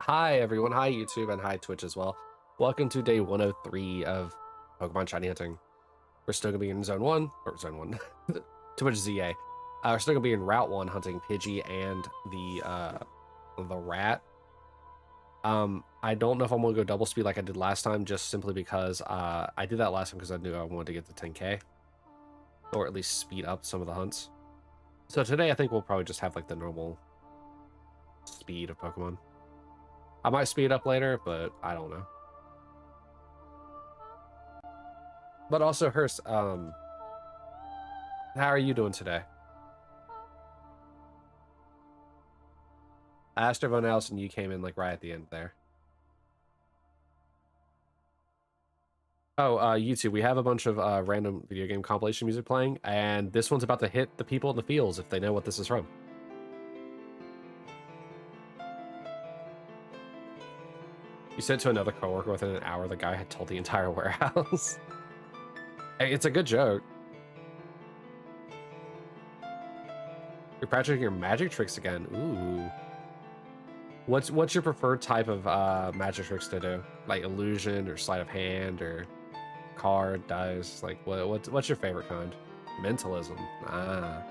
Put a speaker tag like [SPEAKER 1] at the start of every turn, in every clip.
[SPEAKER 1] Hi everyone, hi YouTube, and hi Twitch as well. Welcome to day 103 of Pokemon Shiny Hunting. We're still gonna be in Zone 1, or Zone 1, too much ZA. We're still gonna be in Route 1 hunting Pidgey and the rat. I don't know if I'm gonna go double speed like I did last time, just simply because I did that last time because I knew I wanted to get to 10k. Or at least speed up some of the hunts. So today I think we'll probably just have like the normal speed of Pokemon. I might speed up later, but I don't know. But also, Hurst, how are you doing today? I asked everyone else, and you came in like right at the end there. Oh, YouTube, we have a bunch of random video game compilation music playing, and this one's about to hit the people in the fields if they know what this is from. You said to another coworker within an hour the guy had told the entire warehouse. Hey, it's a good joke. You're practicing your magic tricks again. Ooh. What's your preferred type of magic tricks to do? Like illusion or sleight of hand or card, dice? Like what's your favorite kind? Mentalism. Ah.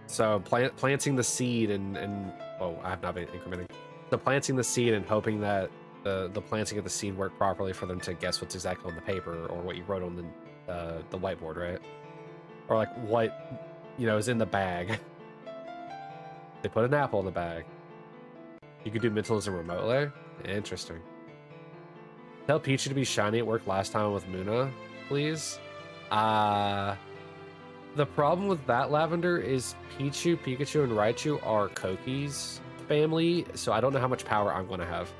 [SPEAKER 1] So planting the seed and oh, I have not been incrementing. So planting the seed and hoping that the planting of the seed worked properly for them to guess what's exactly on the paper or what you wrote on the whiteboard, right? Or like what is in the bag. They put an apple in the bag. You could do mentalism remotely. Interesting. Tell Pichu to be shiny at work last time with Muna, please. The problem with that, Lavender, is Pichu, Pikachu, and Raichu are Koki's family, so I don't know how much power I'm going to have.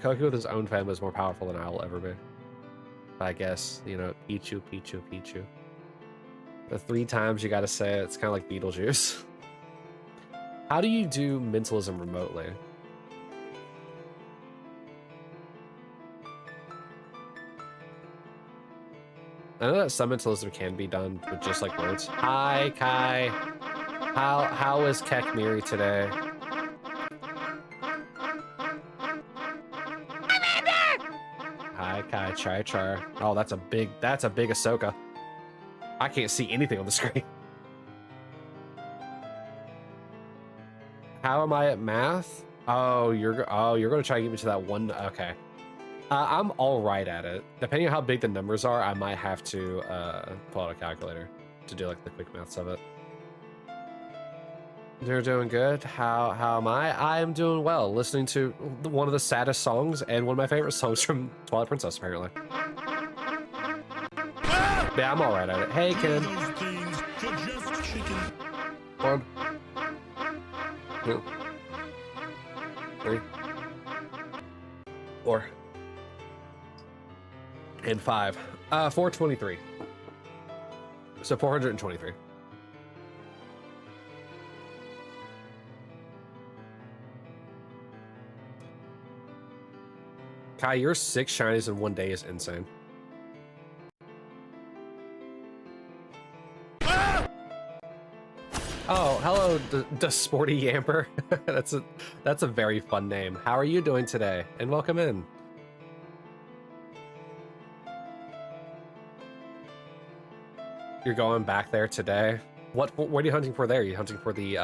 [SPEAKER 1] Koki with his own family is more powerful than I will ever be. But I guess, Pichu, Pichu, Pichu. The 3 times you gotta say it, it's kind of like Beetlejuice. How do you do mentalism remotely? I know that some mentalism can be done with just like words. Hi, Kai. How is Kekmiri today? Hi, Kai. Char. Oh, that's a big Ahsoka. I can't see anything on the screen. How am I at math? Oh, you're gonna try to get me to that one. Okay. I'm all right at it. Depending on how big the numbers are, I might have to pull out a calculator to do like the quick maths of it. You're doing good. How am I? I am doing well. Listening to one of the saddest songs and one of my favorite songs from Twilight Princess, apparently. Yeah, I'm all right at it. Hey, Ken. 1, 2, 3, 4, and 5. 423. So 423. Kai, your 6 shinies in one day is insane. Oh, hello, the Sporty Yamper. that's a very fun name. How are you doing today? And welcome in. You're going back there today. What are you hunting for there? Are you hunting for the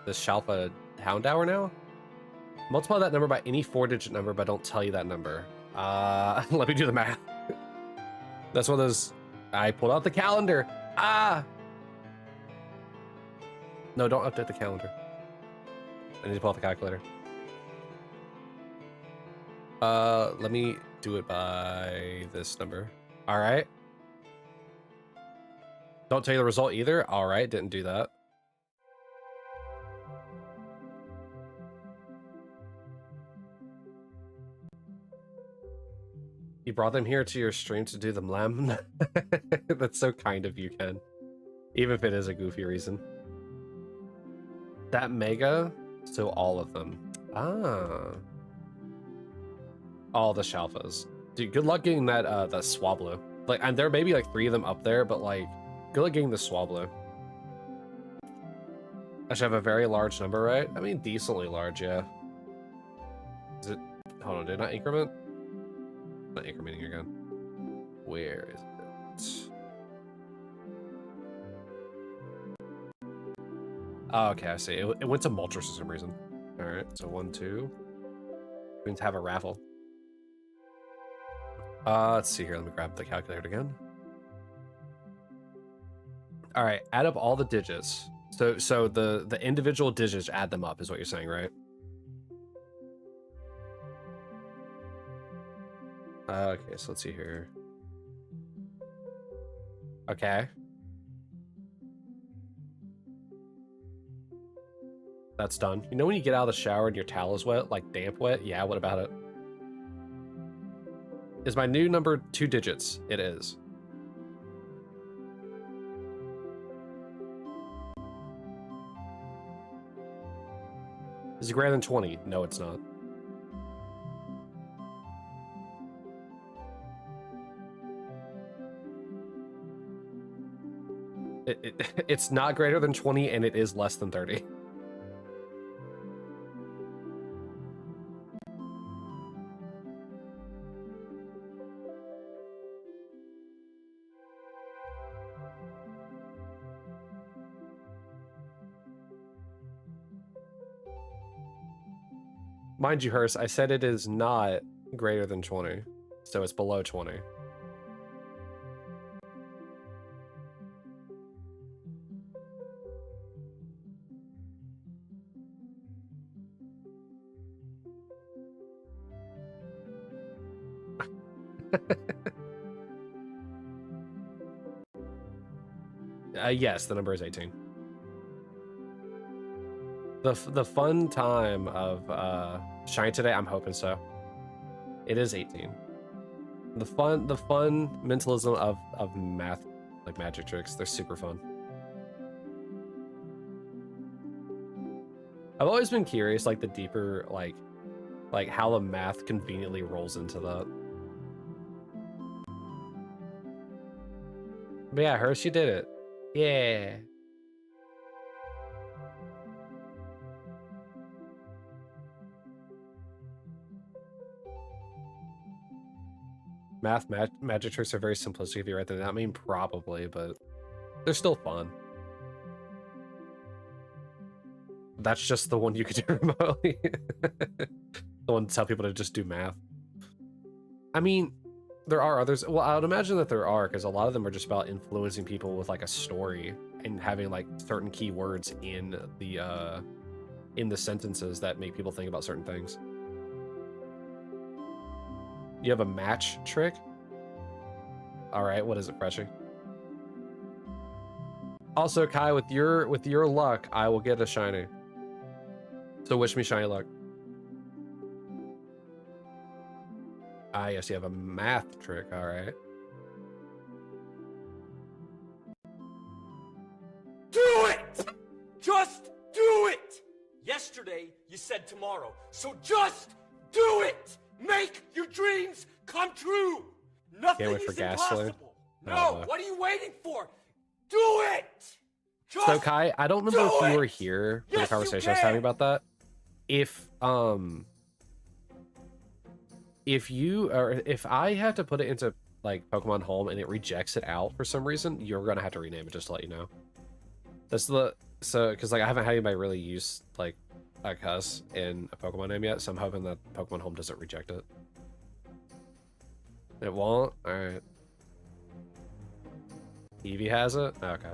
[SPEAKER 1] Shalfa Houndour now? Multiply that number by any 4-digit number, but don't tell you that number. Let me do the math. That's one of those. I pulled out the calendar. No, don't update the calendar. I need to pull out the calculator. Let me do it by this number. All right. Don't tell you the result either. All right, didn't do that. You brought them here to your stream to do the mlem? That's so kind of you, Ken. Even if it is a goofy reason. That mega? So all of them. Ah. all the Shalfas. Dude, good luck getting that that Swablu. Like, and there may be like 3 of them up there, but like, good luck getting the Swablu. I should have a very large number, right? I mean, decently large, yeah. Is it? Hold on, did it not increment? Not incrementing again. Where is it? Oh, okay, I see. It went to Moltres for some reason. All right, so 1, 2. We need to have a raffle. Let's see here. Let me grab the calculator again. All right, add up all the digits. So the individual digits, add them up is what you're saying, right? Okay, so let's see here. Okay. That's done. You know when you get out of the shower and your towel is wet, like damp wet? Yeah, what about it? Is my new number 2 digits? It is. Is it greater than 20? No, it's not. It's not greater than 20, and it is less than 30. Mind you, Hearst, I said it is not greater than 20, so it's below 20. Yes, the number is 18. The fun time of Shine today, I'm hoping so. It is 18. The fun mentalism of math, like magic tricks, they're super fun. I've always been curious, like the deeper, like how the math conveniently rolls into that. But yeah, Hersh, you did it. Yeah. Magic tricks are very simplistic if you write them down. I mean, probably, but they're still fun. That's just the one you could do remotely. The one to tell people to just do math. I mean, there are others. Well, I would imagine that there are, because a lot of them are just about influencing people with like a story and having like certain keywords in the sentences that make people think about certain things. You have a match trick? All right, what is it, Freshy? Also, Kai, with your luck, I will get a shiny. So wish me shiny luck. Ah, yes, you have a math trick. All right.
[SPEAKER 2] Do it! Just do it! Yesterday, you said tomorrow. So just do it! Make your dreams come true! Nothing is impossible. No, what are you waiting for? Do it! Just
[SPEAKER 1] so Kai, I don't remember if you were here for the conversation I was having about that. If I had to put it into like Pokemon Home and it rejects it out for some reason, you're gonna have to rename it, just to let you know. That's because like I haven't had anybody really use like a cuss in a Pokemon name yet, so I'm hoping that Pokemon Home doesn't reject it. It won't? Alright. Eevee has it? Okay.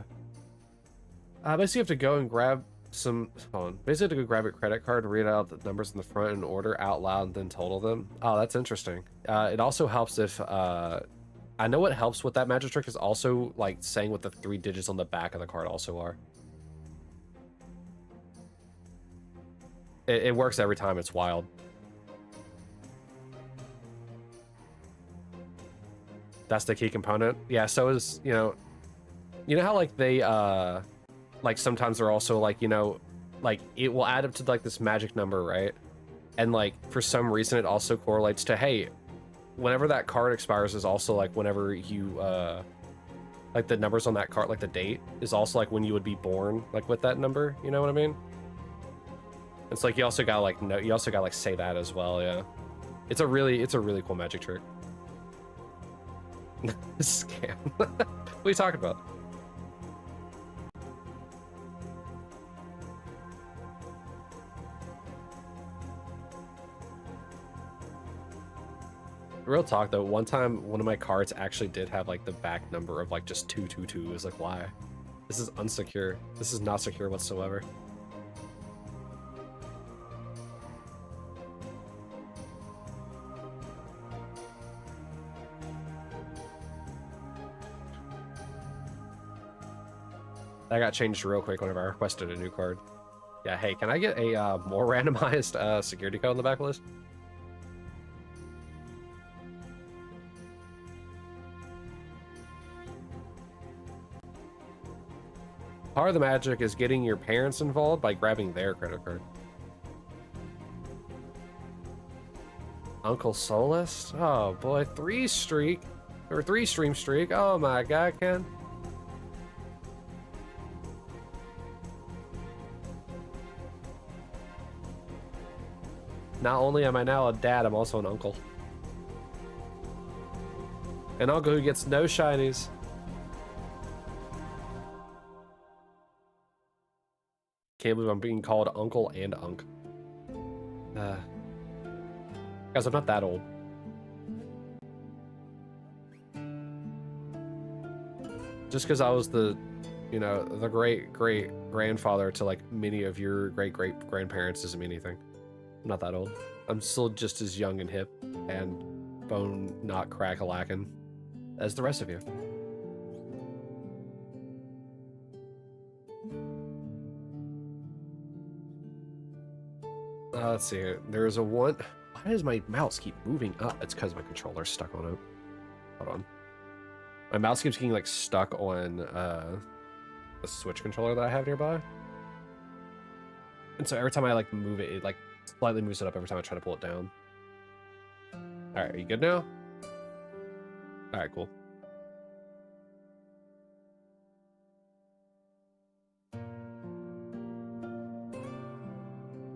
[SPEAKER 1] Basically you have to go and grab some, hold on. Basically you have to go grab a credit card and read out the numbers in the front in order out loud and then total them. Oh, that's interesting. It also helps if, I know what helps with that magic trick is also like saying what the 3 digits on the back of the card also are. It works every time, it's wild. That's the key component. Yeah, so is, you know how like they, like sometimes they're also like, like it will add up to like this magic number, right? And like for some reason it also correlates to, hey, whenever that card expires is also like whenever you like the numbers on that card, like the date is also like when you would be born, like with that number, you know what I mean? It's like you also gotta like you also gotta like say that as well, yeah. It's a really cool magic trick. Scam. What are you talking about? Real talk though, one time one of my cards actually did have like the back number of like just 222. It was like, why? This is unsecure. This is not secure whatsoever. That got changed real quick whenever I requested a new card. Yeah, hey, can I get a more randomized security code on the back list? Part of the magic is getting your parents involved by grabbing their credit card. Uncle Solist? Oh boy, 3 stream streak. Oh my god, Ken. Not only am I now a dad, I'm also an uncle. An uncle who gets no shinies. Can't believe I'm being called uncle and unk. Guys, I'm not that old. Just because I was the, you know, the great-great-grandfather to like many of your great-great-grandparents doesn't mean anything. I'm not that old. I'm still just as young and hip and bone not crack-a-lacking as the rest of you. Let's see here. There's a one. Why does my mouse keep moving up? It's because my controller's stuck on it. Hold on. My mouse keeps getting like stuck on the Switch controller that I have nearby. And so every time I like move it, it like slightly moves it up every time I try to pull it down. Alright, are you good now? Alright, cool.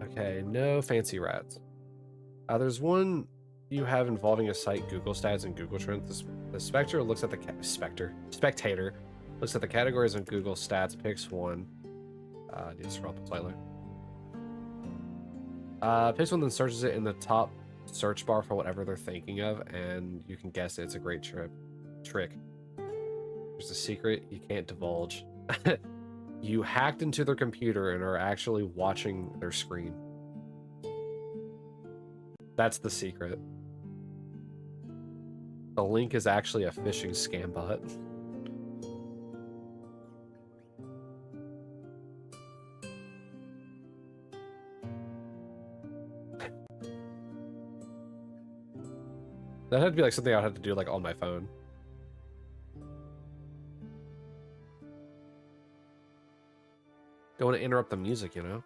[SPEAKER 1] Okay, no fancy rats. There's one you have involving a site, Google Stats and Google Trends. The spectator looks at the spectator looks at the categories on Google Stats, picks one. Need to scroll up slightly. Picks one, then searches it in the top search bar for whatever they're thinking of, and you can guess it. It's a great trick. There's a secret you can't divulge. You hacked into their computer and are actually watching their screen. That's the secret. The link is actually a phishing scam bot. That had to be like something I'd have to do like on my phone. Don't want to interrupt the music, you know?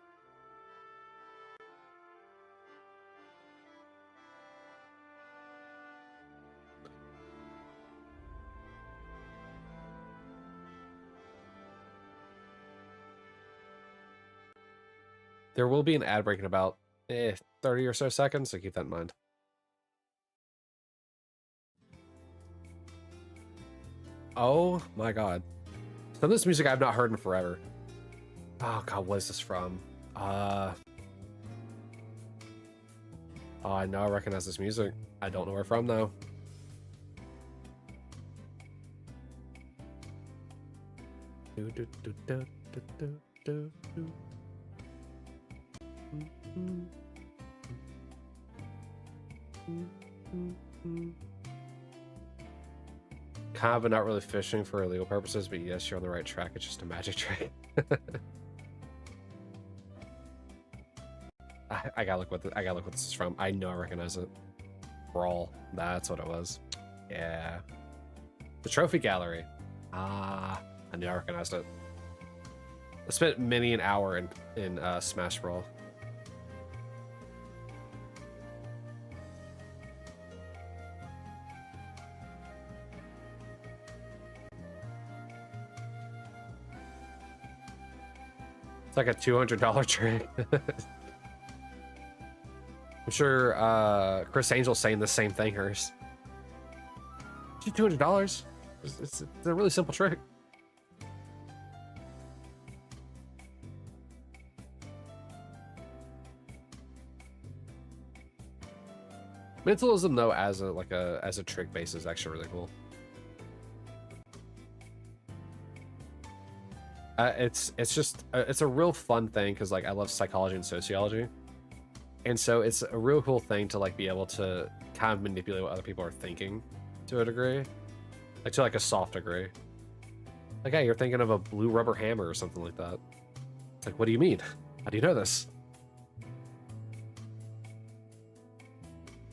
[SPEAKER 1] There will be an ad break in about 30 or so seconds, so keep that in mind. Oh my god. Some of this music I've not heard in forever. Oh god, what is this from? Oh, I know I recognize this music. I don't know where from though. Kind of, but not really fishing for illegal purposes, but yes, you're on the right track. It's just a magic trick. I gotta look what this is from. I know I recognize it. Brawl. That's what it was. Yeah. The trophy gallery. I knew I recognized it. I spent many an hour in Smash Brawl. It's like a $200 trick. I'm sure Chris Angel's saying the same thing, hers. $200? It's a really simple trick. Mentalism, though, as a trick base is actually really cool. It's a real fun thing because like I love psychology and sociology, and so it's a real cool thing to like be able to kind of manipulate what other people are thinking to a degree, like to like a soft degree. Like, hey, you're thinking of a blue rubber hammer or something like that. It's like, what do you mean? How do you know this?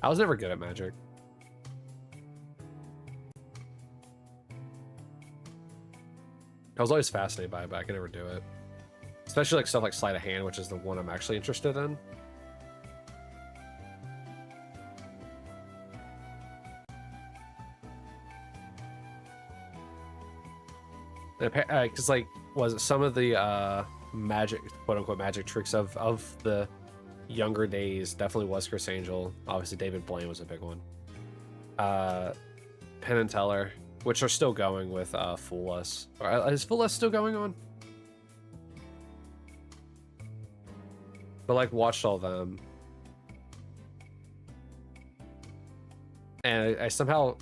[SPEAKER 1] I was never good at magic. I was always fascinated by it, but I could never do it. Especially like stuff like sleight of hand, which is the one I'm actually interested in. Because like, was it some of the magic, quote unquote magic tricks of the younger days definitely was Chris Angel. Obviously David Blaine was a big one. Penn and Teller, which are still going with Fool Us. Is Fool Us still going on? But like watched all them. And I somehow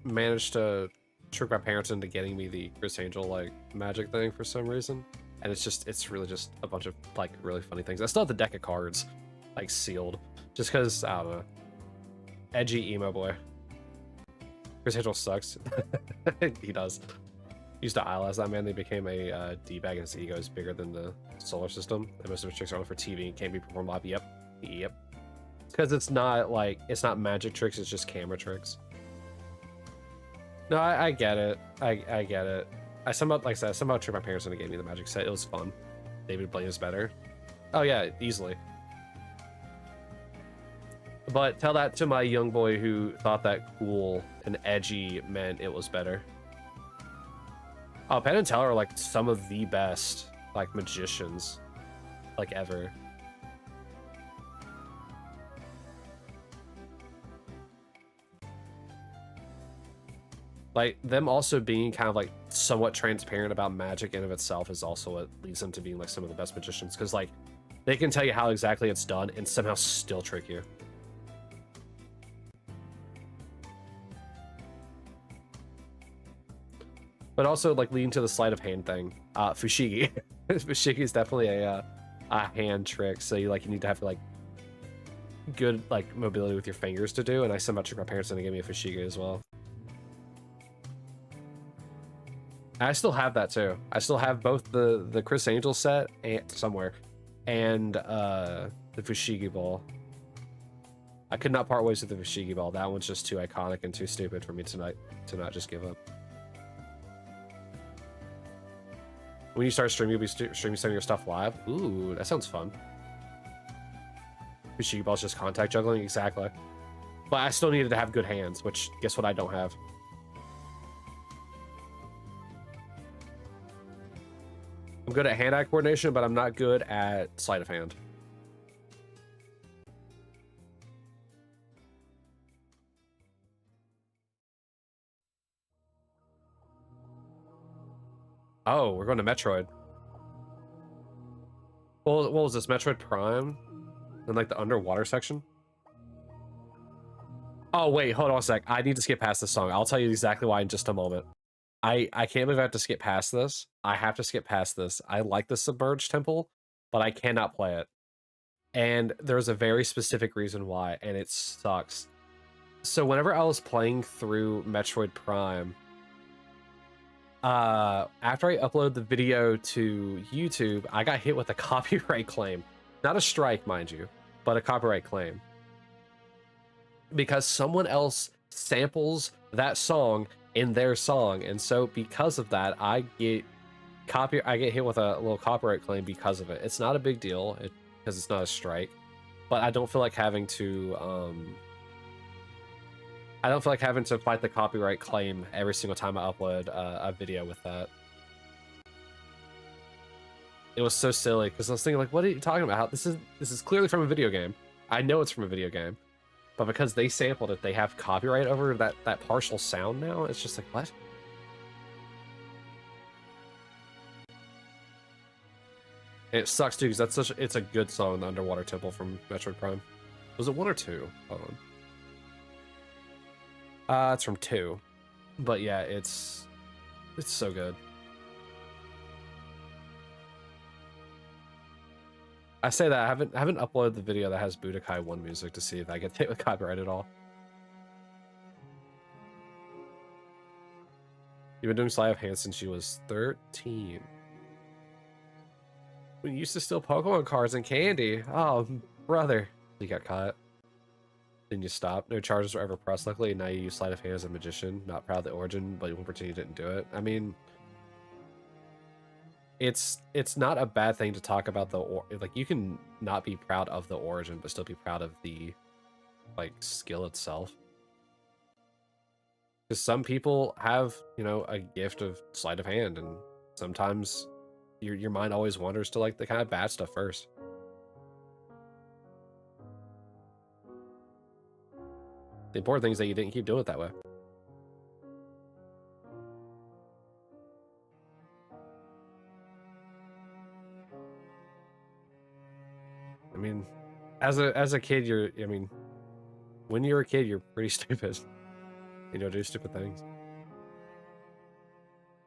[SPEAKER 1] managed to trick my parents into getting me the Chris Angel like magic thing for some reason. And it's really just a bunch of like really funny things. I still have the deck of cards like sealed just because I don't know. Edgy emo boy. Chris Angel sucks. He does. Used to idolize that man. They became a D-bag and his ego is bigger than the solar system. And most of his tricks are only for TV and can't be performed live. Yep. Because it's not magic tricks, it's just camera tricks. No, I get it. I get it. I somehow tricked my parents into gave me the magic set. It was fun. David Blaine is better. Oh yeah, easily. But tell that to my young boy who thought that cool and edgy meant it was better. Oh, Penn and Teller are like some of the best like magicians like ever. Like them also being kind of like somewhat transparent about magic in of itself is also what leads them to being like some of the best magicians, because like they can tell you how exactly it's done and somehow still trick you. But also, like, leading to the sleight of hand thing, Fushigi. Fushigi is definitely a hand trick, so you need to have like good like mobility with your fingers to do. And I somehow tricked my parents into giving me a Fushigi as well. And I still have that too. I still have both the Chris Angel set and somewhere, and the Fushigi ball. I could not part ways with the Fushigi ball. That one's just too iconic and too stupid for me to not just give up. When you start streaming, you'll be streaming some of your stuff live. Ooh, that sounds fun. Fushigi ball's just contact juggling, exactly. But I still needed to have good hands, which guess what I don't have. I'm good at hand-eye coordination, but I'm not good at sleight of hand. Oh, we're going to Metroid. Well, what was this? Metroid Prime? In like the underwater section? Oh, wait, hold on a sec. I need to skip past this song. I'll tell you exactly why in just a moment. I can't believe I have to skip past this. I have to skip past this. I like the Submerged Temple, but I cannot play it. And there's a very specific reason why, and it sucks. So whenever I was playing through Metroid Prime, after I uploaded the video to YouTube, I got hit with a copyright claim. Not a strike, mind you, but a copyright claim. Because someone else samples that song in their song, and so because of that, I get hit with a little copyright claim because of it. It's not a big deal, because it's not a strike, but I don't feel like having to fight the copyright claim every single time I upload a video with that. It was so silly because I was thinking like, what are you talking about? This is clearly from a video game. I know it's from a video game, but because they sampled it, they have copyright over that partial sound now. It's just like, what? And it sucks too because it's a good song, the Underwater Temple from Metroid Prime. Was it 1 or 2? Hold on. It's from 2, but yeah, it's so good. I say that I haven't uploaded the video that has Budokai 1 music to see if I get hit with copyright at all. You've been doing sleight of hand since she was 13. We used to steal Pokemon cards and candy. Oh, brother. You got caught. Then you stopped. No charges were ever pressed. Luckily, now you use sleight of hand as a magician. Not proud of the origin, but you won't pretend you didn't do it. I mean, it's not a bad thing to talk about like, you can not be proud of the origin, but still be proud of the, like, skill itself. Because some people have, you know, a gift of sleight of hand, and sometimes your mind always wanders to, like, the kind of bad stuff first. The important thing is that you didn't keep doing it that way. I mean, as a kid, when you're a kid, you're pretty stupid. And you'll do stupid things.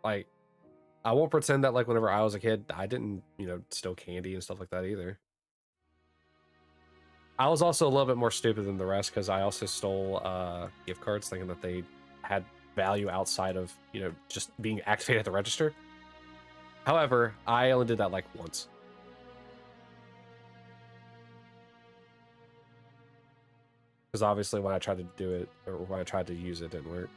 [SPEAKER 1] Like, I won't pretend that, like, whenever I was a kid, I didn't, you know, steal candy and stuff like that either. I was also a little bit more stupid than the rest because I also stole gift cards thinking that they had value outside of, you know, just being activated at the register. However, I only did that like once. Because obviously when I tried to do it, or when I tried to use it, it didn't work.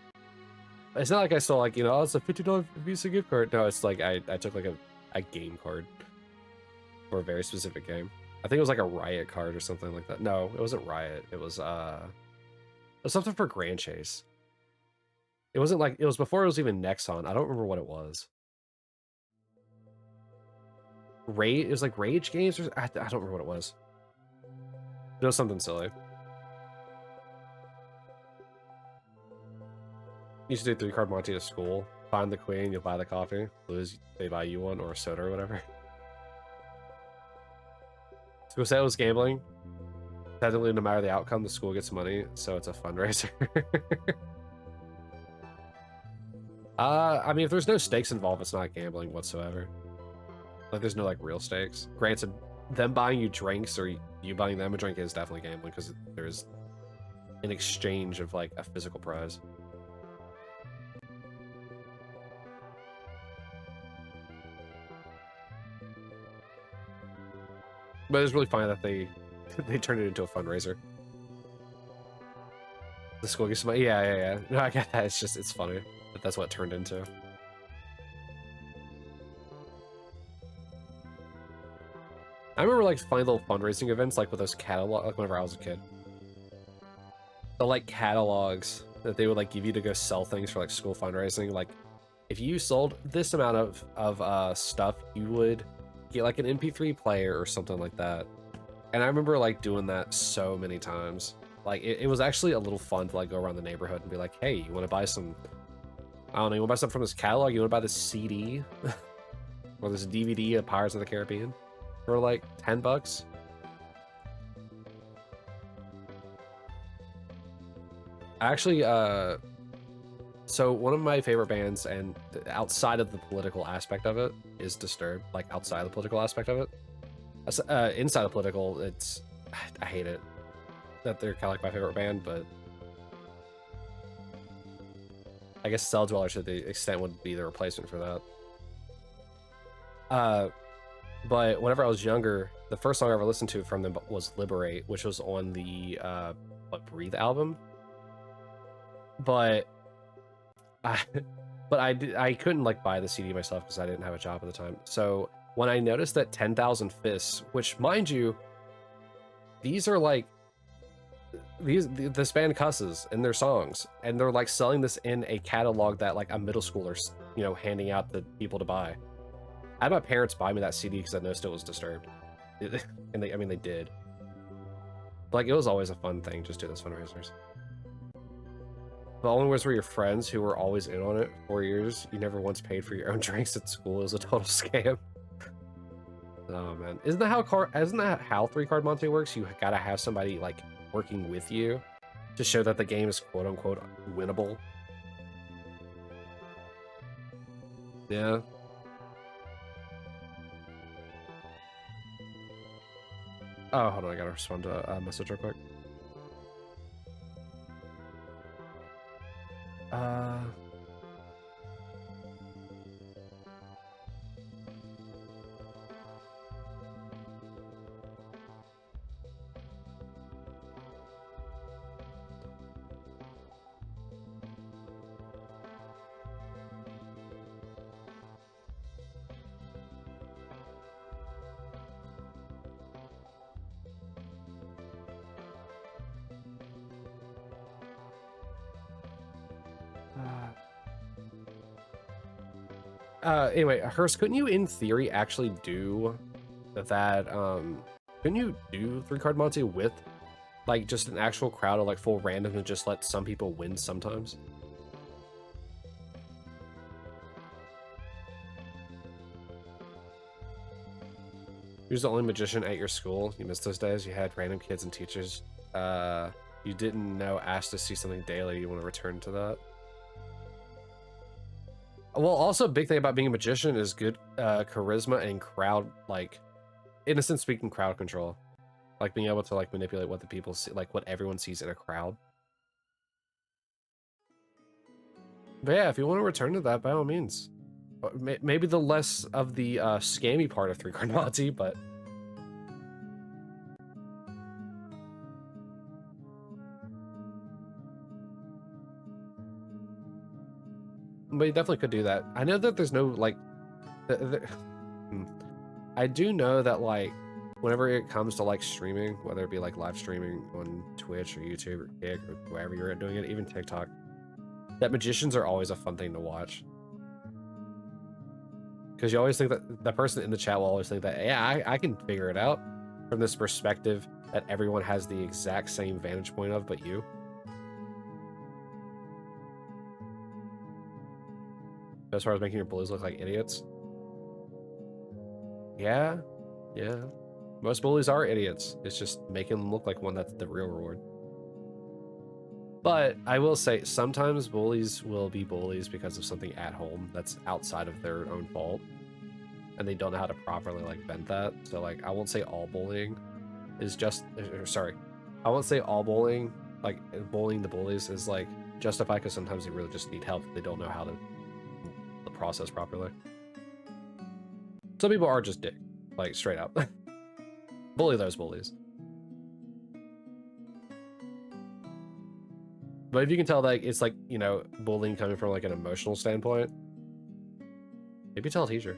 [SPEAKER 1] It's not like I stole, like, you know, oh, it's a $50 Visa gift card. No, it's like I took like a game card for a very specific game. I think it was like a Riot card or something like that. No, it wasn't Riot. It was something for Grand Chase. It wasn't like, it was before it was even Nexon. I don't remember what it was. It was like Rage Games, or I don't remember what it was. It was something silly. Used to do 3-card Monty to school. Find the queen, you'll buy the coffee. Lose, they buy you one, or a soda or whatever. School said it was gambling. Technically, no matter the outcome, the school gets money, so it's a fundraiser. I mean, if there's no stakes involved, it's not gambling whatsoever. Like, there's no, like, real stakes. Granted, them buying you drinks or you buying them a drink is definitely gambling because there's an exchange of, like, a physical prize. But it's really funny that they turned it into a fundraiser. The school gets money. Yeah. No, I get that. It's funny that that's what it turned into. I remember, like, finding little fundraising events, like, with those catalog, like, whenever I was a kid. The, like, catalogs that they would, like, give you to go sell things for, like, school fundraising. Like, if you sold this amount of stuff, you would get, like, an MP3 player or something like that. And I remember, like, doing that so many times. Like, it was actually a little fun to, like, go around the neighborhood and be like, hey, you want to buy some, I don't know, you want to buy something from this catalog? You want to buy this CD? Or this DVD of Pirates of the Caribbean? For, like, 10 bucks? Actually, so one of my favorite bands, and outside of the political aspect of it, is Disturbed. Like, outside the political aspect of it. Inside the political, I hate it that they're kind of like my favorite band, but I guess Cell Dweller to the extent would be the replacement for that. But whenever I was younger, the first song I ever listened to from them was Liberate, which was on the Breathe album. But I couldn't, like, buy the CD myself because I didn't have a job at the time. So when I noticed that 10,000 Fists, which, mind you, these are like, this band cusses in their songs, and they're, like, selling this in a catalog that, like, a middle schooler's, you know, handing out to people to buy. I had my parents buy me that CD because I noticed it was disturbed. And I mean, they did. But, like, it was always a fun thing, just do those fundraisers. The only ones were your friends who were always in on it. 4 years, you never once paid for your own drinks at school. It was a total scam. Oh man, isn't that how 3-card Monte works? You gotta have somebody like working with you to show that the game is quote unquote winnable. Yeah. Oh, hold on, I gotta respond to a message real quick. Anyway, Hearst, couldn't you in theory actually do that, couldn't you do 3-card Monte with like just an actual crowd of like full random and just let some people win sometimes? Who's the only magician at your school? You missed those days? You had random kids and teachers. You didn't know asked to see something daily. You want to return to that? Well, also a big thing about being a magician is good charisma and crowd, like, innocent speaking crowd control. Like being able to like manipulate what the people see, like what everyone sees in a crowd. But yeah, if you want to return to that, by all means. Maybe the less of the scammy part of 3-card Monte, but... But you definitely could do that. I know that there's no, like... I do know that, like, whenever it comes to, like, streaming, whether it be, like, live streaming on Twitch or YouTube or Kick or wherever you're doing it, even TikTok, that magicians are always a fun thing to watch. Because you always think that the person in the chat will always think that, yeah, I can figure it out from this perspective that everyone has the exact same vantage point of, but you. As far as making your bullies look like idiots. Yeah, yeah. Most bullies are idiots. It's just making them look like one that's the real reward. But I will say, sometimes bullies will be bullies because of something at home that's outside of their own fault. And they don't know how to properly, like, vent that. So, like, I won't say all bullying is just... sorry. I won't say all bullying, like, bullying the bullies is, like, justified because sometimes they really just need help. They don't know how to the process properly. Some people are just dick. Like, straight up. Bully those bullies. But if you can tell that it's like, you know, bullying coming from like an emotional standpoint, maybe tell a teacher.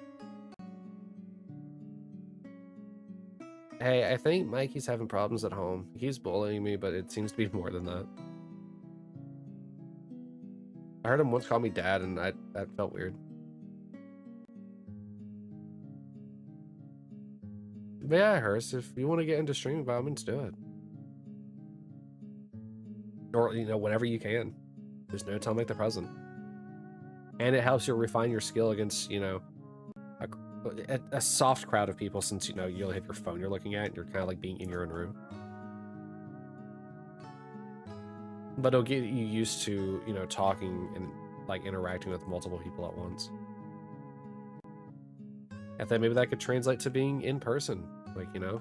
[SPEAKER 1] Hey, I think Mikey's having problems at home. He's bullying me, but it seems to be more than that. I heard him once call me dad, and that felt weird. But yeah, Hearst, if you want to get into streaming, by all means, do it. Or, you know, whenever you can. There's no time like the present. And it helps you refine your skill against, you know, a soft crowd of people, since, you know, you only have your phone you're looking at and you're kind of like being in your own room. But it'll get you used to, you know, talking and like interacting with multiple people at once. And then maybe that could translate to being in person, like, you know,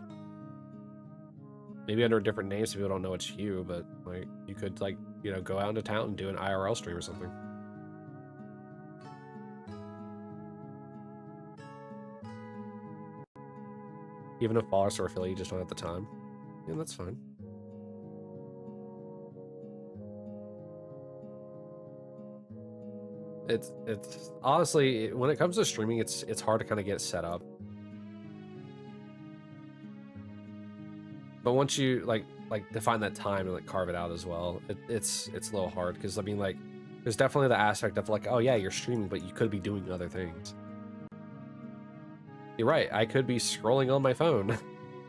[SPEAKER 1] maybe under a different name so people don't know it's you, but like you could, like, you know, go out into town and do an IRL stream or something. Even if followers or affiliate, you just don't have the time. Yeah, that's fine. It's honestly, when it comes to streaming, it's hard to kind of get set up. But once you like define that time and like carve it out as well, it's a little hard, because I mean, like, there's definitely the aspect of like, oh yeah, you're streaming, but you could be doing other things. You're right, I could be scrolling on my phone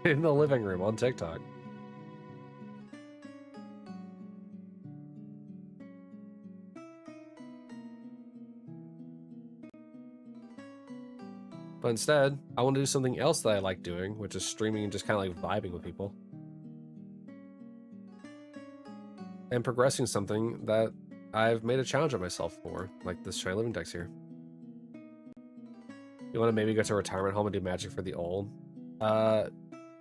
[SPEAKER 1] in the living room on TikTok. But instead, I want to do something else that I like doing, which is streaming and just kind of like vibing with people. And progressing something that I've made a challenge of myself for, like this Shiny Living Dex here. You want to maybe go to a retirement home and do magic for the old? For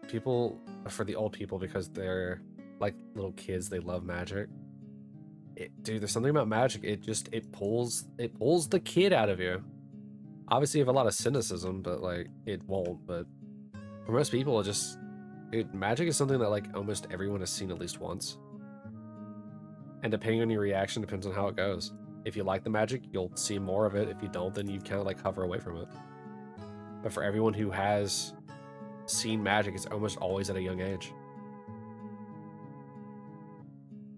[SPEAKER 1] the old people, because they're like little kids, they love magic. Dude, there's something about magic, it pulls the kid out of you. Obviously, you have a lot of cynicism, but like, it won't. But for most people, magic is something that like almost everyone has seen at least once. And depending on your reaction, depends on how it goes. If you like the magic, you'll see more of it. If you don't, then you kind of like hover away from it. But for everyone who has seen magic, it's almost always at a young age.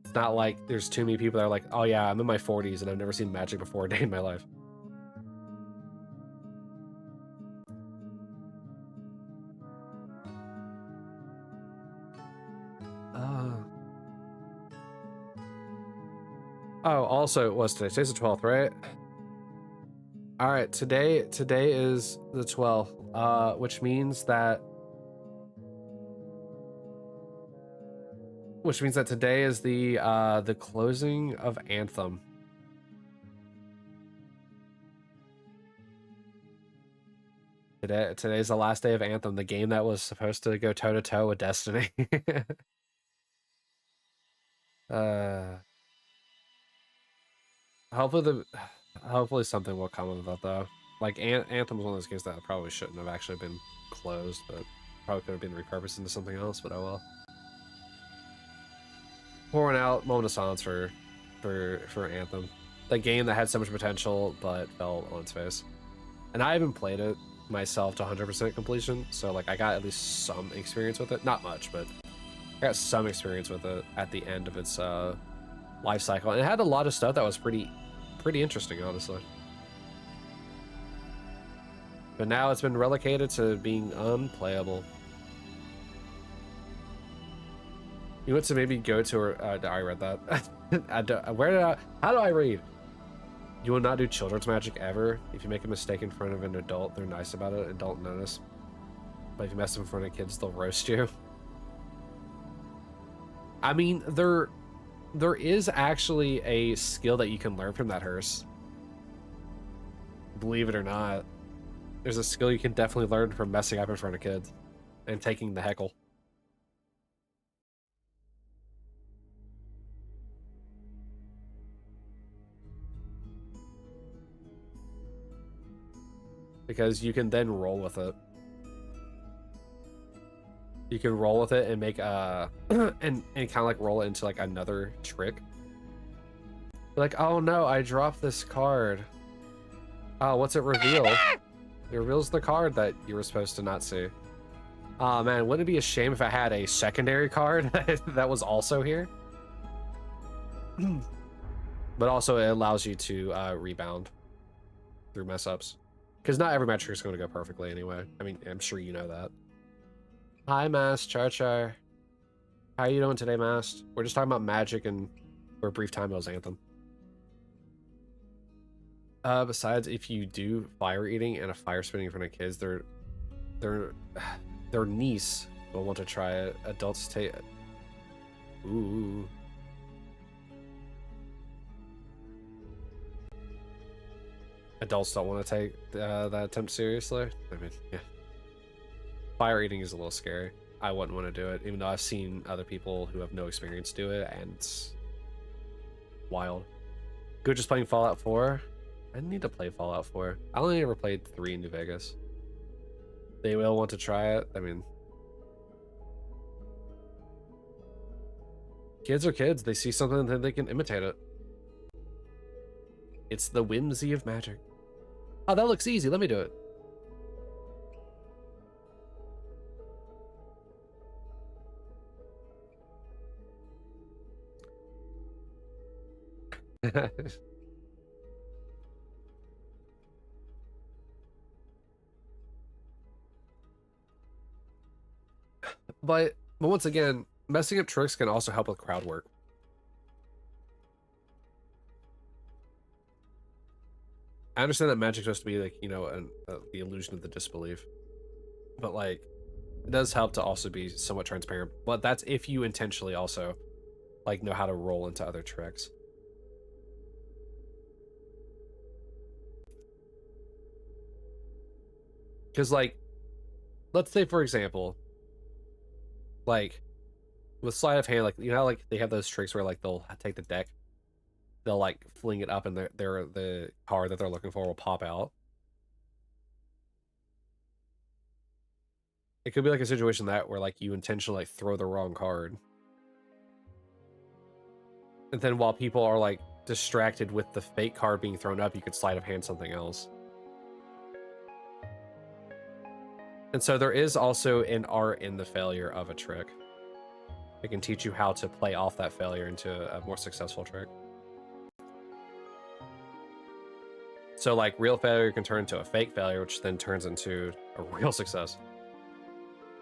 [SPEAKER 1] It's not like there's too many people that are like, oh yeah, I'm in my 40s and I've never seen magic before a day in my life. Oh, also, what's today? Today's the 12th, right? All right, today is the 12th, which means that today is the closing of Anthem. Today's the last day of Anthem, the game that was supposed to go toe to toe with Destiny. Hopefully something will come of that though. Like Anthem was one of those games that probably shouldn't have actually been closed, but probably could have been repurposed into something else. But oh well. Pouring out moment of silence for Anthem, the game that had so much potential but fell on its face. And I haven't played it myself to 100% completion, so like I got at least some experience with it. Not much, but I got some experience with it at the end of its life cycle. And it had a lot of stuff that was pretty interesting, honestly. But now it's been relegated to being unplayable. You want to maybe go to her. I read that. How do I read? You will not do children's magic ever. If you make a mistake in front of an adult, they're nice about it and don't notice. But if you mess up in front of kids, they'll roast you. I mean, there is actually a skill that you can learn from that hearse. Believe it or not. There's a skill you can definitely learn from messing up in front of kids and taking the heckle. Because you can then roll with it. You can roll with it and make and kind of like roll it into like another trick. Like, oh no, I dropped this card. Oh, what's it reveal? It reveals the card that you were supposed to not see. Oh man, wouldn't it be a shame if I had a secondary card that was also here? But also it allows you to rebound through mess ups. Because not every match is going to go perfectly anyway. I mean, I'm sure you know that. Hi, Mast, Char. How are you doing today, Mast? We're just talking about magic and for a brief time it was Anthem. Besides, if you do fire eating and a fire spinning in front of kids, their niece will want to try it. Adults take. Ooh. Adults don't want to take that attempt seriously. I mean, yeah. Fire eating is a little scary. I wouldn't want to do it, even though I've seen other people who have no experience do it, and it's wild. Good, just playing Fallout 4. I need to play Fallout 4. I only ever played 3 in New Vegas. They will want to try it. I mean, kids are kids. They see something and then they can imitate it. It's the whimsy of magic. Oh, that looks easy. Let me do it. But once again, messing up tricks can also help with crowd work. I understand that magic's supposed to be like, you know, the illusion of the disbelief, but like it does help to also be somewhat transparent. But that's if you intentionally also like know how to roll into other tricks. Because like, let's say for example, like with sleight of hand, like you know, like they have those tricks where like they'll take the deck, they'll like fling it up, and the card that they're looking for will pop out. It could be like a situation that where like you intentionally like throw the wrong card, and then while people are like distracted with the fake card being thrown up, you could sleight of hand something else. And so there is also an art in the failure of a trick. It can teach you how to play off that failure into a more successful trick. So like real failure can turn into a fake failure, which then turns into a real success.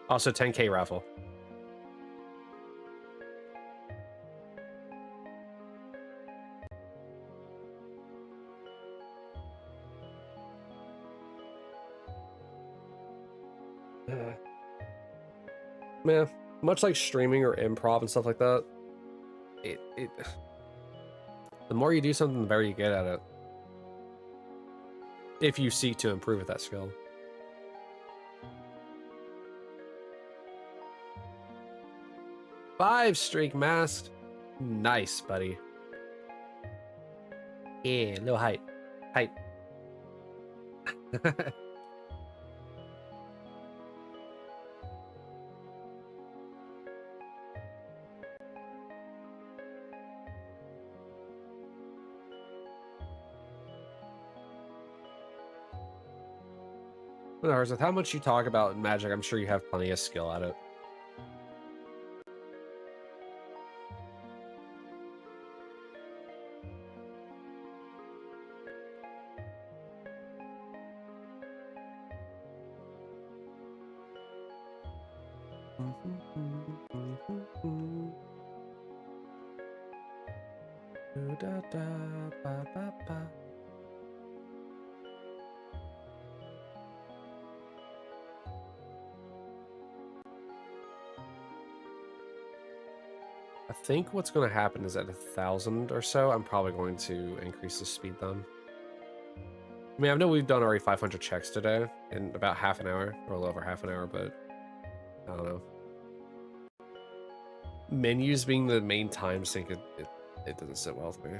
[SPEAKER 1] Also 10K raffle. Man, much like streaming or improv and stuff like that, the more you do something, the better you get at it. If you seek to improve at that skill. Five streak masked. Nice, buddy. Yeah, little height. Height. With how much you talk about magic, I'm sure you have plenty of skill at it. I think what's going to happen is at 1,000 or so, I'm probably going to increase the speed then. I mean, I know we've done already 500 checks today in about half an hour, or a little over half an hour, but I don't know. Menus being the main time sink, it doesn't sit well with me.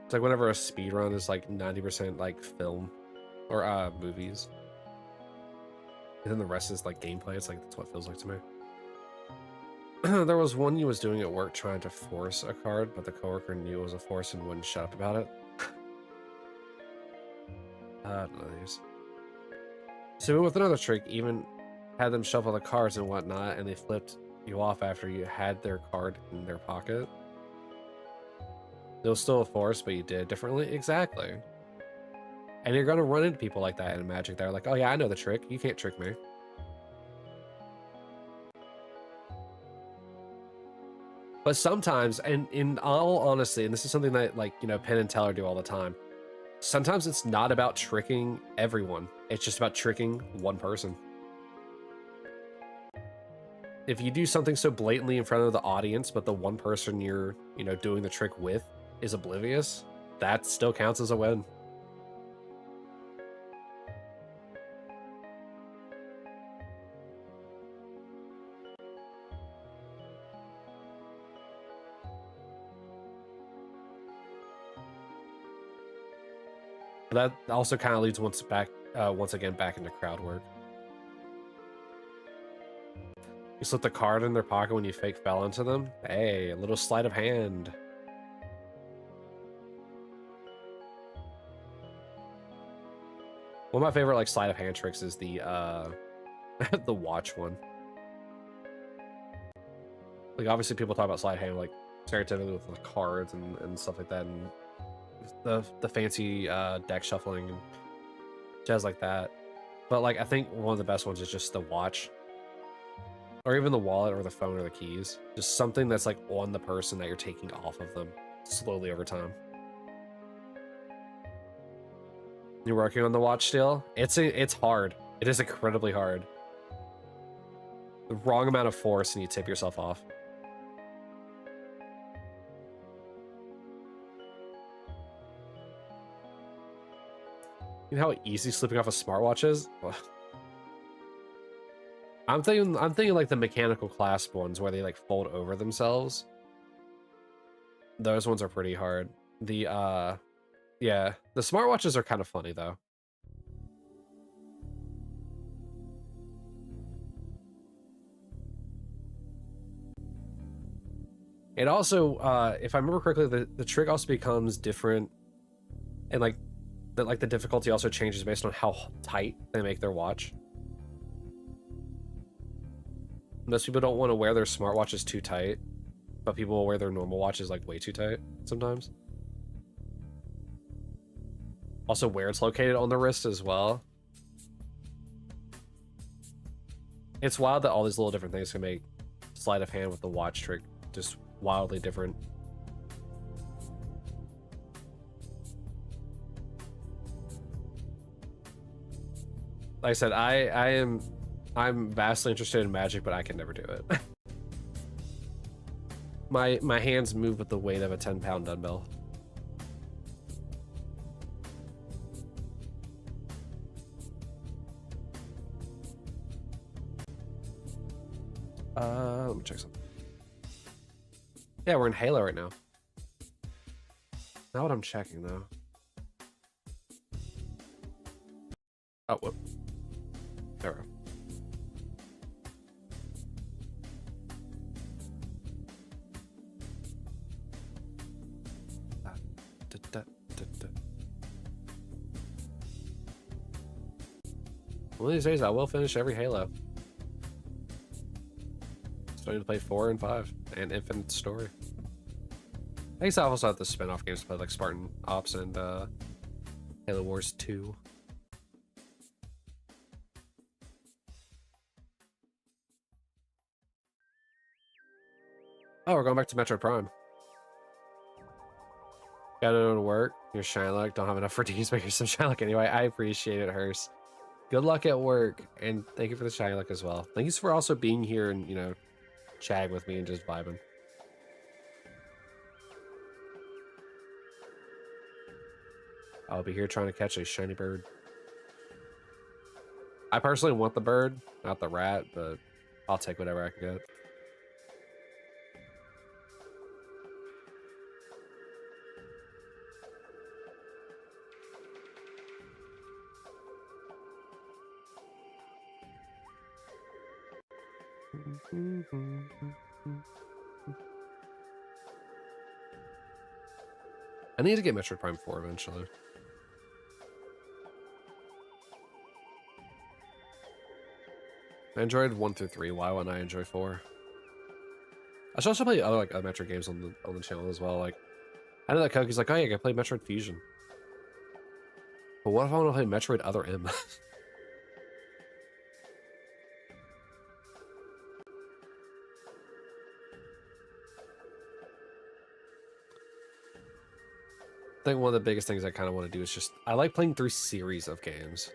[SPEAKER 1] It's like whenever a speed run is like 90% like film or movies, and then the rest is like gameplay. It's like that's what it feels like to me. There was one you was doing at work trying to force a card, but the coworker knew it was a force and wouldn't shut up about it. None of these. So with another trick, even had them shuffle the cards and whatnot, and they flipped you off after you had their card in their pocket. It was still a force, but you did it differently. Exactly. And you're gonna run into people like that in Magic. They're like, "Oh yeah, I know the trick. You can't trick me." But sometimes, and in all honesty, and this is something that like, you know, Penn and Teller do all the time. Sometimes it's not about tricking everyone. It's just about tricking one person. If you do something so blatantly in front of the audience, but the one person you're, you know, doing the trick with is oblivious, that still counts as a win. That also kind of leads once again back into crowd work. You slip the card in their pocket when you fake fell into them. Hey, a little sleight of hand. One of my favorite like sleight of hand tricks is the the watch one. Like obviously people talk about sleight of hand like stereotypically with the cards and stuff like that, and the fancy deck shuffling and jazz like that. But like, I think one of the best ones is just the watch, or even the wallet or the phone or the keys. Just something that's like on the person that you're taking off of them slowly over time. You're working on the watch still? It's hard. It is incredibly hard. The wrong amount of force and you tip yourself off. You know how easy slipping off a smartwatch is? I'm thinking like the mechanical clasp ones where they like fold over themselves. Those ones are pretty hard. The yeah, the smartwatches are kind of funny though. It also, if I remember correctly, the trick also becomes different, and like the difficulty also changes based on how tight they make their watch. Most people don't want to wear their smartwatches too tight, but people will wear their normal watches like way too tight sometimes. Also, where it's located on the wrist as well. It's wild that all these little different things can make sleight of hand with the watch trick just wildly different. Like I said, I'm vastly interested in Magic, but I can never do it. My hands move with the weight of a 10-pound dumbbell. Let me check something. Yeah, we're in Halo right now. Not what I'm checking though. Oh, whoop. There we go. One of these days I will finish every Halo. Starting to play 4 and 5 and Infinite Story. I guess I also have the spin-off games to play like Spartan Ops and Halo Wars 2. Oh, we're going back to Metroid Prime. Gotta go to work. You're Shylock. Don't have enough for D's, but you're some Shylock anyway. I appreciate it, Hearst. Good luck at work, and thank you for the Shylock as well. Thank you for also being here and, you know, chatting with me and just vibing. I'll be here trying to catch a shiny bird. I personally want the bird, not the rat, but I'll take whatever I can get. I need to get Metroid Prime 4 eventually. I enjoyed 1 through 3. Why wouldn't I enjoy 4? I should also play other like Metroid games on the channel as well. Like, I know that Koki's like, oh yeah, I can play Metroid Fusion. But what if I want to play Metroid Other M? I think one of the biggest things I kind of want to do is just, I like playing through series of games.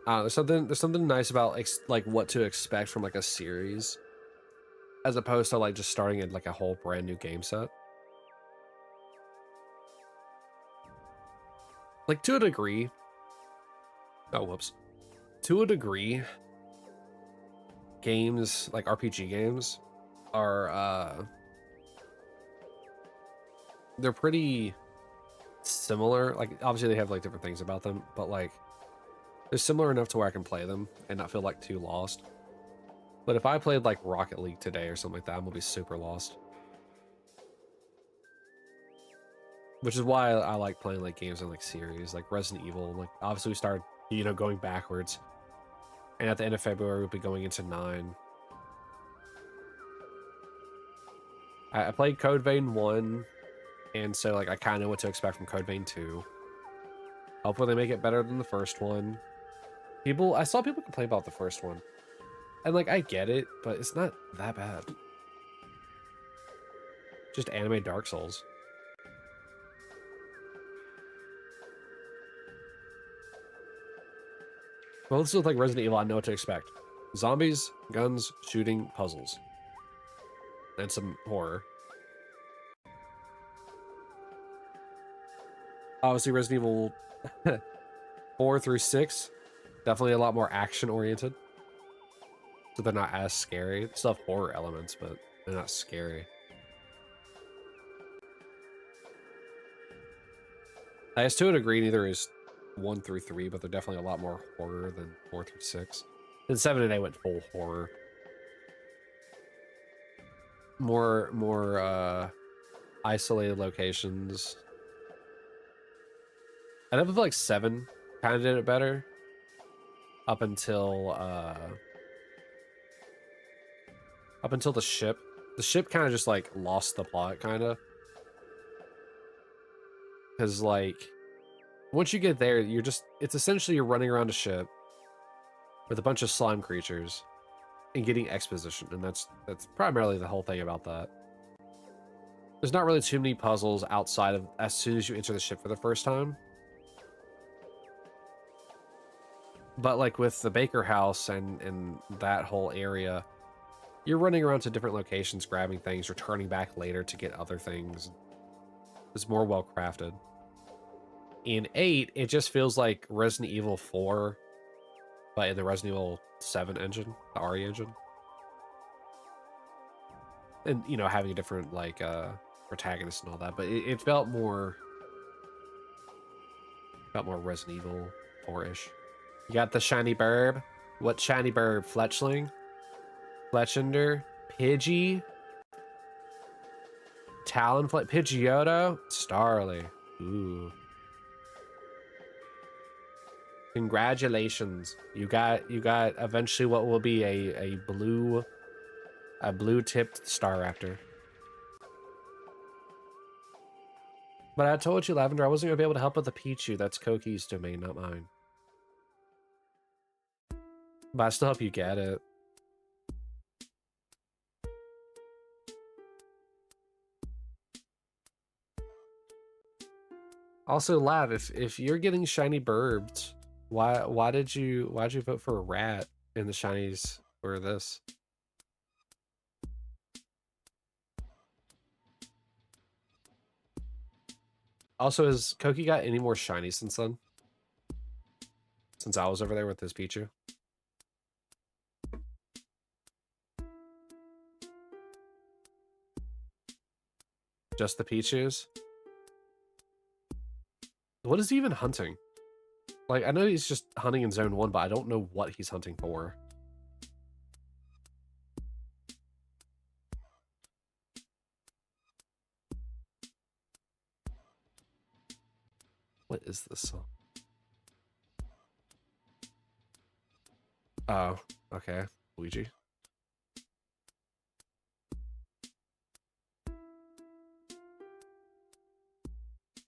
[SPEAKER 1] There's something nice about like what to expect from like a series, as opposed to like just starting in like a whole brand new game set. Like to a degree. Oh, whoops. To a degree, games like RPG games are they're pretty similar. Like obviously they have like different things about them, but like they're similar enough to where I can play them and not feel like too lost. But if I played like Rocket League today or something like that, I'm gonna be super lost. Which is why I like playing like games in like series, like Resident Evil. Like obviously we started, you know, going backwards, and at the end of February we'll be going into 9. I played Code Vein 1, and so like I kind of know what to expect from Code Vein 2. Hopefully they make it better than the first one. I saw people complain about the first one. And like, I get it, but it's not that bad. Just anime Dark Souls. Well, this looks like Resident Evil. I know what to expect. Zombies, guns, shooting, puzzles. And some horror. Obviously, Resident Evil 4 through 6, definitely a lot more action-oriented. So they're not as scary. They still have horror elements, but they're not scary. I guess to a degree, neither is 1 through 3, but they're definitely a lot more horror than 4 through 6. And 7 and 8 went full horror. More isolated locations. I never feel like 7 kind of did it better. Up until the ship. The ship kind of just like lost the plot, kind of. Because like, once you get there, it's essentially you're running around a ship with a bunch of slime creatures and getting exposition, and that's primarily the whole thing about that. There's not really too many puzzles outside of as soon as you enter the ship for the first time. But like with the Baker House and that whole area, you're running around to different locations, grabbing things, returning back later to get other things. It's more well crafted. In 8, it just feels like Resident Evil 4, but in the Resident Evil 7 engine, the RE engine. And, you know, having a different, like, protagonist and all that, but it felt more Resident Evil 4-ish. You got the shiny burb. What shiny burb? Fletchling? Fletchender? Pidgey? Talonflame? Pidgeotto? Starly. Ooh. Congratulations. You got eventually what will be a blue tipped Staraptor. But I told you, Lavender, I wasn't gonna be able to help with the Pichu. That's Koki's domain, not mine. But I still hope you get it. Also, Lav, if you're getting shiny burbs, why did you vote for a rat in the shinies for this? Also, has Koki got any more shinies since then? Since I was over there with his Pichu? Just the Pichus? What is he even hunting? Like, I know he's just hunting in Zone 1, but I don't know what he's hunting for. What is this song? Oh, okay. Luigi.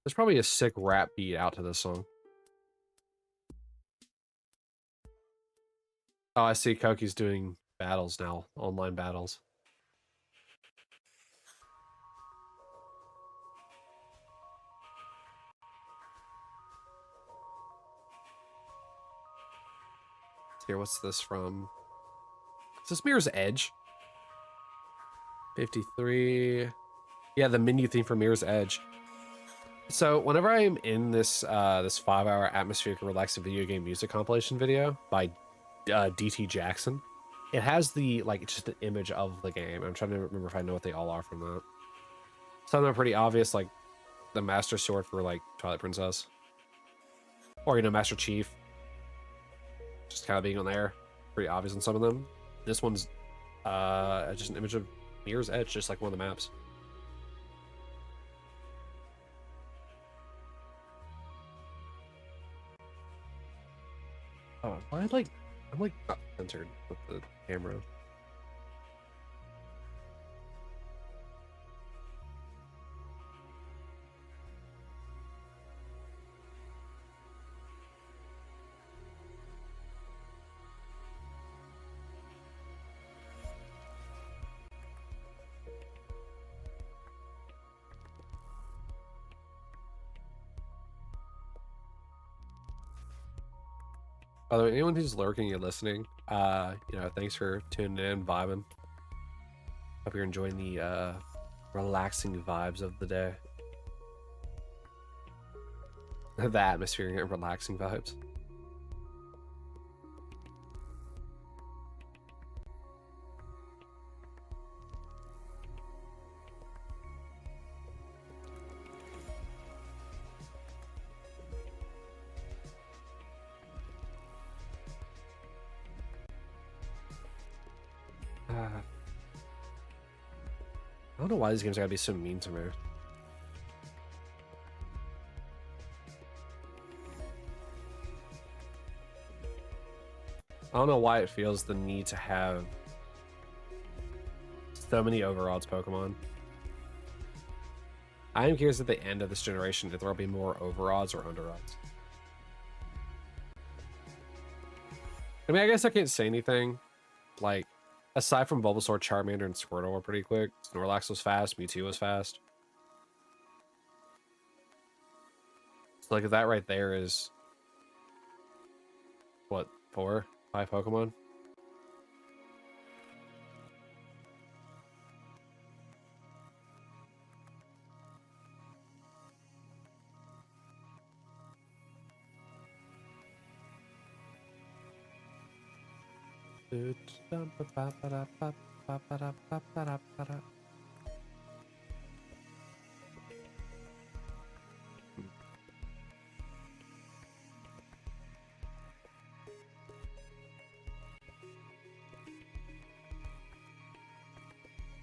[SPEAKER 1] There's probably a sick rap beat out to this song. Oh, I see Koki's doing battles now. Online battles. Here, what's this from? Is this Mirror's Edge? 53. Yeah, the menu theme for Mirror's Edge. So whenever I'm in this this 5-hour atmospheric relaxing video game music compilation video by DT Jackson, it has the like just an image of the game. I'm trying to remember if I know what they all are from that. Some of them are pretty obvious, like the Master Sword for like Twilight Princess, or you know Master Chief, just kind of being on there, pretty obvious in some of them. This one's just an image of Mirror's Edge, just like one of the maps. Oh, why I'm like not centered with the camera. By the way, anyone who's lurking and listening, thanks for tuning in, vibing. Hope you're enjoying the relaxing vibes of the day. The atmosphere and relaxing vibes. I don't know why these games gotta be so mean to me. I don't know why it feels the need to have so many overodds Pokemon. I am curious at the end of this generation if there will be more overodds or underodds. I mean, I guess I can't say anything. Like, aside from Bulbasaur, Charmander, and Squirtle were pretty quick. Snorlax was fast. Mewtwo was fast. So, like, that right there is... what, 4, 5 Pokemon?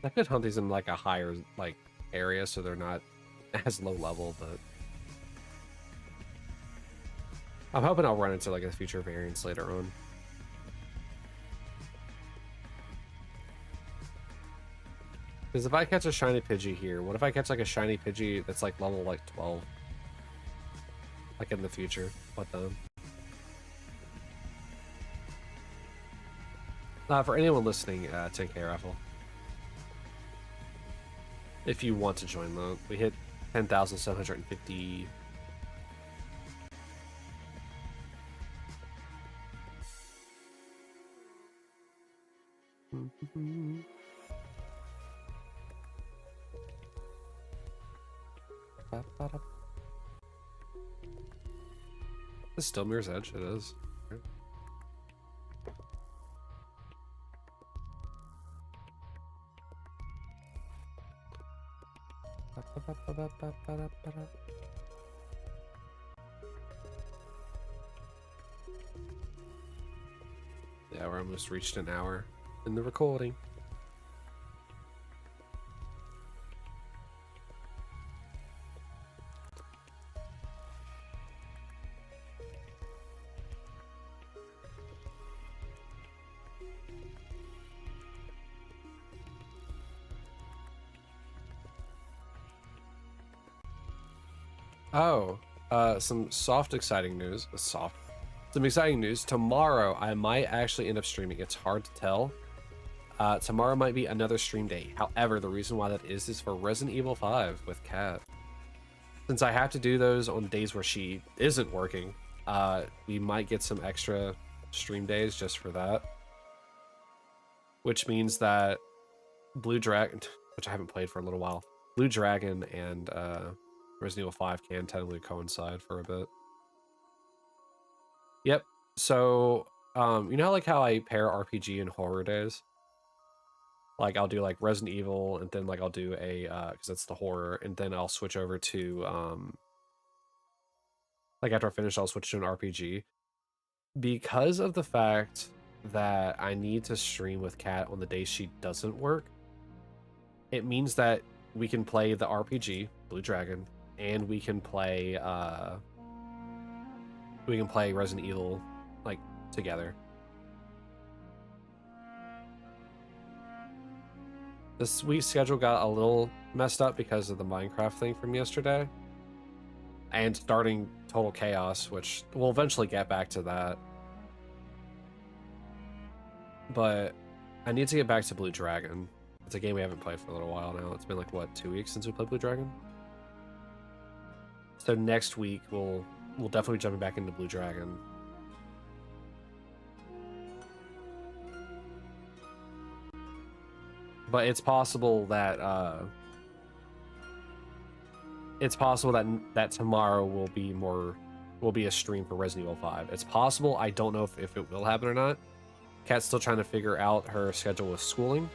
[SPEAKER 1] I could hunt these in like a higher like area so they're not as low level, but I'm hoping I'll run into like a future variants later on. Because if I catch a shiny Pidgey here, what if I catch like a shiny Pidgey that's like level like 12? Like in the future, what then? For anyone listening, 10K raffle. If you want to join the, we hit 10,750. This is still Mirror's Edge, it is. Yeah, we're almost reached an hour in the recording. Oh, some exciting news. Some exciting news. Tomorrow, I might actually end up streaming. It's hard to tell. Tomorrow might be another stream day. However, the reason why that is for Resident Evil 5 with Kat. Since I have to do those on days where she isn't working, we might get some extra stream days just for that. Which means that Blue Dragon, which I haven't played for a little while, Blue Dragon and Resident Evil 5 can technically coincide for a bit. Yep. So, you know, like how I pair RPG and horror days? Like I'll do like Resident Evil and then like I'll do a, because that's the horror, and then I'll switch over to, like after I finish, I'll switch to an RPG. Because of the fact that I need to stream with Kat on the days she doesn't work, it means that we can play the RPG, Blue Dragon, and we can play Resident Evil like together. This week's schedule got a little messed up because of the Minecraft thing from yesterday and starting Total Chaos, which we'll eventually get back to that. But I need to get back to Blue Dragon. It's a game we haven't played for a little while now. It's been like, what, 2 weeks since we played Blue Dragon? So next week, we'll definitely be jumping back into Blue Dragon. but it's possible that that tomorrow will be a stream for Resident Evil 5. It's possible. I don't know if it will happen or not. Kat's still trying to figure out her schedule with schooling.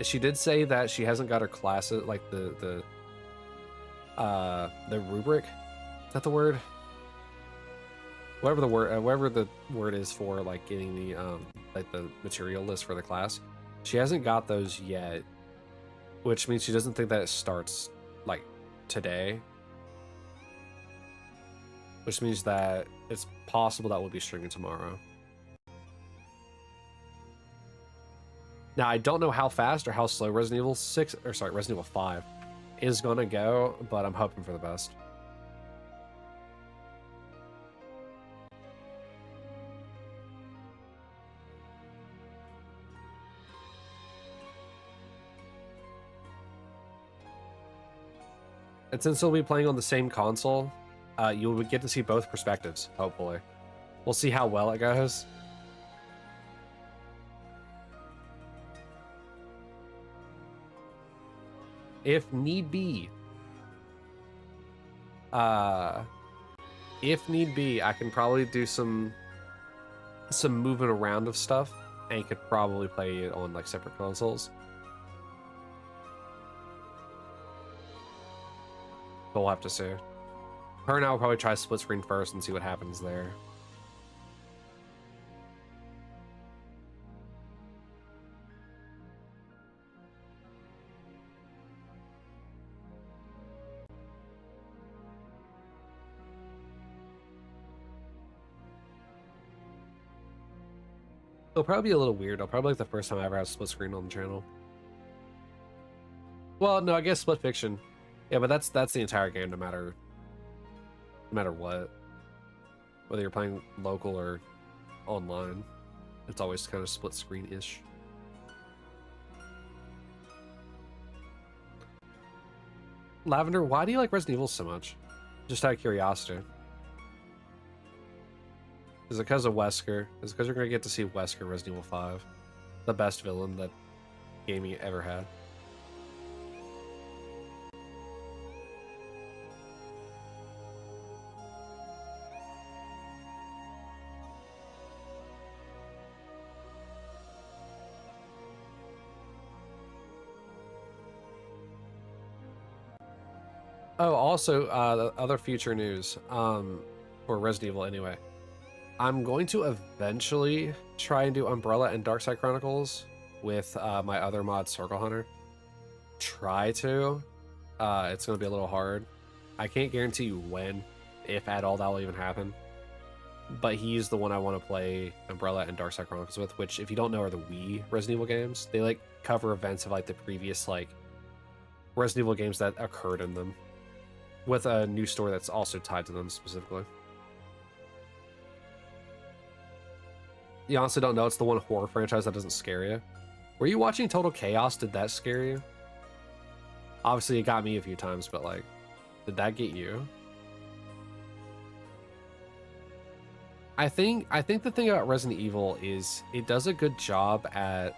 [SPEAKER 1] She did say that she hasn't got her classes, like the rubric. Is that the word? Whatever the word is for like getting the like the material list for the class. She hasn't got those yet, which means she doesn't think that it starts like today. Which means that it's possible that we'll be streaming tomorrow. Now, I don't know how fast or how slow Resident Evil 5 is gonna go, but I'm hoping for the best. And since we'll be playing on the same console, you'll get to see both perspectives, hopefully. We'll see how well it goes. If need be, I can probably do some moving around of stuff, and you could probably play it on like separate consoles. But we'll have to see. Her and I will probably try split screen first and see what happens there. It'll probably be a little weird. It'll probably be like the first time I ever have split screen on the channel. Well, no, I guess split fiction. Yeah, but that's the entire game, no matter what. Whether you're playing local or online, it's always kind of split screen-ish. Lavender, why do you like Resident Evil so much? Just out of curiosity. Is it because of Wesker? Is it because you're going to get to see Wesker in Resident Evil 5? The best villain that gaming ever had. Oh, also, the other future news, for Resident Evil anyway. I'm going to eventually try and do Umbrella and Darkside Chronicles with my other mod, Circle Hunter. Try to. It's going to be a little hard. I can't guarantee you when, if at all, that will even happen. But he's the one I want to play Umbrella and Darkside Chronicles with, which, if you don't know, are the Wii Resident Evil games. They, like, cover events of, like, the previous, like, Resident Evil games that occurred in them, with a new story that's also tied to them specifically. You honestly don't know it's the one horror franchise that doesn't scare you. Were you watching Total Chaos? Did that scare you? Obviously, it got me a few times, but like, did that get you? I think the thing about Resident Evil is it does a good job at,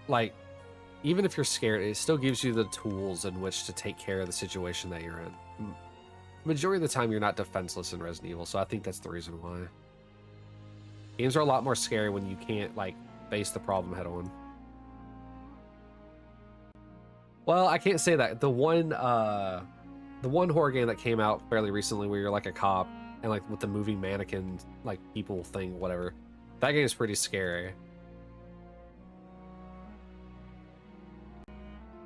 [SPEAKER 1] like, even if you're scared, it still gives you the tools in which to take care of the situation that you're in. Majority of the time, you're not defenseless in Resident Evil, so I think that's the reason why. Games are a lot more scary when you can't, like, face the problem head on. Well, I can't say that. The one horror game that came out fairly recently where you're like a cop and like with the moving mannequin, like people thing, whatever. That game is pretty scary.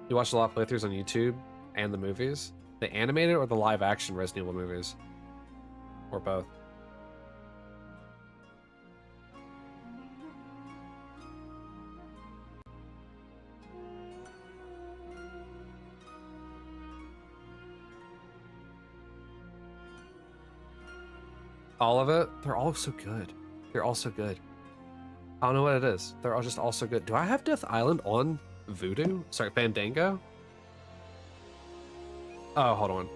[SPEAKER 1] You watch a lot of playthroughs on YouTube and the movies? The animated or the live action Resident Evil movies? Or both? All of it? They're all so good. They're all so good. I don't know what it is. They're all just all so good. Do I have Death Island on Voodoo? Sorry, Fandango? Oh, hold on.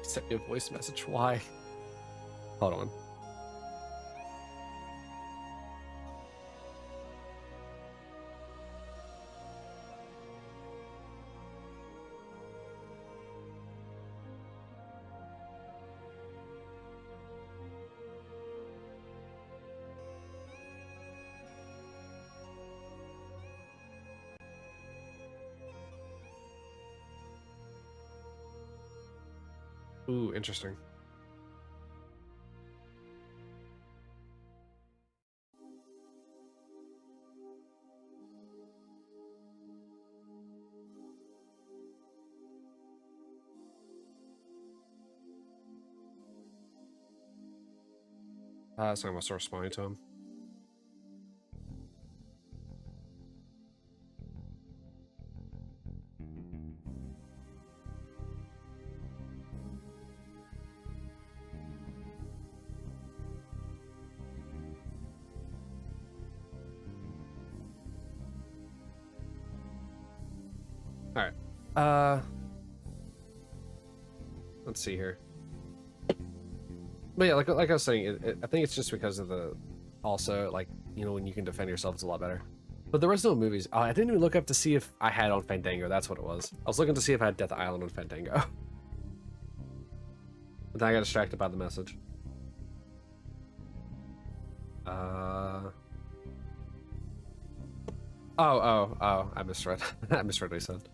[SPEAKER 1] Sent me a voice message. Why? Hold on. Ooh, interesting. So I'm gonna start responding to him. All right. Let's see here. But yeah, like I was saying, I think it's just because of the, also like, you know, when you can defend yourself, it's a lot better. But there was no movies. Oh, I didn't even look up to see if I had on Fandango. That's what it was. I was looking to see if I had Death Island on Fandango. But then I got distracted by the message. Oh, I misread. I misread what he said.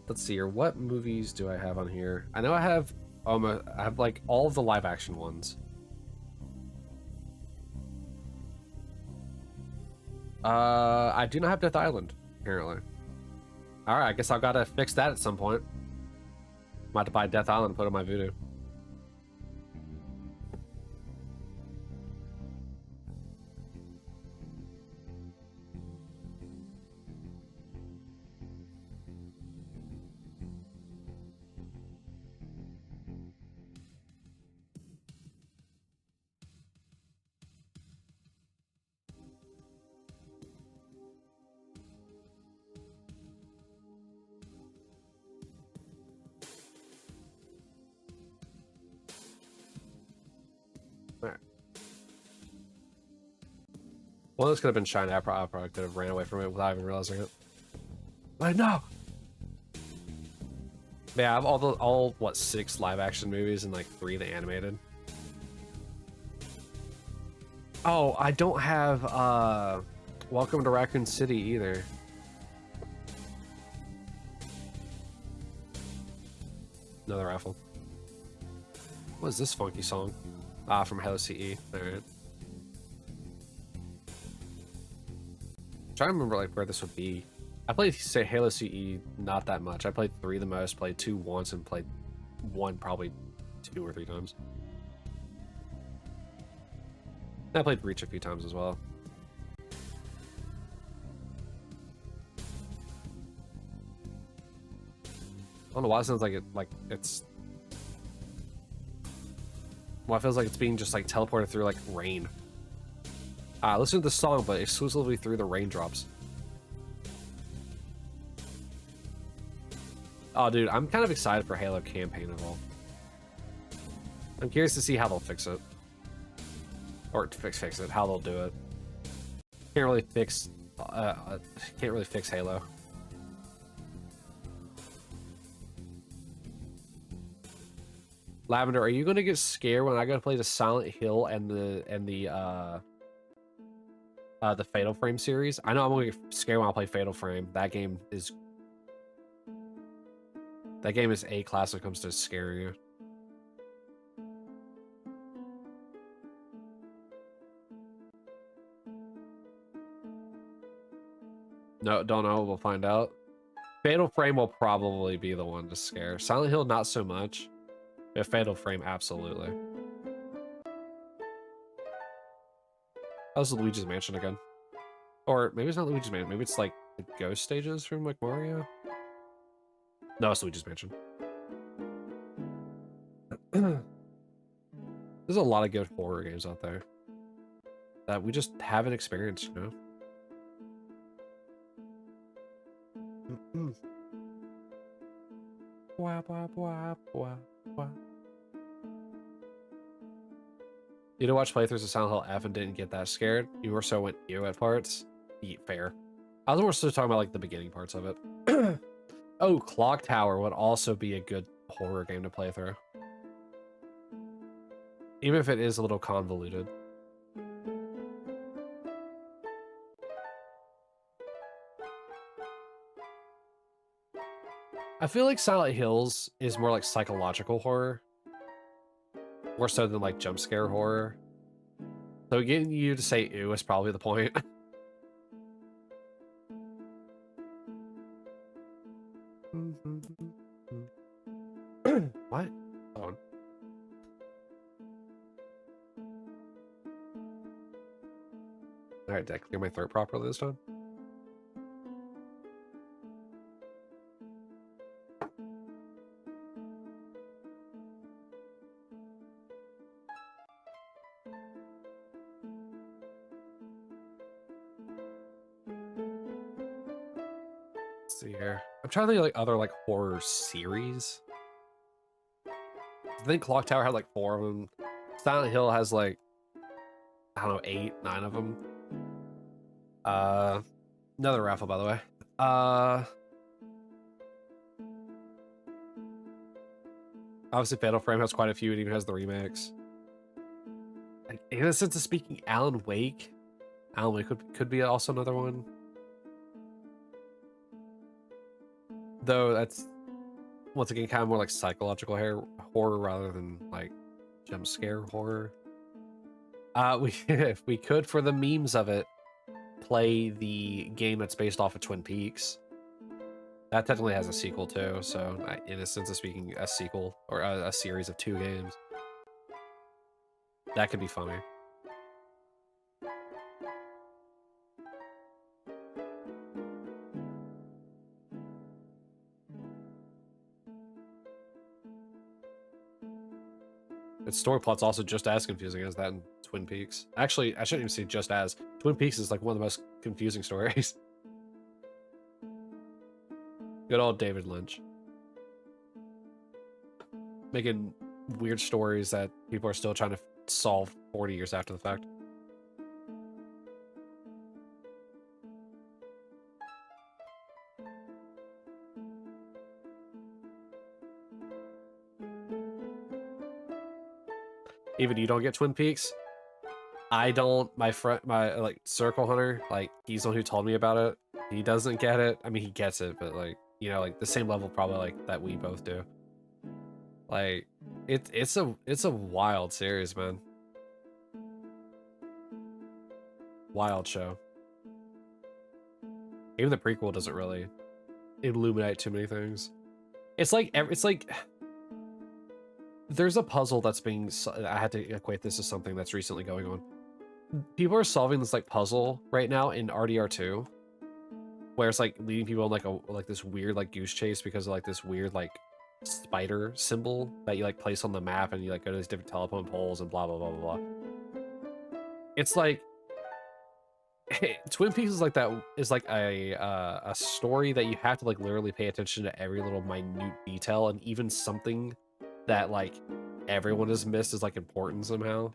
[SPEAKER 1] Let's see here. What movies do I have on here? I know I have like all of the live action ones. I do not have Death Island, apparently. Alright, I guess I've gotta fix that at some point. I'm about to buy Death Island and put it on my Voodoo. Alright. Well, this could have been Shiny. I probably could have ran away from it without even realizing it. But no! Yeah, I have all what, 6 live action movies and like 3 the animated. Oh, I don't have Welcome to Raccoon City either. Another raffle. What is this funky song? Ah, from Halo CE. Alright. Trying to remember like where this would be. I played, say, Halo CE not that much. I played 3 the most, played 2 once, and played 1 probably 2 or 3 times. And I played Reach a few times as well. I don't know why it sounds like it's. Well, it feels like it's being just like teleported through like rain. Listen to the song, but exclusively through the raindrops. Oh, dude, I'm kind of excited for Halo campaign of all. I'm curious to see how they'll fix it, or fix it, how they'll do it. Can't really fix Halo. Lavender, are you gonna get scared when I gotta play the Silent Hill and the Fatal Frame series? I know I'm gonna get scared when I play Fatal Frame. That game is A class when it comes to scaring you. No, don't know. We'll find out. Fatal Frame will probably be the one to scare. Silent Hill, not so much. But Fatal Frame, absolutely. That was Luigi's Mansion again. Or maybe it's not Luigi's Mansion. Maybe it's like the ghost stages from like Mario. No, it's Luigi's Mansion. There's a lot of good horror games out there that we just haven't experienced, you know? You didn't watch playthroughs of Silent Hill F and didn't get that scared? You more so went ew at parts? Fair. I was more so talking about like the beginning parts of it. Oh, Clock Tower would also be a good horror game to play through. Even if it is a little convoluted. I feel like Silent Hills is more like psychological horror. More so than like jump scare horror. So getting you to say ew is probably the point. What? Oh. Alright, did I clear my throat properly this time? Let's see here. I'm trying to think of like other like horror series. I think Clock Tower had like 4 of them. Silent Hill has like, I don't know, 8, 9 of them. Another raffle, by the way. Obviously, Fatal Frame has quite a few. It even has the remakes. And in a sense of speaking, Alan Wake could be also another one. Though that's once again kind of more like psychological horror rather than like jump scare horror. If we could, for the memes of it, play the game that's based off of Twin Peaks. That technically has a sequel too, so in a sense of speaking, a sequel or a series of 2 games. That could be funny. Its story plot's also just as confusing as that in Twin Peaks. Actually, I shouldn't even say just as. Twin Peaks is like one of the most confusing stories. Good old David Lynch. Making weird stories that people are still trying to solve 40 years after the fact. Even you don't get Twin Peaks? I don't. My friend, my like Circle Hunter, like he's the one who told me about it. He doesn't get it. I mean, he gets it, but like, you know, like the same level probably like that we both do. Like, it's a wild series, man. Wild show. Even the prequel doesn't really illuminate too many things. It's like there's a puzzle that's being. I had to equate this to something that's recently going on. People are solving this like puzzle right now in RDR2, where it's like leading people on like this weird like goose chase because of like this weird like spider symbol that you like place on the map, and you like go to these different telephone poles and blah blah blah blah blah. It's like Twin Peaks is like that, is like a story that you have to like literally pay attention to every little minute detail, and even something that like everyone has missed is like important somehow.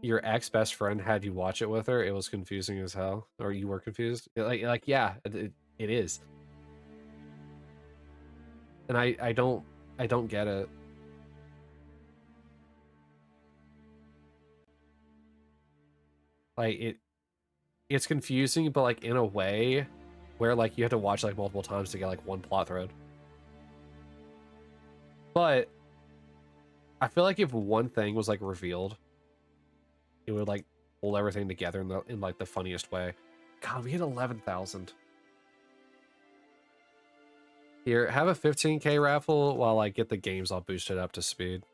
[SPEAKER 1] Your ex-best friend had you watch it with her. It was confusing as hell, or you were confused. Like yeah, it is. And I don't get it. Like it's confusing, but like in a way where like you have to watch like multiple times to get like one plot thread. But I feel like if one thing was like revealed, it would like pull everything together in like the funniest way. God, we hit 11,000. Here, have a 15K raffle while I get the games all boosted up to speed.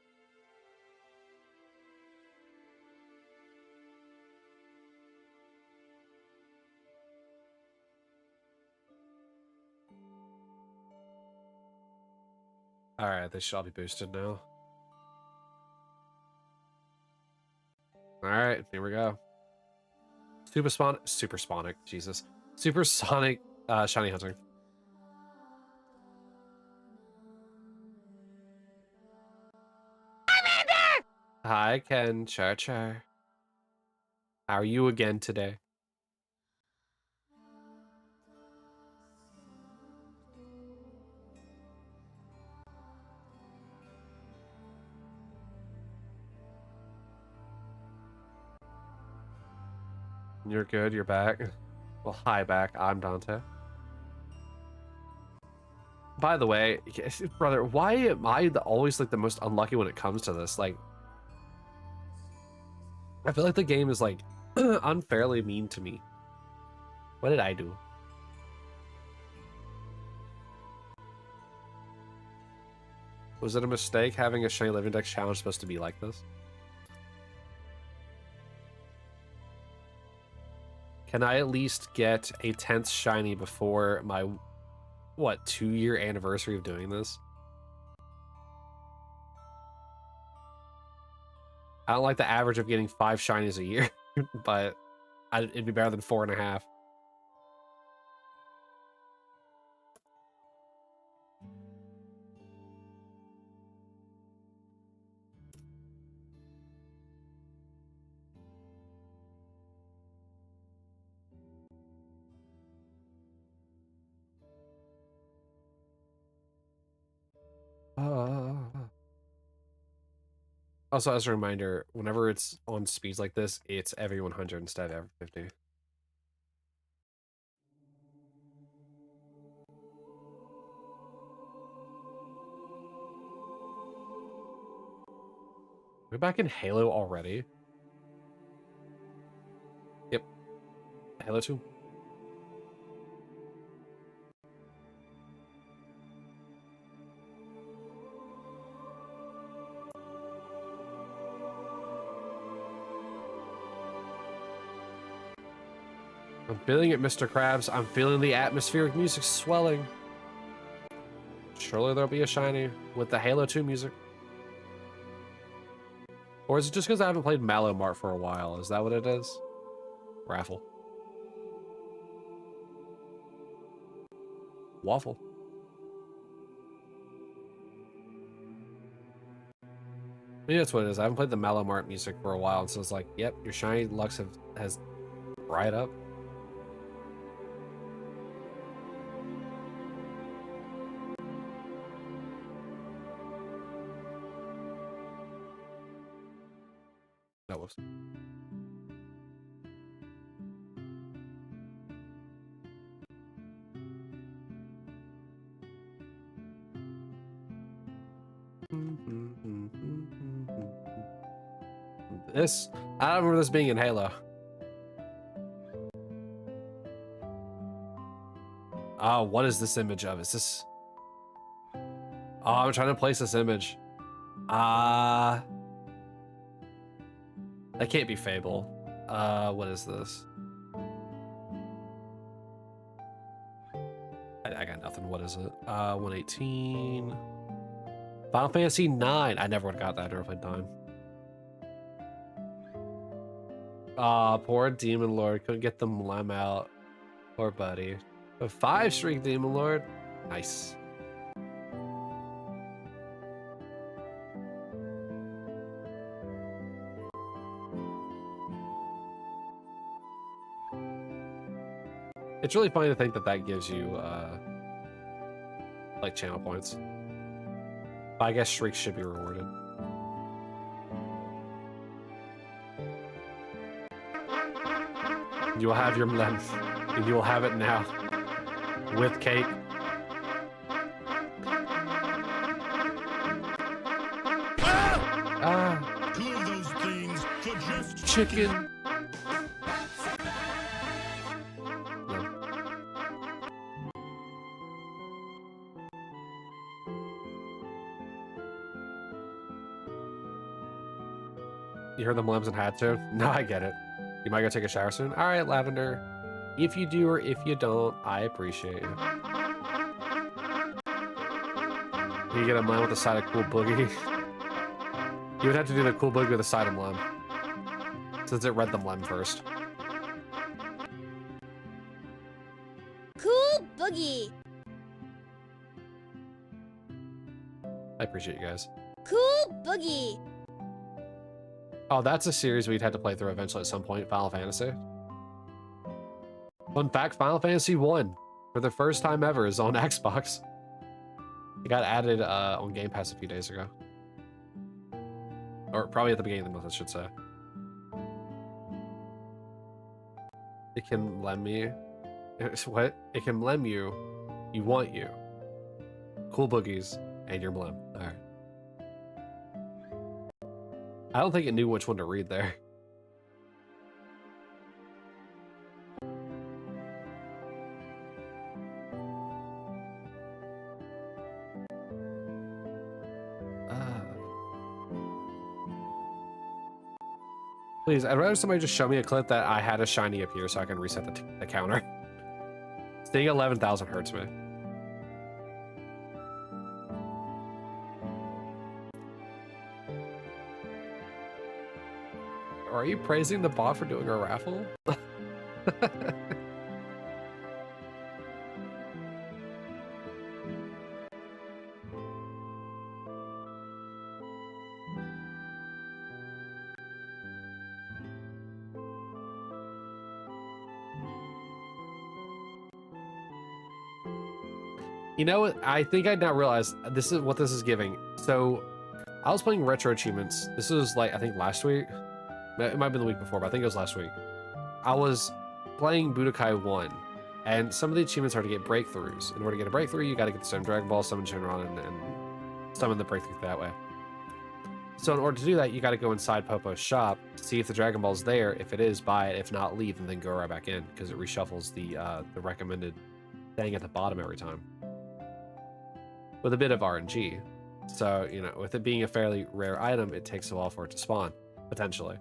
[SPEAKER 1] Alright, they should all be boosted now. Alright, here we go. Supersonic, Jesus. Supersonic Shiny Hunting. Hi, Ken. Char. How are you again today? You're good, you're back. Well, hi back. I'm Dante. by the way, brother, why am I always like the most unlucky when it comes to this? Like, I feel like the game is like unfairly mean to me. What did I do? Was it a mistake having a Shiny Living Dex challenge supposed to be like this? Can I at least get a 10th shiny before my, what, 2-year anniversary of doing this? I don't like the average of getting 5 shinies a year, but it'd be better than 4.5. Also, as a reminder, whenever it's on speeds like this, it's every 100 instead of every 50. We're back in Halo already? Yep. Halo 2. I'm feeling it, Mr. Krabs. I'm feeling the atmospheric music swelling. Surely there'll be a shiny with the Halo 2 music. Or is it just because I haven't played Mallow Mart for a while? Is that what it is? Raffle. Waffle. Maybe that's what it is. I haven't played the Mallow Mart music for a while, so it's like, yep, your shiny Lux has dried up. That was. This, I don't remember this being in Halo. Oh, what is this image of? Is this? Oh, I'm trying to place this image. That can't be Fable. What is this? I got nothing. What is it? 118. Final Fantasy 9. I never would have got that. I never played 9. Poor Demon Lord. Couldn't get the Mlem out. Poor buddy. A 5-streak Demon Lord. Nice. It's really funny to think that that gives you, like, channel points. But I guess streaks should be rewarded. You will have your Mlem, and you will have it now. With cake.
[SPEAKER 3] Two of those things could just
[SPEAKER 1] Chicken. You heard the Mlems and had to? No, I get it. You might go take a shower soon? Alright, Lavender. If you do or if you don't, I appreciate you. You get a Mlem with a side of Cool Boogie. You would have to do the Cool Boogie with a side of Mlem. Since it read the Mlem first.
[SPEAKER 4] Cool Boogie.
[SPEAKER 1] I appreciate you guys.
[SPEAKER 4] Cool Boogie.
[SPEAKER 1] Oh, that's a series we'd had to play through eventually at some point, Final Fantasy. Fun fact, Final Fantasy 1, for the first time ever, is on Xbox. It got added on Game Pass a few days ago. Or probably at the beginning of the month, I should say. It can lend me... What? It can lend you. You want you. Cool Boogies, and your Blim. Alright. I don't think it knew which one to read there. Please, I'd rather somebody just show me a clip that I had a shiny appear so I can reset the counter. Seeing 11,000 hurts me. Are you praising the bot for doing a raffle? You know what? I think I'd not realized this is what this is giving. So I was playing retro achievements. This was like, I think last week. It might have been the week before, but I think it was last week. I was playing Budokai 1, and some of the achievements are to get breakthroughs. In order to get a breakthrough, you got to get the same Dragon Ball, summon Shenron, and summon the breakthrough that way. So in order to do that, you got to go inside Popo's shop, see if the Dragon Ball's there. If it is, buy it. If not, leave, and then go right back in, because it reshuffles the recommended thing at the bottom every time. With a bit of RNG. So, you know, with it being a fairly rare item, it takes a while for it to spawn, potentially.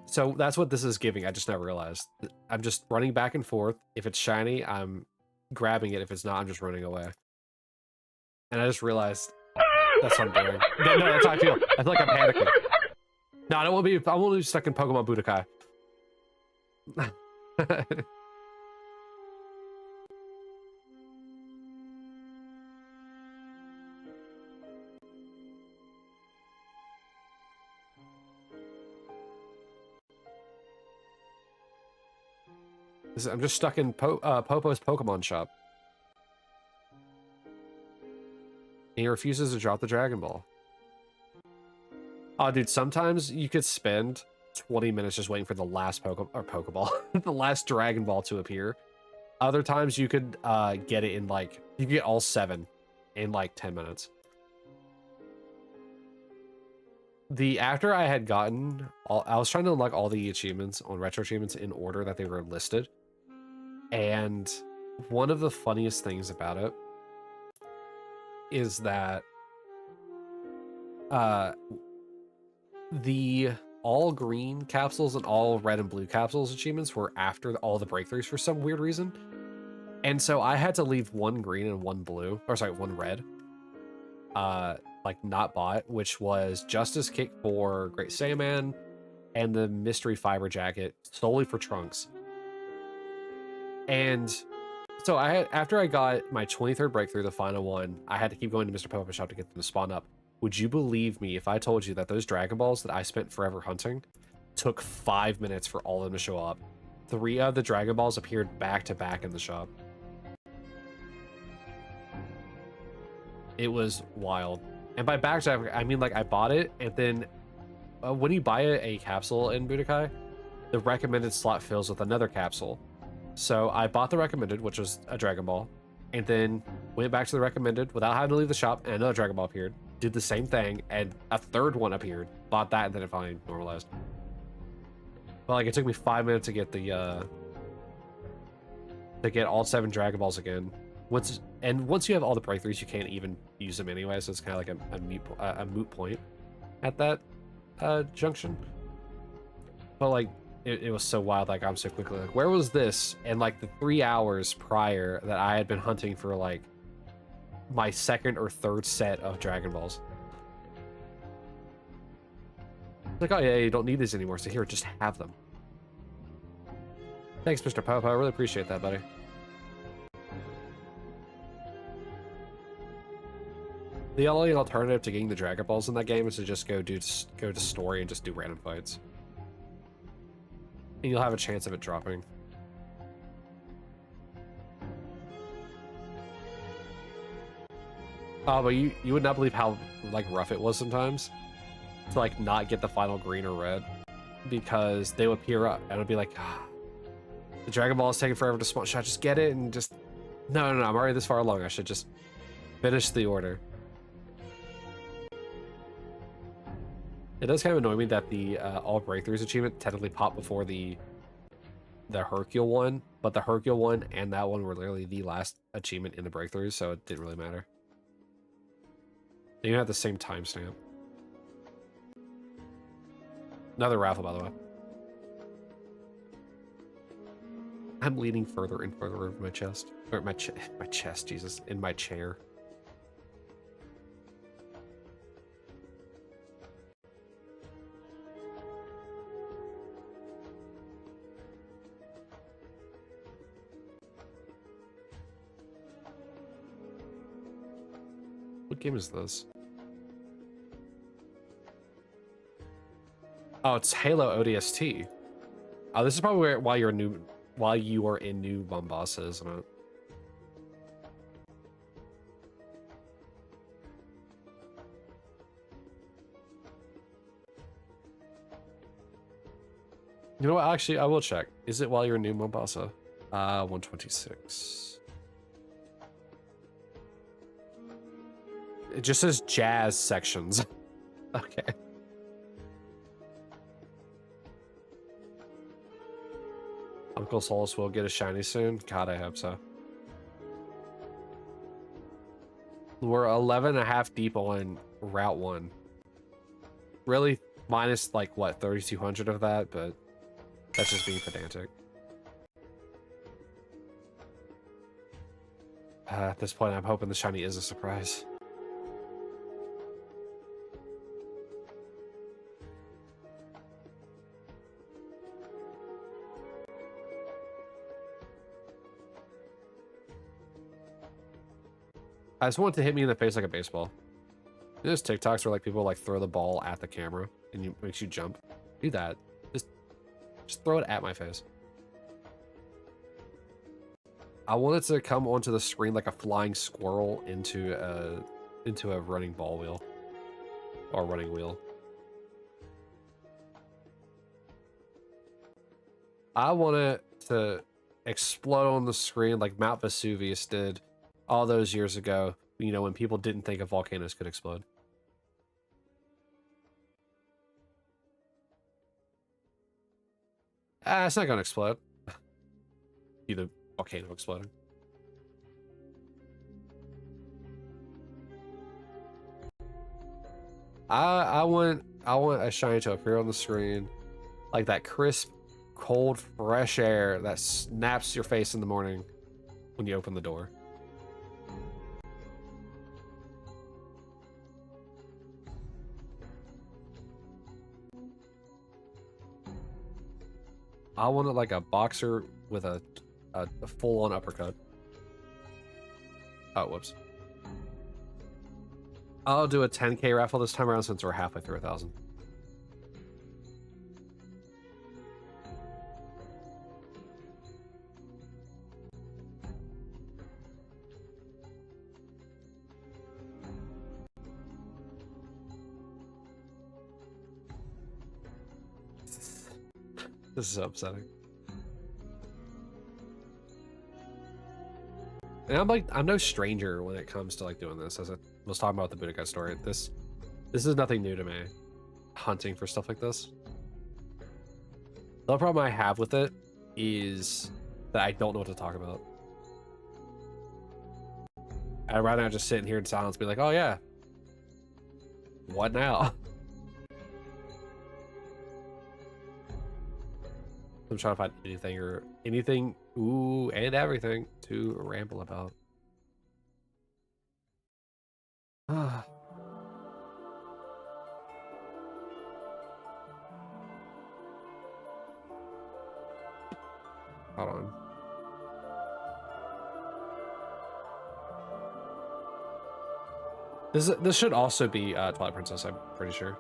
[SPEAKER 1] So that's what this is giving. I just now realized. I'm just running back and forth. If it's shiny, I'm grabbing it. If it's not, I'm just running away. And I just realized that's what I'm doing. No, that's how I feel. I feel like I'm panicking. No, I won't be stuck in Pokemon Budokai. I'm just stuck in Popo's Pokemon shop. And he refuses to drop the Dragon Ball. Oh, dude, sometimes you could spend 20 minutes just waiting for the last Pokeball, the last Dragon Ball to appear. Other times you could get it in like, you could get all 7 in like 10 minutes. After I had gotten, I was trying to unlock all the achievements on retro achievements in order that they were listed. And one of the funniest things about it is that the all green capsules and all red and blue capsules achievements were after all the breakthroughs for some weird reason. And so I had to leave one green and one blue, or sorry, one red, like not bought, which was Justice Kick for Great Saiyaman and the Mystery Fiber Jacket solely for Trunks. And so after I got my 23rd breakthrough, the final one, I had to keep going to Mr. Popo's shop to get them to spawn up. Would you believe me if I told you that those Dragon Balls that I spent forever hunting took 5 minutes for all of them to show up? 3 of the Dragon Balls appeared back to back in the shop. It was wild. And by back to back, I mean like I bought it, and then when you buy a capsule in Budokai, the recommended slot fills with another capsule. So I bought the recommended, which was a Dragon Ball, and then went back to the recommended without having to leave the shop, and another Dragon Ball appeared. Did the same thing, and a third one appeared. Bought that, and then it finally normalized. But like, it took me 5 minutes to get the to get all 7 Dragon Balls again. Once you have all the breakthroughs, you can't even use them anyway, so it's kind of like a moot point at that junction. But like, it was so wild, like I'm so quickly like, where was this? And like the 3 hours prior that I had been hunting for like my 2nd or 3rd set of Dragon Balls. Like, oh yeah, you don't need these anymore, so here, just have them. Thanks, Mr. Popo, I really appreciate that, buddy. The only alternative to getting the Dragon Balls in that game is to just go to story and just do random fights. And you'll have a chance of it dropping. Oh, but you would not believe how like rough it was sometimes to like not get the final green or red, because they would appear up and it'd be like, the Dragon Ball is taking forever to spawn. Should I just get it and just no, I'm already this far along. I should just Finish the order. It does kind of annoy me that the all breakthroughs achievement technically popped before the Hercule one, but the Hercule one and that one were literally the last achievement in the breakthroughs, so it didn't really matter. They even have the same timestamp. Another raffle, by the way. I'm leaning further and further over my chest. Or my chest, Jesus. In my chair. What game is this? Oh, it's Halo ODST. Oh, this is probably why you are in New Mombasa, isn't it? You know what? Actually, I will check. Is it while you're in New Mombasa? 126. It just says jazz sections. Okay. Uncle Solus will get a shiny soon. God, I hope so. We're 11 and a half deep on Route 1. Really, minus like, what, 3,200 of that, but that's just being pedantic. At this point, I'm hoping the shiny is a surprise. I just want it to hit me in the face like a baseball. There's TikToks where like people like throw the ball at the camera and it makes you jump. Do that. Just throw it at my face. I want it to come onto the screen like a flying squirrel into a running ball wheel or running wheel. I want it to explode on the screen like Mount Vesuvius did all those years ago, you know, when people didn't think of volcanoes could explode. It's not gonna explode. Be the volcano exploding. I want a shiny to appear on the screen, like that crisp, cold, fresh air that snaps your face in the morning when you open the door. I want it like a boxer with a full-on uppercut. Oh, whoops. I'll do a 10K raffle this time around since we're halfway through 1,000. This is so upsetting. And I'm no stranger when it comes to like doing this. As I was talking about the Buddha guy story, this is nothing new to me. Hunting for stuff like this. The problem I have with it is that I don't know what to talk about. I'd rather just sit in here in silence, and be like, "Oh yeah, what now?" I'm trying to find anything, ooh, and everything to ramble about. Hold on. This should also be Twilight Princess, I'm pretty sure.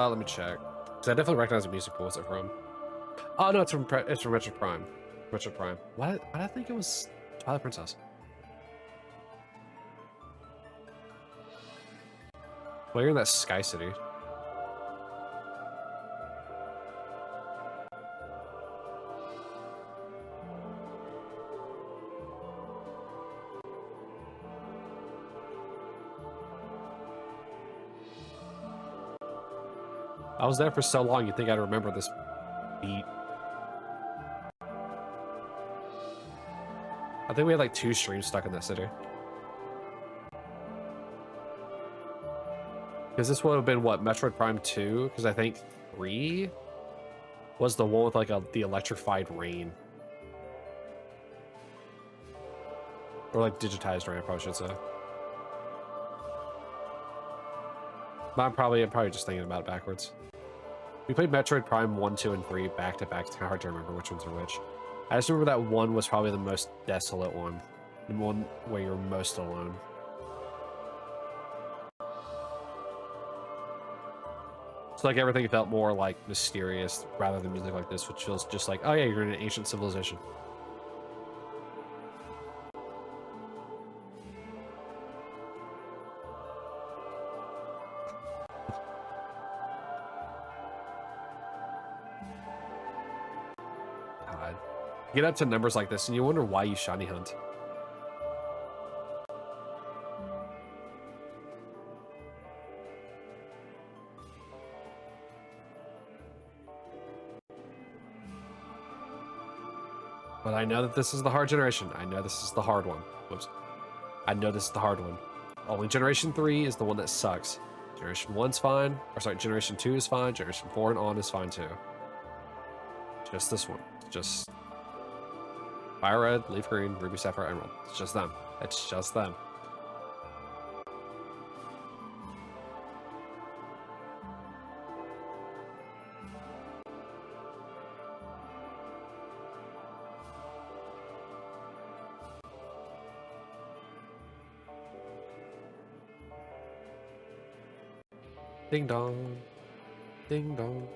[SPEAKER 1] Let me check. Because I definitely recognize the music, but what's it from? Oh no, it's from Metroid Prime. Metroid Prime. Why did I think it was Twilight Princess. Well, you're in that Sky City. I was there for so long, you'd think I'd remember this beat. I think we had like 2 streams stuck in that city. Because this would have been, what, Metroid Prime 2? Because I think 3 was the one with like the electrified rain. Or like digitized rain, I probably should say. But I'm probably just thinking about it backwards. We played Metroid Prime 1, 2, and 3 back to back. It's kind of hard to remember which ones are which. I just remember that one was probably the most desolate one. The one where you're most alone. So like everything felt more like mysterious rather than music like this, which feels just like, oh yeah, you're in an ancient civilization. God. You get up to numbers like this and you wonder why you shiny hunt. But I know that this is the hard generation. I know this is the hard one. Whoops. I know this is the hard one. Only Generation 3 is the one that sucks. Generation 1's fine. Or sorry, Generation 2 is fine. Generation 4 and on is fine too. Just this one. Just Fire Red, Leaf Green, Ruby, Sapphire, Emerald. It's just them. It's just them. Ding dong. Ding dong.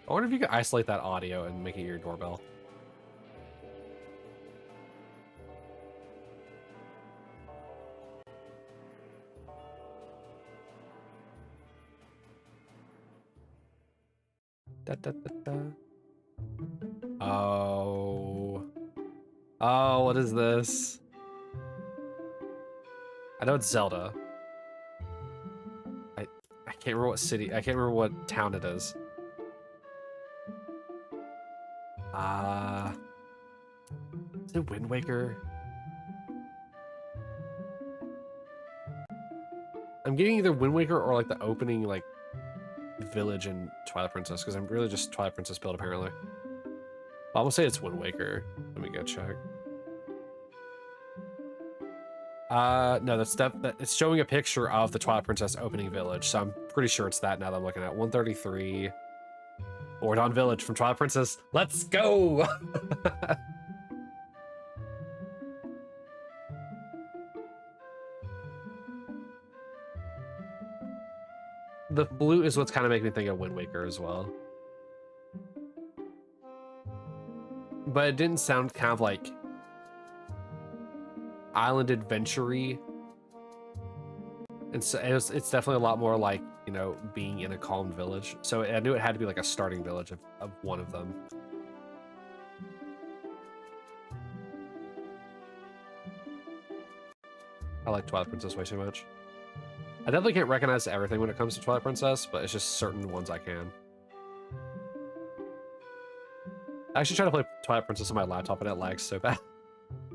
[SPEAKER 1] I wonder if you could isolate that audio and make it your doorbell. Da, da, da, da. Oh. Oh, what is this? I know it's Zelda. I can't remember what city, I can't remember what town it is. Is it Wind Waker? I'm getting either Wind Waker or like the opening like village in Twilight Princess, because I'm really just Twilight Princess build apparently. I'm gonna say it's Wind Waker. Let me go check. No, it's showing a picture of the Twilight Princess opening village, so I'm pretty sure it's that now that I'm looking at 133. Ordon Village from Twilight Princess. Let's go! The flute is what's kind of making me think of Wind Waker as well. But it didn't sound kind of like island adventure-y. And so it's definitely a lot more like, you know, being in a calm village. So I knew it had to be like a starting village of one of them. I like Twilight Princess way too much. I definitely can't recognize everything when it comes to Twilight Princess, but it's just certain ones I can. I actually try to play Twilight Princess on my laptop and it lags so bad.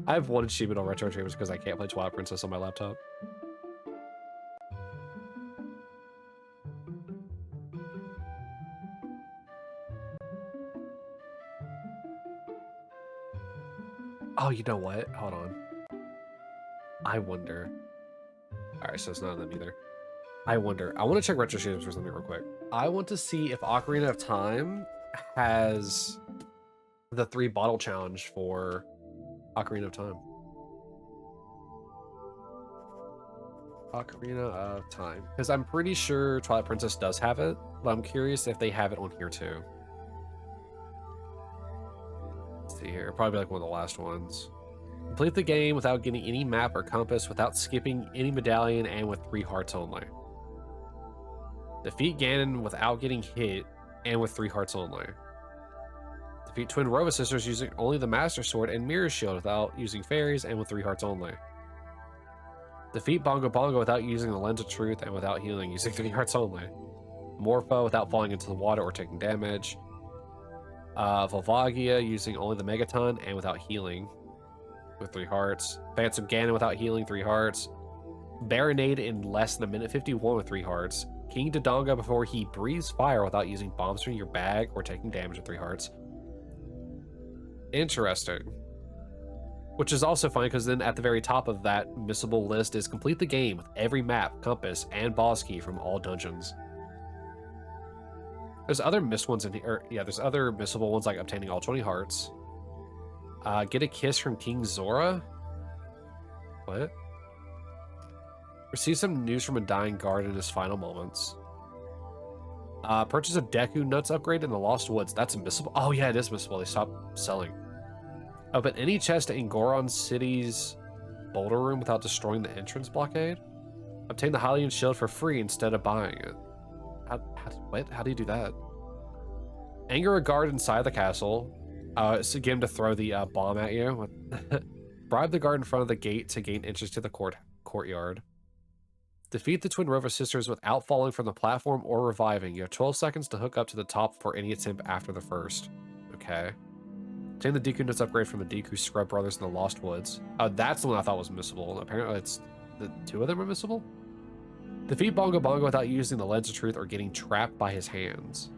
[SPEAKER 1] I have one achievement on Retro Dreamers because I can't play Twilight Princess on my laptop. Oh, you know what? Hold on. I wonder. Alright, so it's not them either. I wonder. I want to check Retro Streamers for something real quick. I want to see if Ocarina of Time has the 3 bottle challenge for Ocarina of Time. Ocarina of Time. Because I'm pretty sure Twilight Princess does have it, but I'm curious if they have it on here too. here. Probably like one of the last ones. Complete the game without getting any map or compass, without skipping any medallion, and with 3 hearts only. Defeat Ganon without getting hit, and with 3 hearts only. Defeat Twin Rova Sisters using only the Master Sword and Mirror Shield without using fairies, and with 3 hearts only. Defeat Bongo Bongo without using the Lens of Truth and without healing, using 3 hearts only. Morpho without falling into the water or taking damage. Volvagia using only the Megaton and without healing, with 3 hearts. Phantom Ganon without healing, 3 hearts. Baronade in less than a minute 51 with 3 hearts. King Dodonga before he breathes fire without using bombs from your bag or taking damage with 3 hearts. Interesting. Which is also funny because then at the very top of that missable list is complete the game with every map, compass, and boss key from all dungeons. There's other missed ones in here. Yeah, there's other missable ones like obtaining all 20 hearts. Get a kiss from King Zora. What? Receive some news from a dying guard in his final moments. Purchase a Deku Nuts upgrade in the Lost Woods. That's missable. Oh yeah, it is missable. They stopped selling. Open any chest in Goron City's Boulder Room without destroying the entrance blockade. Obtain the Hylian Shield for free instead of buying it. How do you do that? Anger a guard inside the castle. So get him to throw the bomb at you. Bribe the guard in front of the gate to gain entrance to the courtyard. Defeat the Twin Rova Sisters without falling from the platform or reviving. You have 12 seconds to hook up to the top for any attempt after the first. Okay. Obtain the Deku Nuts upgrade from the Deku Scrub Brothers in the Lost Woods. Oh, that's the one I thought was missable. Apparently it's the 2 of them are missable. Defeat Bongo Bongo without using the Lens of Truth or getting trapped by his hands.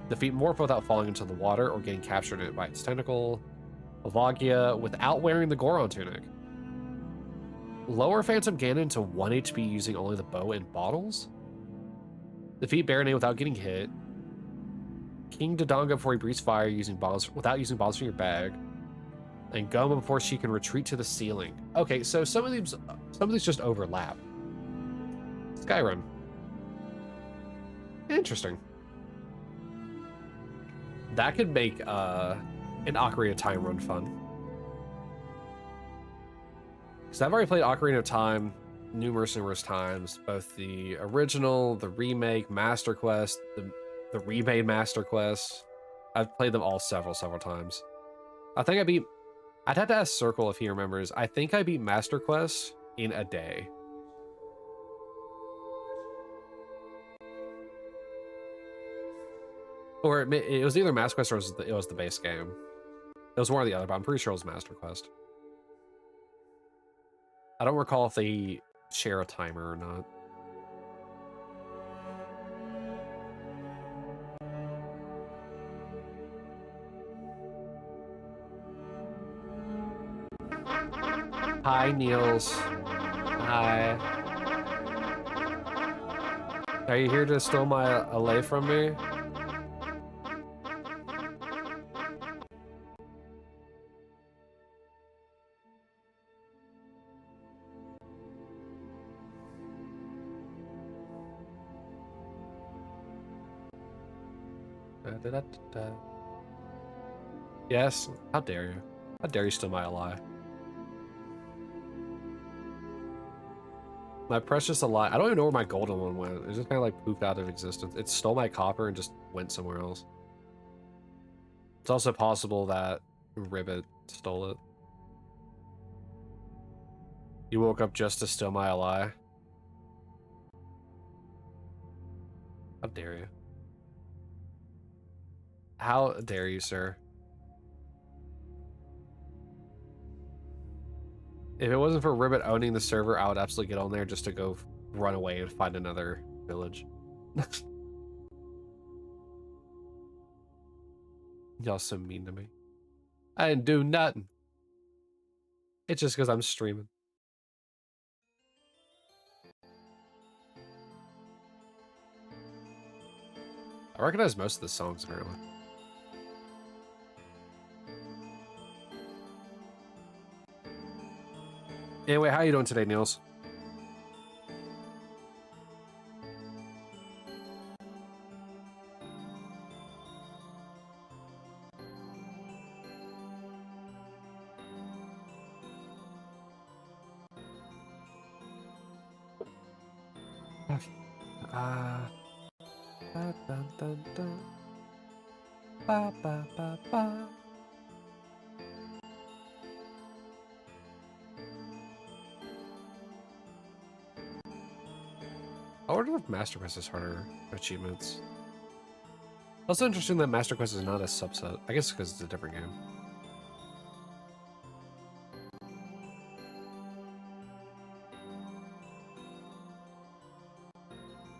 [SPEAKER 1] Defeat Morpho without falling into the water or getting captured by its tentacle. Volvagia without wearing the Goron tunic. Lower Phantom Ganon to 1 HP using only the bow and bottles. Defeat Baronade without getting hit. King Dodonga before he breathes fire using bombs without using bombs from your bag. And Goma before she can retreat to the ceiling. Okay, so some of these just overlap. Skyrun. Interesting. That could make an Ocarina of Time run fun. Because I've already played Ocarina of Time numerous times. Both the original, the remake, Master Quest, the remade Master Quest. I've played them all several times. I think I'd have to ask Circle if he remembers. I think I beat Master Quest in a day. Or it was either Master Quest or it was the base game. It was one or the other, but I'm pretty sure it was Master Quest. I don't recall if they share a timer or not. Hi, Niels. Hi. Are you here to steal my allay from me? Yes, how dare you? How dare you steal my ally? My precious ally. I don't even know where my golden one went. It just kind of like poofed out of existence. It stole my copper and just went somewhere else. It's also possible that Ribbit stole it. You woke up just to steal my ally. How dare you? How dare you, sir? If it wasn't for Ribbit owning the server, I would absolutely get on there just to go run away and find another village. Y'all so mean to me. I didn't do nothing. It's just because I'm streaming. I recognize most of the songs, apparently. Anyway, how you doing today, Niels? Dun, dun, dun, dun. Ba, ba, ba, ba. I wonder if Master Quest is harder achievements. Also interesting that Master Quest is not a subset. I guess because it's a different game.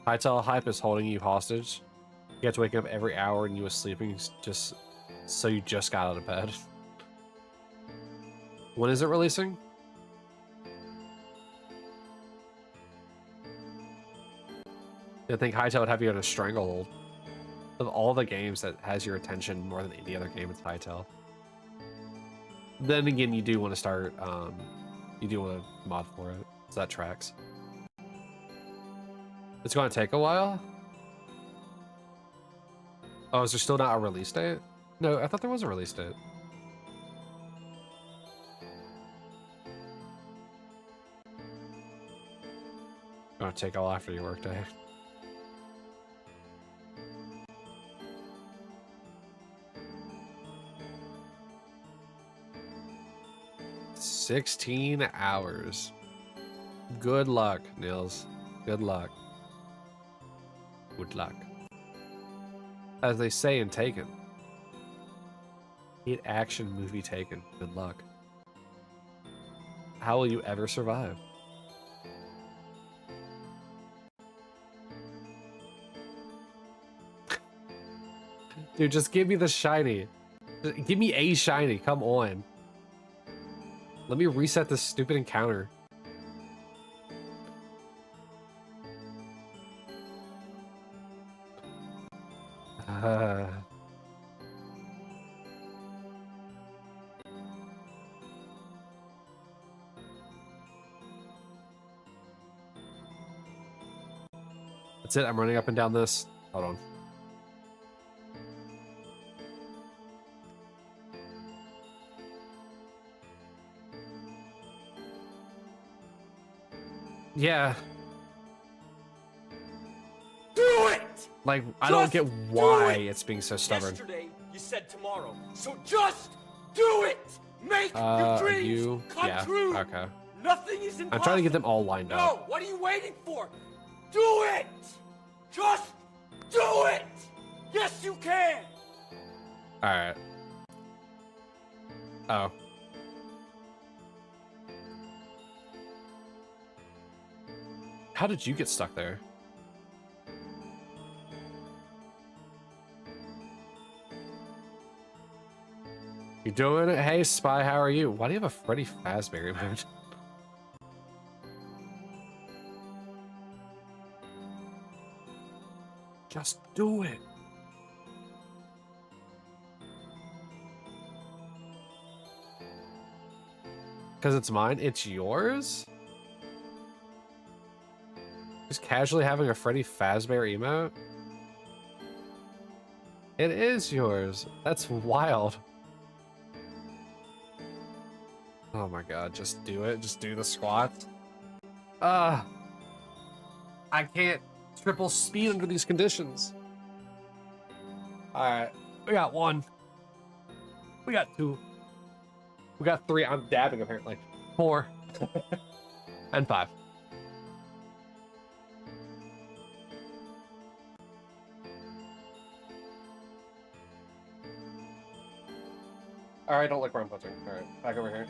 [SPEAKER 1] Hytale Hype is holding you hostage. You have to wake up every hour and you was sleeping just so you just got out of bed. When is it releasing? I think Hytale would have you in a stranglehold. Of all the games that has your attention more than any other game, it's Hytale. Then again, you do want to start, you do want to mod for it, so that tracks. It's going to take a while? Oh, is there still not a release date? No, I thought there was a release date. Going to take all after your workday. $16 hours. Good luck, Nils. Good luck. Good luck. As they say in Taken. Hit action movie Taken. Good luck. How will you ever survive? Dude, just give me the shiny. Give me a shiny. Come on. Let me reset this stupid encounter. That's it. I'm running up and down this. Hold on. Yeah.
[SPEAKER 2] Do it!
[SPEAKER 1] Like, I don't get why
[SPEAKER 2] do it!
[SPEAKER 1] it's being so stubborn.
[SPEAKER 2] Yesterday, you said tomorrow. So just do it! Make your dreams come true!
[SPEAKER 1] Okay.
[SPEAKER 2] Nothing is impossible.
[SPEAKER 1] I'm trying to get them all lined up.
[SPEAKER 2] No, what are you waiting for? Do it! Just do it! Yes, you can!
[SPEAKER 1] Alright. Oh. How did you get stuck there? You doing it? Hey, Spy, how are you? Why do you have a Freddy Fazbear emote? Just do it. Because it's mine? It's yours? Just casually having a Freddy Fazbear emote? It is yours. That's wild. Oh my god, just do it. Just do the squats. I can't triple speed under these conditions. Alright, we got 1. We got 2. We got 3. I'm dabbing apparently. 4. And 5. Alright, don't look where I'm punching. Alright, back over here.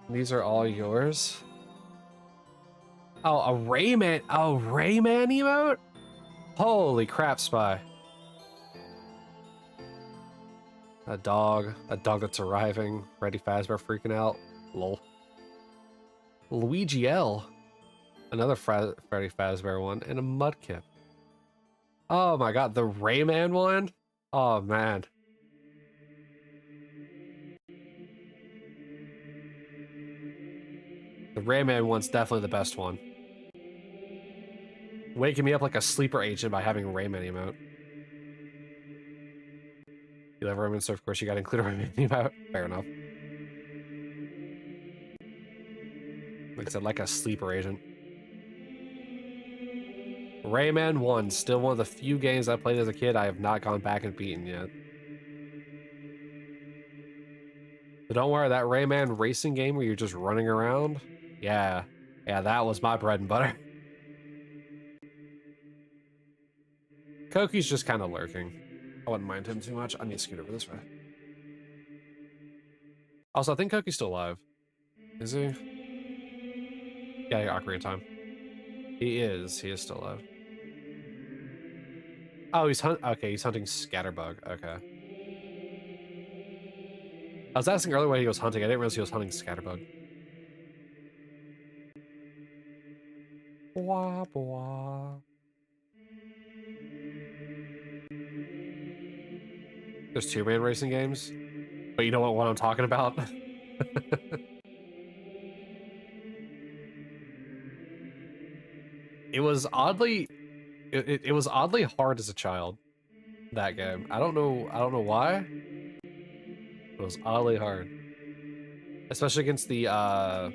[SPEAKER 1] These are all yours? Oh, a Rayman emote? Holy crap, Spy. A dog that's arriving. Freddy Fazbear freaking out. Lol. Luigi L. Another Freddy Fazbear one. And a Mudkip. Oh my god, the Rayman one? Oh man. The Rayman one's definitely the best one. Waking me up like a sleeper agent by having a Rayman emote. You love Rayman, so of course you gotta include Rayman about. Fair enough. Like I said, like a sleeper agent. Rayman 1, still one of the few games I played as a kid I have not gone back and beaten yet. So don't worry, that Rayman racing game where you're just running around, yeah, that was my bread and butter. Koki's just kind of lurking. I wouldn't mind him too much. I need to scoot over this way. Also, I think Koki's still alive. Is he? Yeah, Ocarina of Time. He is still alive. Oh, he's hunting Scatterbug. Okay. I was asking earlier when he was hunting. I didn't realize he was hunting Scatterbug. Blah, blah. There's 2-man racing games, but you know what I'm talking about? It was oddly, it was oddly hard as a child. That game. I don't know why. It was oddly hard, especially against the I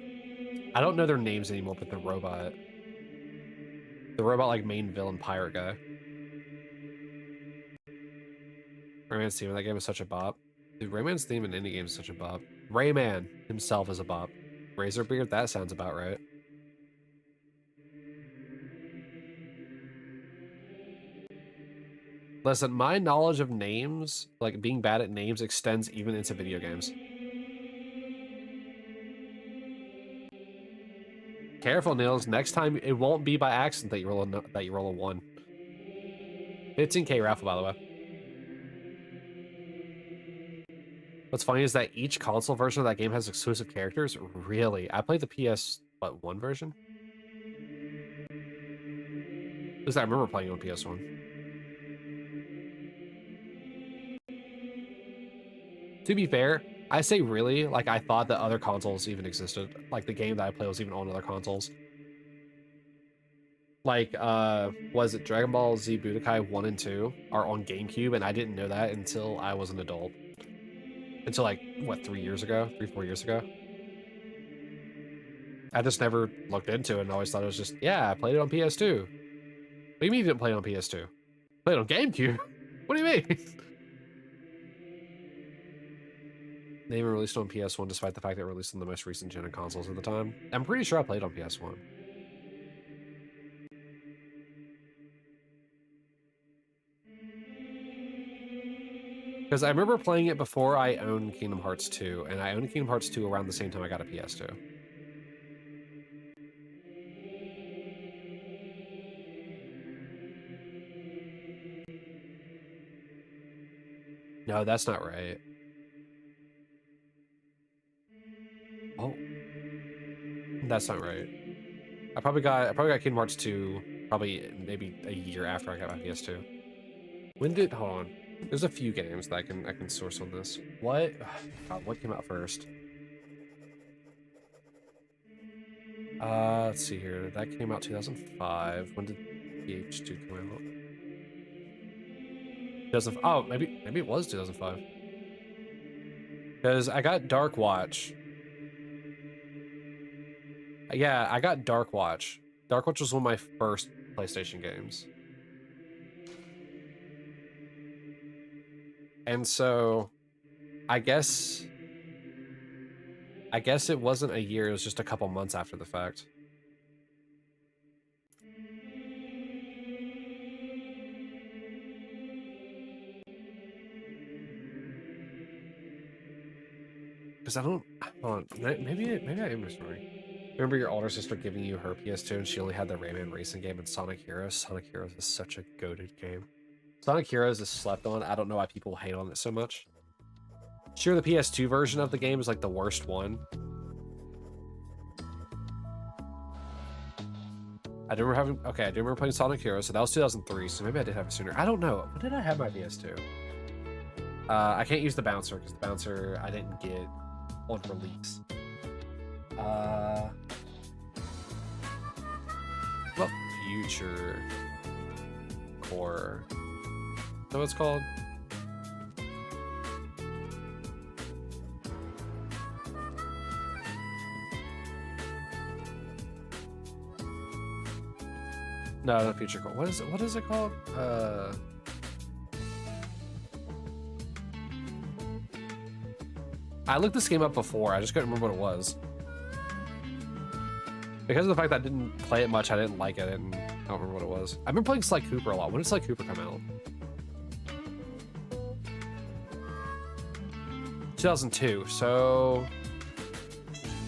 [SPEAKER 1] don't know their names anymore, but the robot like main villain pirate guy. Rayman's theme in that game is such a bop. Dude, Rayman's theme in any game is such a bop. Rayman himself is a bop. Razorbeard, that sounds about right. Listen, my knowledge of names, like being bad at names, extends even into video games. Careful, Nils. Next time, it won't be by accident that you roll a 1. 15k raffle, by the way. What's funny is that each console version of that game has exclusive characters. Really? I played the PS1 version? At least I remember playing it on PS1. To be fair, I say really, like I thought that other consoles even existed. Like the game that I played was even on other consoles. Like, was it Dragon Ball Z Budokai 1 and 2 are on GameCube, and I didn't know that until I was an adult. Until like, what, 4 years ago? I just never looked into it and always thought it was just, yeah, I played it on PS2. What do you mean you didn't play it on PS2? Played it on GameCube? What do you mean? They even released it on PS1 despite the fact that it released on the most recent gen of consoles at the time. I'm pretty sure I played on PS1. Because I remember playing it before I owned Kingdom Hearts 2, and I owned Kingdom Hearts 2 around the same time I got a PS2. No, that's not right. Oh. That's not right. I probably got Kingdom Hearts 2 maybe a year after I got my PS2. Hold on. There's a few games that I can source on this. What? God, what came out first? Let's see here. That came out 2005. When did PH2 come out? 2000. Oh, maybe it was 2005. Because I got Dark Watch. Yeah, I got Dark Watch. Dark Watch was one of my first PlayStation games. And so, I guess it wasn't a year, it was just a couple months after the fact. Because I don't, hold on, maybe I am misremembering. Remember your older sister giving you her PS2 and she only had the Rayman racing game and Sonic Heroes? Sonic Heroes is such a goated game. Sonic Heroes is slept on. I don't know why people hate on it so much. Sure, the PS2 version of the game is like the worst one. I do remember playing Sonic Heroes, so that was 2003, so maybe I did have it sooner. I don't know. When did I have my PS2? I can't use the bouncer, because the bouncer I didn't get on release. What Future Core? Is that what it's called? No, not Future Core. What is it? What is it called? I looked this game up before. I just couldn't remember what it was. Because of the fact that I didn't play it much, I didn't like it, and I don't remember what it was. I've been playing Sly Cooper a lot. When did Sly Cooper come out? 2002. So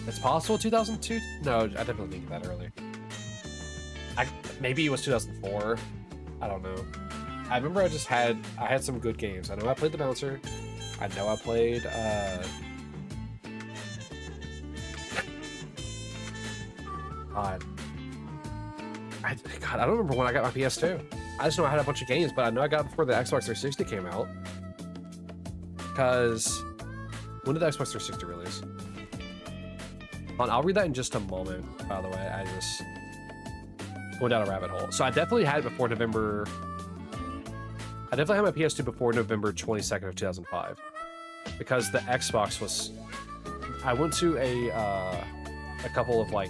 [SPEAKER 1] it's possible 2002. No, I definitely think that early. Maybe it was 2004. I don't know. I remember I had some good games. I know I played the Bouncer. I know I played God. God, I don't remember when I got my PS2. I just know I had a bunch of games, but I know I got it before the Xbox 360 came out. Because when did the Xbox 360 release? I'll read that in just a moment, by the way. I just going down a rabbit hole. So I definitely had it before November. I definitely had my PS2 before November 22nd of 2005. Because the Xbox was... I went to a couple of, like,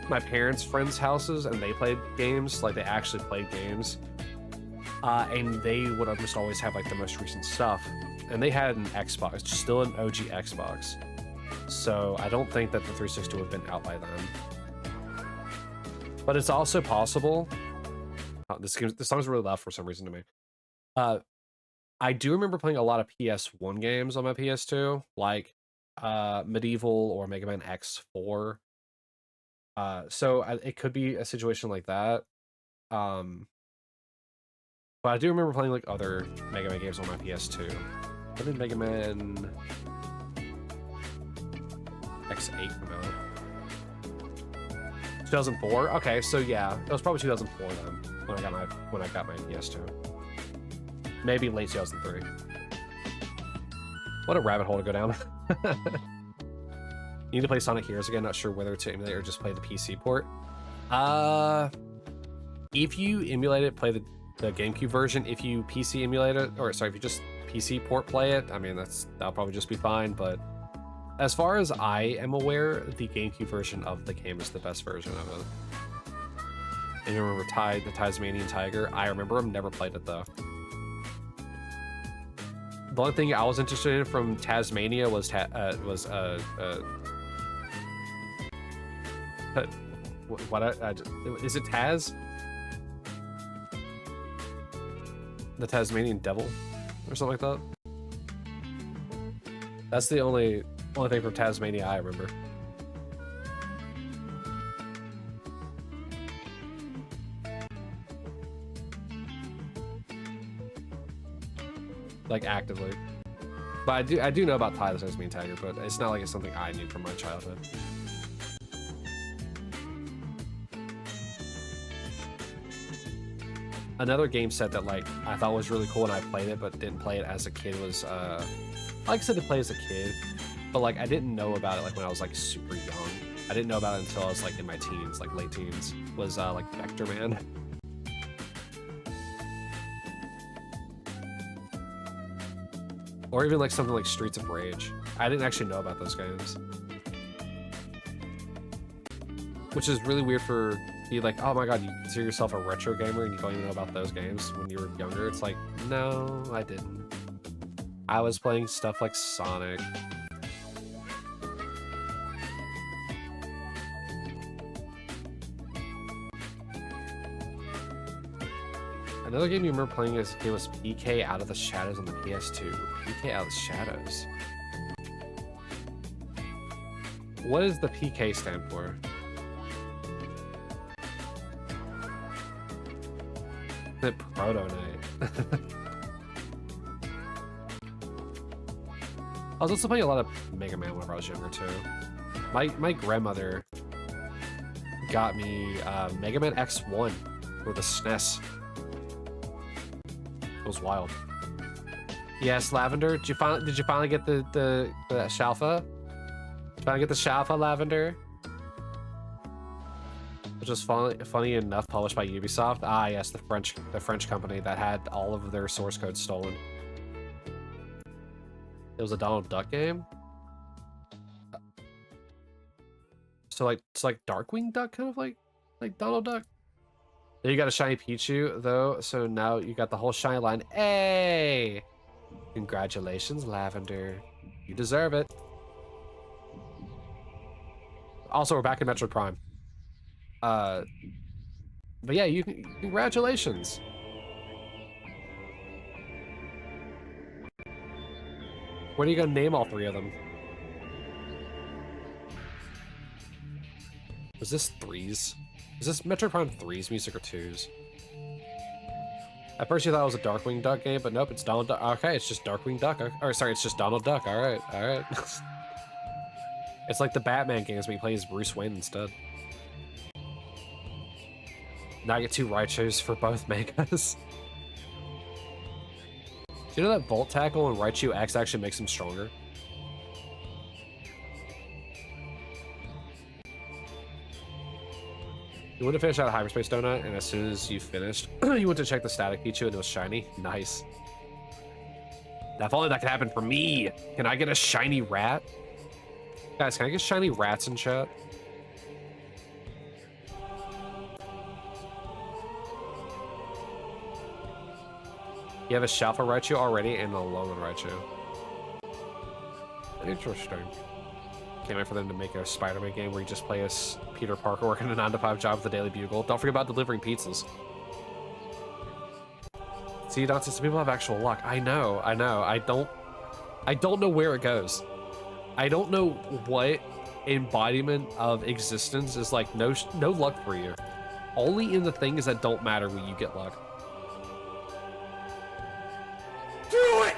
[SPEAKER 1] my parents' friends' houses, and they played games. Like, they actually played games. And they would almost always have, like, the most recent stuff. And they had an Xbox, still an OG Xbox. So I don't think that the 360 would have been out by then. But it's also possible... Oh, this song's really loud for some reason to me. I do remember playing a lot of PS1 games on my PS2, like Medieval or Mega Man X4. So it could be a situation like that. But I do remember playing like other Mega Man games on my PS2. When did Mega Man X8 come out? 2004? Okay, so yeah, it was probably 2004 then when I got my PS2. Maybe late 2003. What a rabbit hole to go down. You need to play Sonic Heroes again. Not sure whether to emulate or just play the PC port. If you emulate it, play the GameCube version. If you PC emulate it, or sorry, if you just PC port play it, I mean that'll probably just be fine. But as far as I am aware, the GameCube version of the game is the best version of it. And you remember the Tasmanian Tiger? I remember him. Never played it though. The only thing I was interested in from Tasmania was is it Taz? The Tasmanian Devil, or something like that. That's the only thing from Tasmania I remember. Like actively. But I do know about Ty the Tasmanian Tiger, but it's not like it's something I knew from my childhood. Another game set that like I thought was really cool and I played it but didn't play it as a kid was like I said to play as a kid, but like I didn't know about it like when I was like super young. I didn't know about it until I was like in my teens, like late teens, was like Vector Man. Or even like something like Streets of Rage. I didn't actually know about those games. Which is really weird for you, like, oh my god, you consider yourself a retro gamer and you don't even know about those games when you were younger. It's like, no, I didn't. I was playing stuff like Sonic. Another game you remember playing as a kid was PK Out of the Shadows on the PS2. PK Out of the Shadows. What does the PK stand for? The Proto Knight. I was also playing a lot of Mega Man whenever I was younger too. My grandmother got me Mega Man X1 for the SNES. It was wild. Yes, Lavender. Did you finally get the Shalfa? Did you finally get the Shalfa, Lavender? Which was funny enough, published by Ubisoft. Ah, yes, the French company that had all of their source code stolen. It was a Donald Duck game. So like, it's like Darkwing Duck, kind of like Like Donald Duck. Then you got a shiny Pichu, though, so now you got the whole shiny line. Hey! Congratulations, Lavender. You deserve it. Also, we're back in Metroid Prime. But yeah, congratulations. What are you gonna name all three of them? Was this 3s? Is this Metroid Prime 3's music or 2's? At first you thought it was a Darkwing Duck game, but nope, it's Donald Duck. Okay, it's just Darkwing Duck. Or sorry, it's just Donald Duck. Alright, alright. It's like the Batman games, but he plays Bruce Wayne instead. Now I get 2 Raichus for both megas. Do you know that Volt Tackle and Raichu X actually makes him stronger? You went to finish out a Hyperspace Donut, and as soon as you finished, you went to check the static Pichu, and it was shiny. Nice. Now, if only that could happen for me. Can I get a shiny rat? Guys, can I get shiny rats in chat? You have a Shalfa Raichu already and a Alolan Raichu. Interesting. Can't wait for them to make a Spider-Man game where you just play as Peter Parker working a 9-to-5 job with the Daily Bugle. Don't forget about delivering pizzas. See, Dante, some people have actual luck. I know. I don't know where it goes. I don't know what embodiment of existence is like no luck for you. Only in the things that don't matter will you get luck.
[SPEAKER 2] Do it!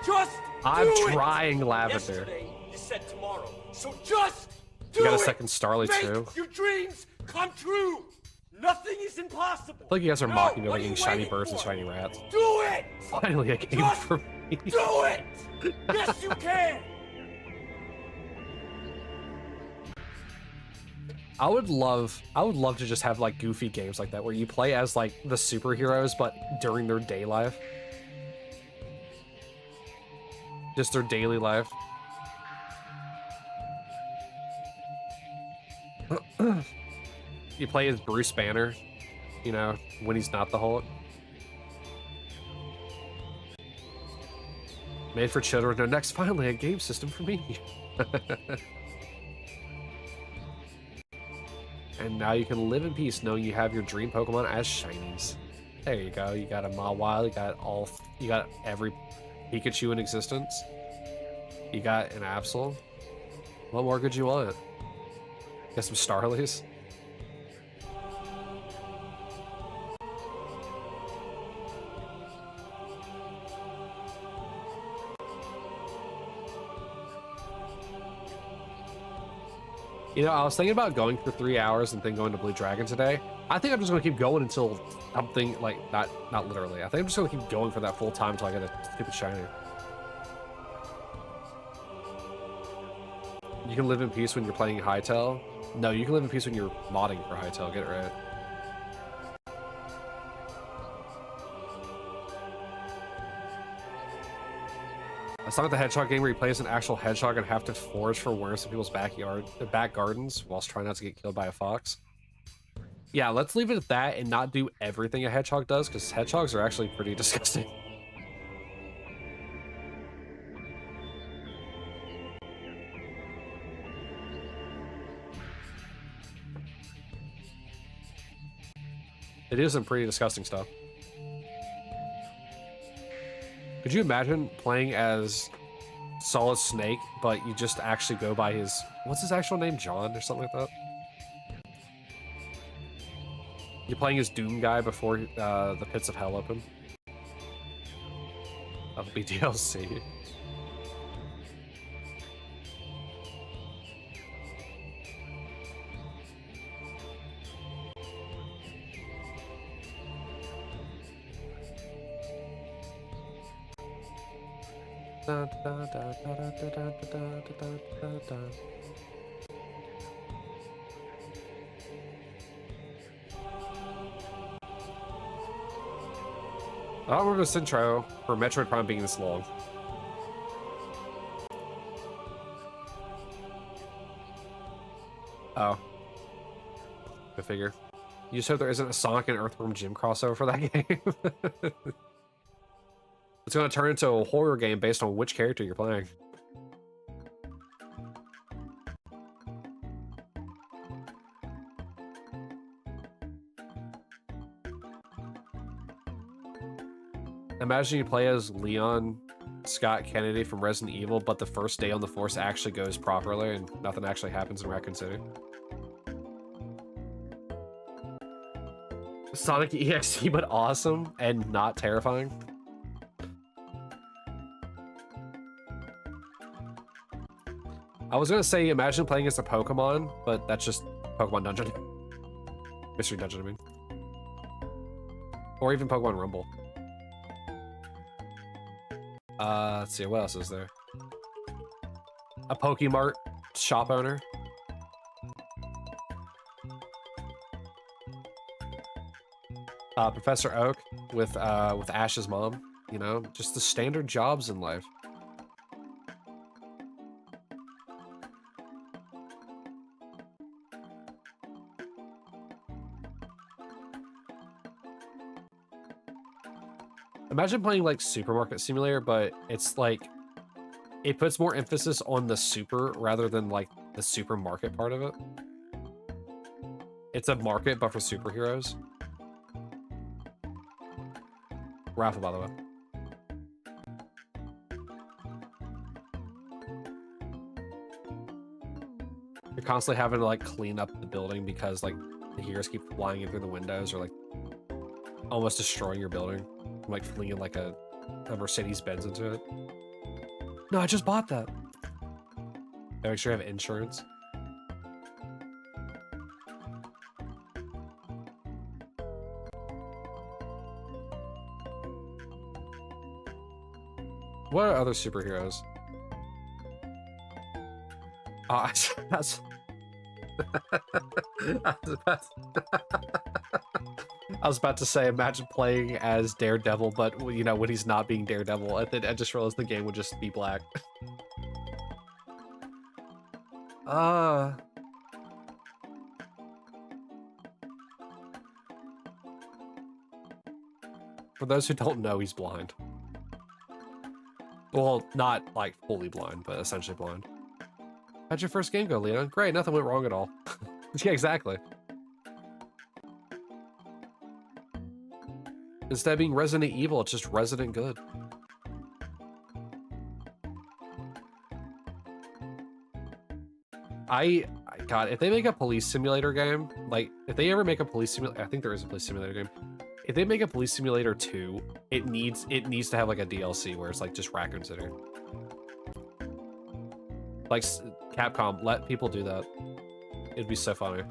[SPEAKER 2] Just
[SPEAKER 1] I'm
[SPEAKER 2] do
[SPEAKER 1] trying,
[SPEAKER 2] it!
[SPEAKER 1] Lavender.
[SPEAKER 2] Yesterday, you said tomorrow, so just do
[SPEAKER 1] You got a
[SPEAKER 2] it!
[SPEAKER 1] second Starly
[SPEAKER 2] Make
[SPEAKER 1] too.
[SPEAKER 2] your dreams come true! Nothing is impossible!
[SPEAKER 1] I feel like you guys are
[SPEAKER 2] No,
[SPEAKER 1] mocking me
[SPEAKER 2] what
[SPEAKER 1] by
[SPEAKER 2] are
[SPEAKER 1] getting
[SPEAKER 2] you
[SPEAKER 1] shiny
[SPEAKER 2] waiting
[SPEAKER 1] birds and
[SPEAKER 2] for?
[SPEAKER 1] shiny rats.
[SPEAKER 2] Do it!
[SPEAKER 1] Finally a game
[SPEAKER 2] Just
[SPEAKER 1] for me.
[SPEAKER 2] Do it! Yes, you can!
[SPEAKER 1] I would love to just have like goofy games like that where you play as like the superheroes but during their day life. Just their daily life. You play as Bruce Banner, you know, when he's not the Hulk. Made for children. No, next, finally, a game system for me. And now you can live in peace knowing you have your dream Pokemon as shinies. There you go. You got a Mawile. You got every Pikachu in existence. You got an Absol. What more could you want? Got some Starlies. You know, I was thinking about going for 3 hours and then going to Blue Dragon today. I think I'm just gonna keep going until something like not literally. I think I'm just gonna keep going for that full time until I get a stupid shiny. You can live in peace when you're playing Hytale. No, you can live in peace when you're modding for Hytale. Get it right. A Sonic the Hedgehog game where you play as an actual hedgehog and have to forage for worms in people's back gardens whilst trying not to get killed by a fox. Yeah, let's leave it at that and not do everything a hedgehog does, because hedgehogs are actually pretty disgusting. They do some pretty disgusting stuff. Could you imagine playing as Solid Snake, but you just actually go by his... What's his actual name? John or something like that? You're playing as Doom Guy before the Pits of Hell open. That'll be DLC. I don't remember this intro for Metroid Prime being this long. Oh. I figure. You just hope there isn't a Sonic and Earthworm Jim crossover for that game. It's going to turn into a horror game based on which character you're playing. Imagine you play as Leon Scott Kennedy from Resident Evil, but the first day on the force actually goes properly and nothing actually happens in Raccoon City. Sonic EXE, but awesome and not terrifying. I was gonna say, imagine playing as a Pokemon, but that's just Pokemon Dungeon. Mystery Dungeon, I mean. Or even Pokemon Rumble. Let's see, what else is there? A Pokemart shop owner. Professor Oak with Ash's mom. You know, just the standard jobs in life. Imagine playing like Supermarket Simulator, but it's like it puts more emphasis on the super rather than like the supermarket part of it. It's a market, but for superheroes. Raffle, by the way. You're constantly having to like clean up the building because like the heroes keep flying in through the windows or like almost destroying your building. Like flinging like a Mercedes-Benz into it. No, I just bought that. I make sure I have insurance. What are other superheroes? Oh, that's... I was about to say, imagine playing as Daredevil, but, you know, when he's not being Daredevil, I just realized the game would just be black. For those who don't know, he's blind. Well, not, like, fully blind, but essentially blind. How'd your first game go, Leon? Great, nothing went wrong at all. Yeah, exactly. Instead of being Resident Evil, it's just Resident Good. God, if they make a police simulator game, like, if they ever make a police simulator, I think there is a police simulator game. If they make a police simulator 2, it needs to have like a DLC where it's like just Raccoon City. Like, Capcom, let people do that. It'd be so funny.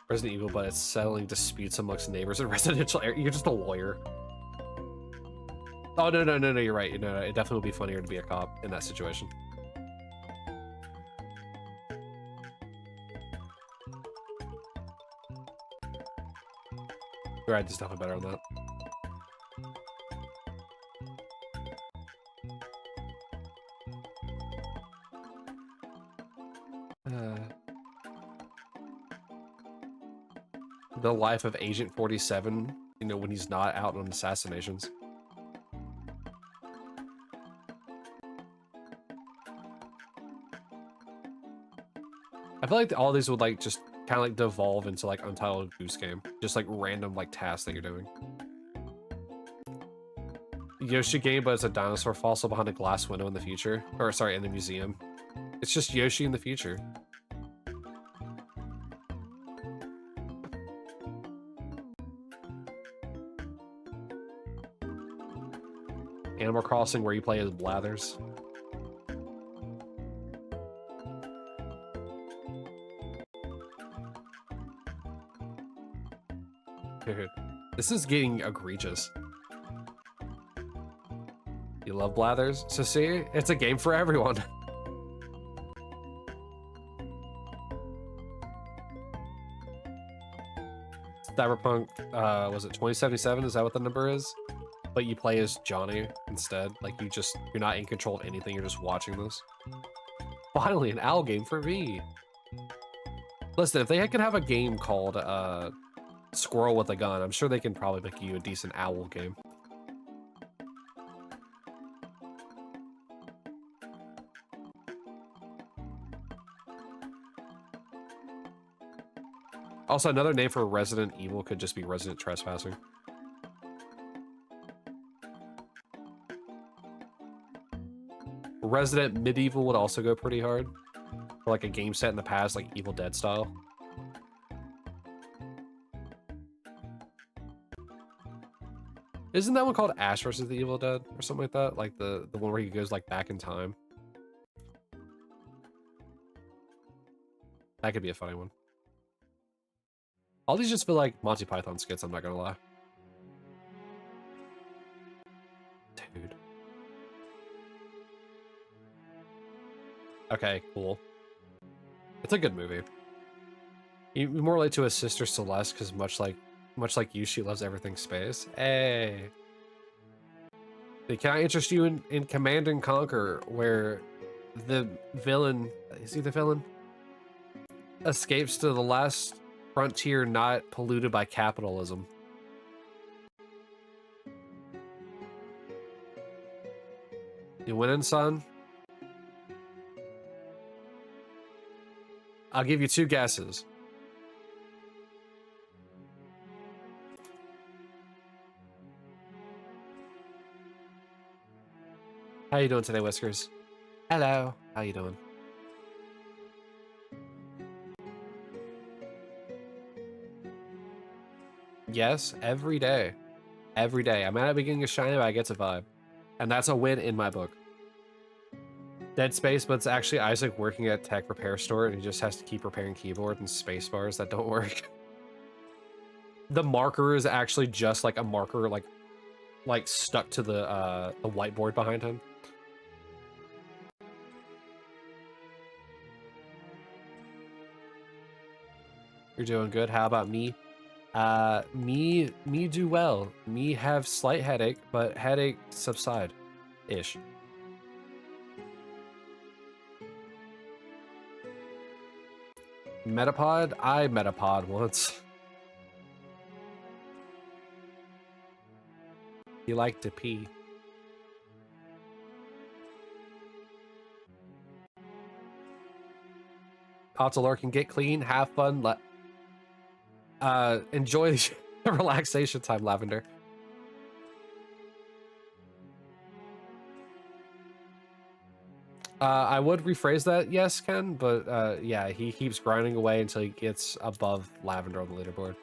[SPEAKER 1] Resident Evil, but it's settling disputes amongst neighbors in residential area. You're just a lawyer. Oh, no, you're right. No, it definitely would be funnier to be a cop in that situation. Right, there's definitely better on that. The life of Agent 47, you know, when he's not out on assassinations. I feel like all these would like just kind of like devolve into like Untitled Goose Game, just like random like tasks that you're doing. Yoshi game, but it's a dinosaur fossil behind a glass window in the future, or sorry, in the museum. It's just Yoshi in the future. Animal Crossing, where you play as Blathers. Dude, this is getting egregious. You love Blathers? So see, it's a game for everyone. Cyberpunk, was it 2077? Is that what the number is? But you play as Johnny instead. Like, you're not in control of anything, you're just watching this. Finally, an owl game for me. Listen, if they could have a game called Squirrel with a Gun, I'm sure they can probably make you a decent owl game. Also, another name for Resident Evil could just be Resident Trespassing. Resident Medieval would also go pretty hard. For like a game set in the past, like Evil Dead style. Isn't that one called Ash vs. the Evil Dead or something like that? Like the one where he goes like back in time. That could be a funny one. All these just feel like Monty Python skits, I'm not gonna lie. Dude. Okay, cool. It's a good movie. You more relate to his sister Celeste, because much like you, she loves everything space. Hey. Can I interest you in Command and Conquer, where the villain, is he the villain? Escapes to the last frontier not polluted by capitalism. You winning, son? I'll give you 2 guesses. How you doing today, Whiskers? Hello. How you doing? Yes, every day. Every day. I'm at the beginning of Shiny, but I get to vibe. And that's a win in my book. Dead Space, but it's actually Isaac working at a tech repair store, and he just has to keep repairing keyboard and space bars that don't work. The marker is actually just like a marker, like stuck to the whiteboard behind him. You're doing good. How about me? Me do well. Me have slight headache, but headache subside-ish. Metapod? I metapod once. You like to pee. Out to lurk and get clean, have fun, enjoy the relaxation time, Lavender. I would rephrase that, yes, Ken, but yeah, he keeps grinding away until he gets above Lavender on the leaderboard.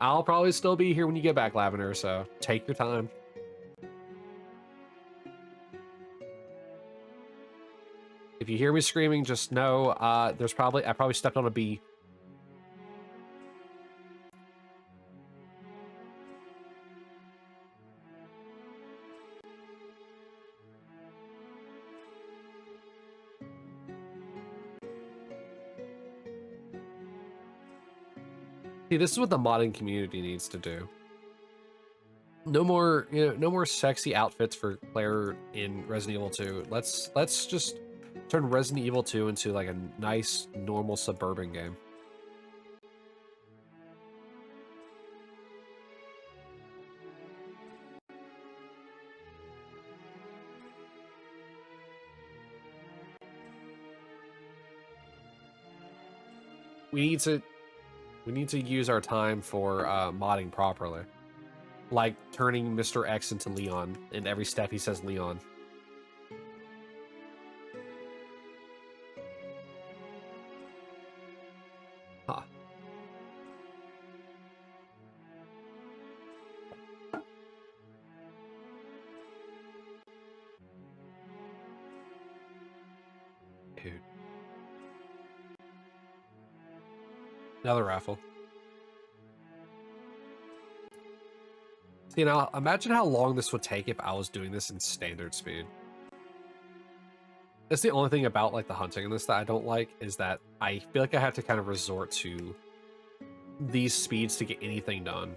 [SPEAKER 1] I'll probably still be here when you get back, Lavender, so take your time. If you hear me screaming, just know I probably stepped on a bee. See, this is what the modding community needs to do. No more, no more sexy outfits for Claire in Resident Evil 2. Let's just turn Resident Evil 2 into like a nice, normal suburban game. We need to use our time for modding properly. Like turning Mr. X into Leon, and every step he says Leon. Huh. Dude. Another raffle. See, now imagine how long this would take if I was doing this in standard speed. That's the only thing about like the hunting in this that I don't like, is that I feel like I have to kind of resort to these speeds to get anything done.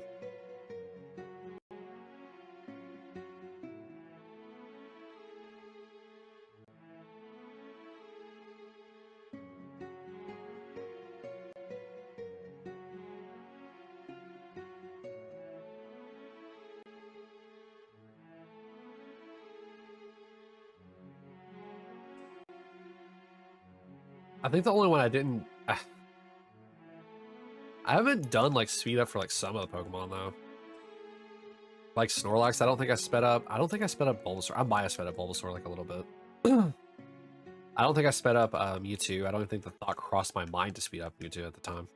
[SPEAKER 1] I think the only one I didn't... I haven't done, like, speed up for, like, some of the Pokemon, though. Like, Snorlax, I don't think I sped up. I don't think I sped up Bulbasaur. I might have sped up Bulbasaur, like, a little bit. I don't think I sped up Mewtwo. I don't even think the thought crossed my mind to speed up Mewtwo at the time.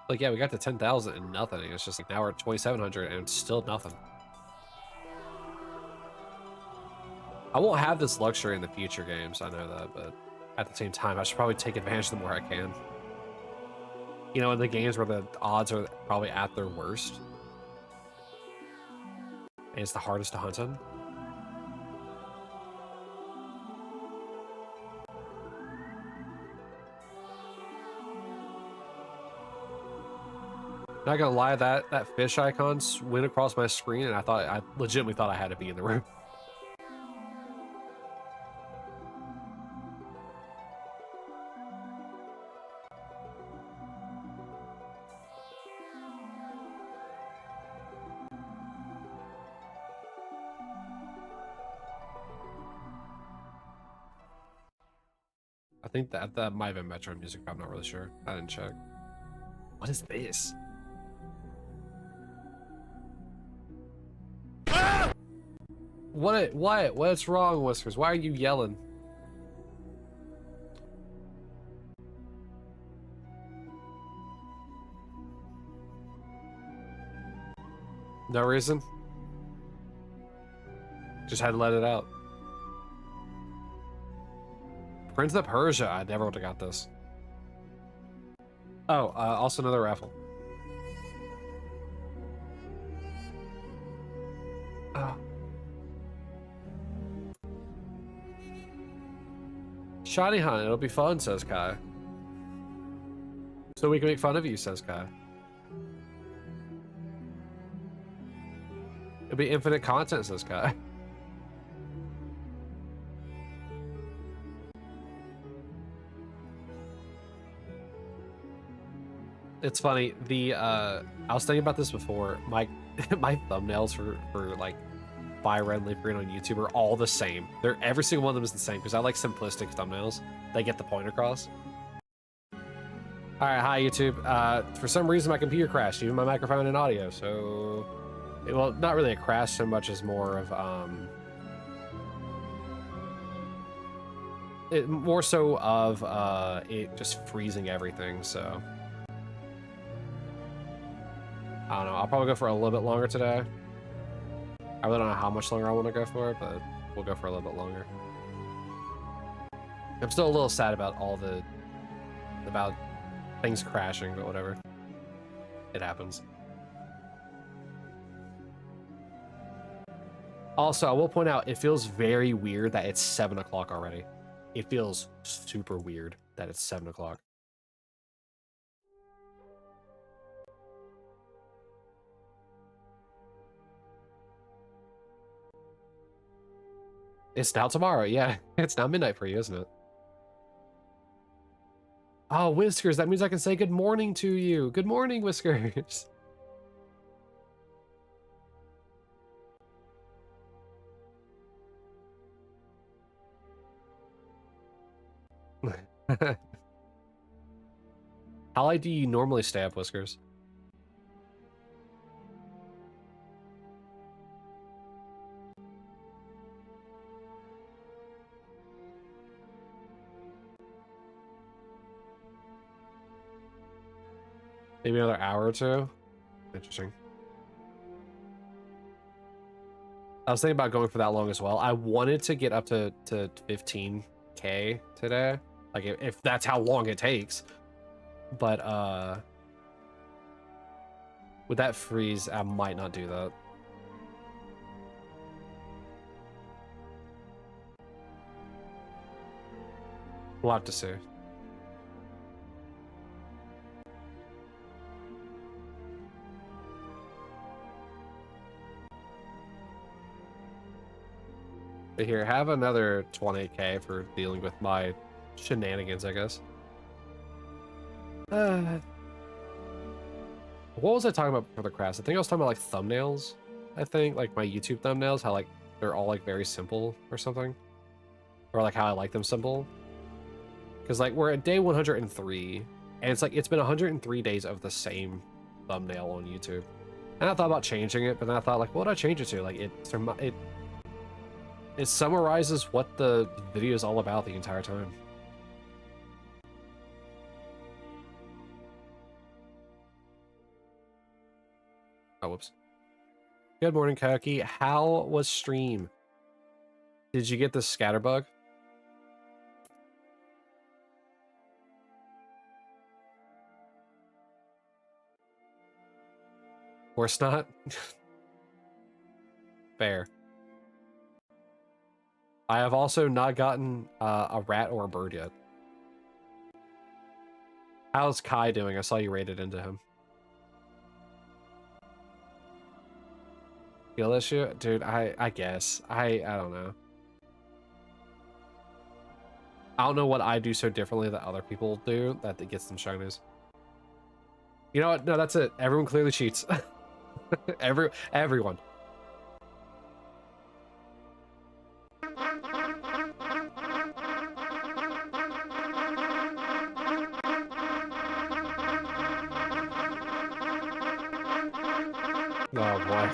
[SPEAKER 1] Like, yeah, we got to 10,000 and nothing. It's just like, now we're at 2,700 and it's still nothing. I won't have this luxury in the future games, I know that, but at the same time, I should probably take advantage of them where I can. You know, in the games where the odds are probably at their worst, and it's the hardest to hunt in. Not gonna lie, that fish icon went across my screen, and I legitimately thought I had to be in the room. I think that might have been Metro music. I'm not really sure. I didn't check. What is this? What's wrong, Whiskers? Why are you yelling? No reason? Just had to let it out. Prince of Persia, I never would have got this. Oh, also another raffle. Shiny Hunt, it'll be fun, says Kai. So we can make fun of you, says Kai. It'll be infinite content, says Kai. It's funny, I was thinking about this before. My thumbnails for like buy red leaf green on YouTube are all the same. Every single one of them is the same because I like simplistic thumbnails. They get the point across. All right, hi YouTube. For some reason my computer crashed, even my microphone and audio. So, well, not really a crash so much as more of it just freezing everything. So I don't know. I'll probably go for a little bit longer today. I really don't know how much longer I want to go for, but we'll go for a little bit longer. I'm still a little sad about about things crashing, but whatever. It happens. Also, I will point out, it feels very weird that it's 7 o'clock already. It feels super weird that it's 7 o'clock. It's now tomorrow, yeah. It's now midnight for you, isn't it? Oh, Whiskers, that means I can say good morning to you. Good morning, Whiskers. How late do you normally stay up, Whiskers? Maybe another hour or two? Interesting. I was thinking about going for that long as well. I wanted to get up to 15K today. Like, if that's how long it takes. But, With that freeze, I might not do that. We'll have to see. But here, have another 20k for dealing with my shenanigans, I guess. What was I talking about for the crafts? I think I was talking about like thumbnails. I think like my YouTube thumbnails, how like they're all like very simple or something, or like how I like them simple. Because like we're at day 103, and it's like it's been 103 days of the same thumbnail on YouTube. And I thought about changing it, but then I thought like, what would I change it to? Like it summarizes what the video is all about the entire time. Oh, whoops. Good morning, Koki. How was stream? Did you get the scatter bug? Of course not. Fair. I have also not gotten a rat or a bird yet. How's Kai doing? I saw you raided into him. Skill issue? Dude, I guess. I don't know. I don't know what I do so differently that other people do that it gets them shinies. You know what? No, that's it. Everyone clearly cheats. Everyone. Oh boy.